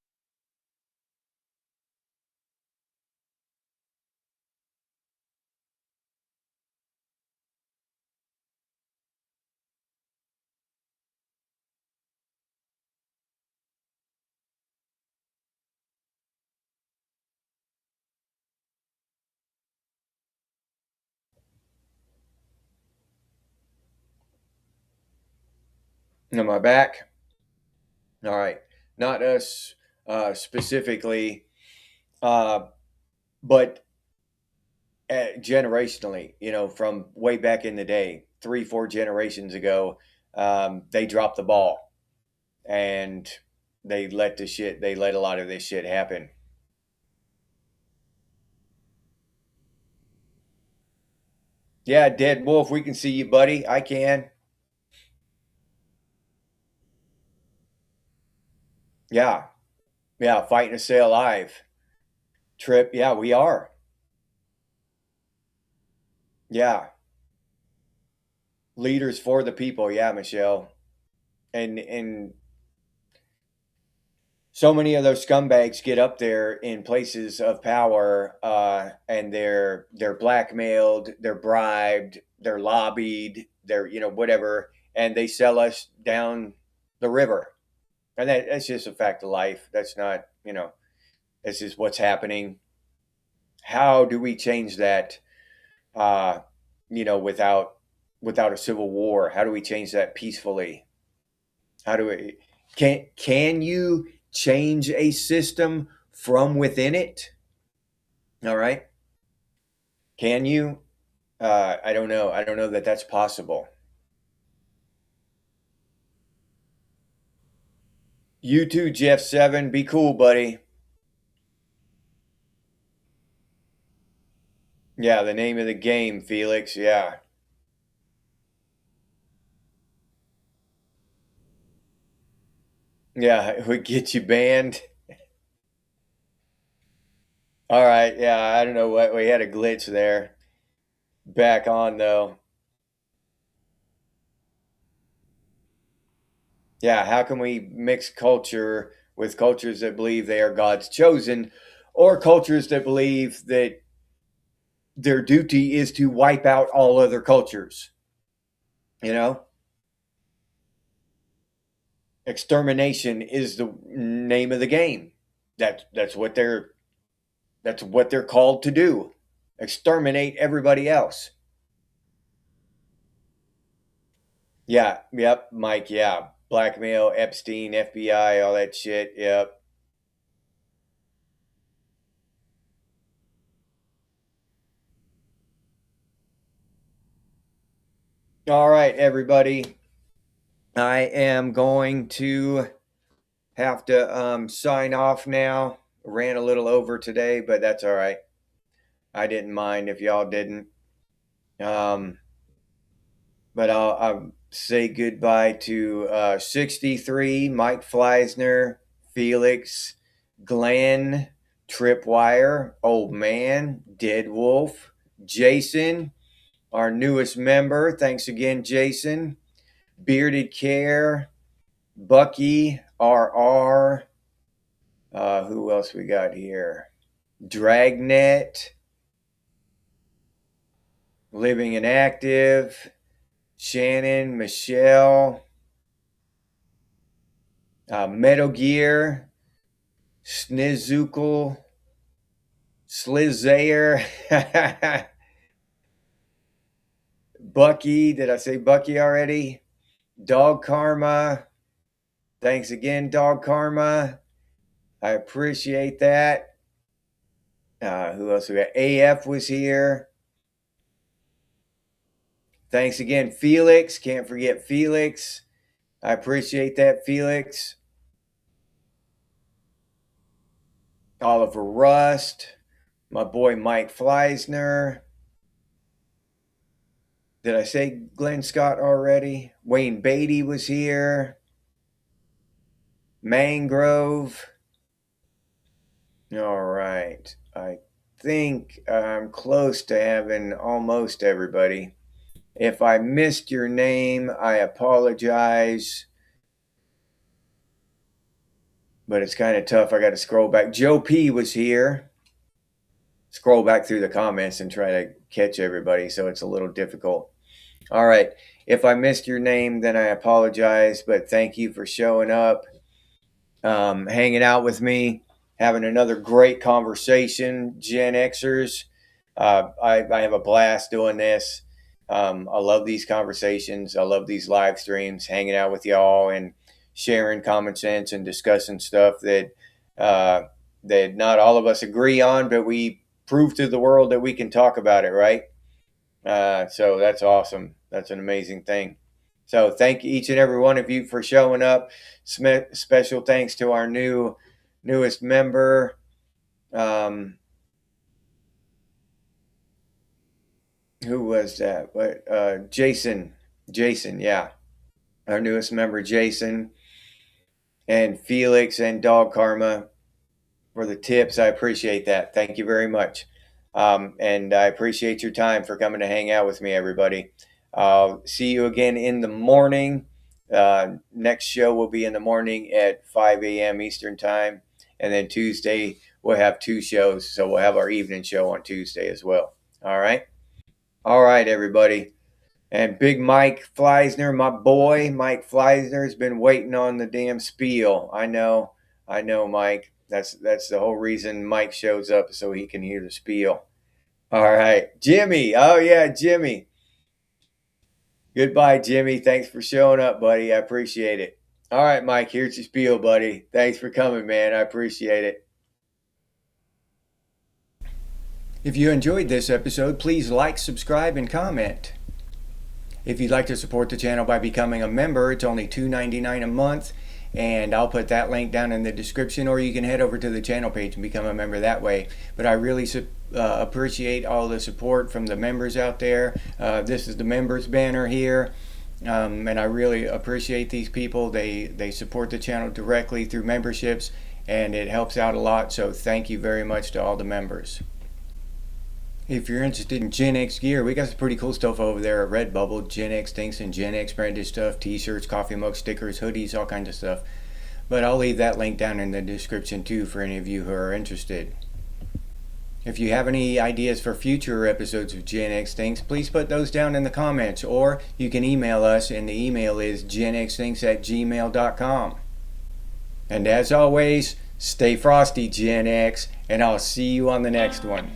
Am I back? All right, not us specifically, uh, but generationally. From way back in the day, 3, 4 generations ago, they dropped the ball and they let a lot of this shit happen. Yeah, Dead Wolf, we can see you, buddy. I can. Yeah, yeah, fighting to stay alive. Trip, yeah, we are. Yeah, leaders for the people. Yeah, Michelle. And so many of those scumbags get up there in places of power, and they're blackmailed, they're bribed, they're lobbied, they're whatever, and they sell us down the river. And that's just a fact of life. That's not, this is what's happening. How do we change that? Uh, without a civil war, how do we change that peacefully? How do we can you change a system from within it? All right. Can you? I don't know. I don't know that that's possible. You too, Jeff 7. Be cool, buddy. Yeah, the name of the game, Felix. Yeah. Yeah, it would get you banned. All right. Yeah, I don't know what we had a glitch there. Back on though. Yeah, how can we mix culture with cultures that believe they are God's chosen, or cultures that believe that their duty is to wipe out all other cultures? You know, extermination is the name of the game. That's what they're called to do. Exterminate everybody else. Yeah, yep, Mike, yeah. Blackmail, Epstein, FBI, all that shit. Yep. All right, everybody. I am going to have to sign off now. Ran a little over today, but that's all right. I didn't mind if y'all didn't. Um, but I'll say goodbye to 63, Mike Fleisner, Felix, Glenn, Tripwire, Old Man, Dead Wolf, Jason, our newest member. Thanks again, Jason. Bearded Care, Bucky, RR. Who else we got here? Dragnet, Living and Active, Shannon, Michelle, Metal Gear, Snizukel, Slizayer, Bucky. Did I say Bucky already? Dog Karma. Thanks again, Dog Karma. I appreciate that. Who else we got? AF was here. Thanks again, Felix. Can't forget Felix. I appreciate that, Felix. Oliver Rust. My boy Mike Fleisner. Did I say Glenn Scott already? Wayne Beatty was here. Mangrove. All right. I think I'm close to having almost everybody. If I missed your name, I apologize. But it's kind of tough. I got to scroll back. Joe P was here. Scroll back through the comments and try to catch everybody, so it's a little difficult. All right. If I missed your name, then I apologize, but thank you for showing up, hanging out with me, having another great conversation, Gen Xers. I have a blast doing this. I love these conversations. I love these live streams, hanging out with y'all and sharing common sense and discussing stuff that that not all of us agree on, but we prove to the world that we can talk about it, right? So that's awesome. That's an amazing thing. So thank each and every one of you for showing up. Special thanks to our newest member. Who was that? What? Jason. Jason, yeah. Our newest member, Jason. And Felix and Dog Karma for the tips. I appreciate that. Thank you very much. And I appreciate your time for coming to hang out with me, everybody. See you again in the morning. Next show will be in the morning at 5 a.m. Eastern Time. And then Tuesday, we'll have 2 shows. So we'll have our evening show on Tuesday as well. All right. All right, everybody. And Big Mike Fleisner, my boy, Mike Fleisner, has been waiting on the damn spiel. I know, Mike. That's the whole reason Mike shows up, so he can hear the spiel. All right, Jimmy. Oh yeah, Jimmy. Goodbye, Jimmy. Thanks for showing up, buddy. I appreciate it. All right, Mike. Here's your spiel, buddy. Thanks for coming, man. I appreciate it. If you enjoyed this episode, please like, subscribe, and comment. If you'd like to support the channel by becoming a member, it's only $2.99 a month, and I'll put that link down in the description, or you can head over to the channel page and become a member that way. But I really appreciate all the support from the members out there. This is the members banner here, and I really appreciate these people. They support the channel directly through memberships, and it helps out a lot, so thank you very much to all the members. If you're interested in Gen X gear, we got some pretty cool stuff over there at Redbubble. Gen X things and Gen X branded stuff, t-shirts, coffee mugs, stickers, hoodies, all kinds of stuff. But I'll leave that link down in the description too for any of you who are interested. If you have any ideas for future episodes of Gen X Things, please put those down in the comments, or you can email us, and the email is genxthings@gmail.com. And as always, stay frosty, Gen X, and I'll see you on the next one.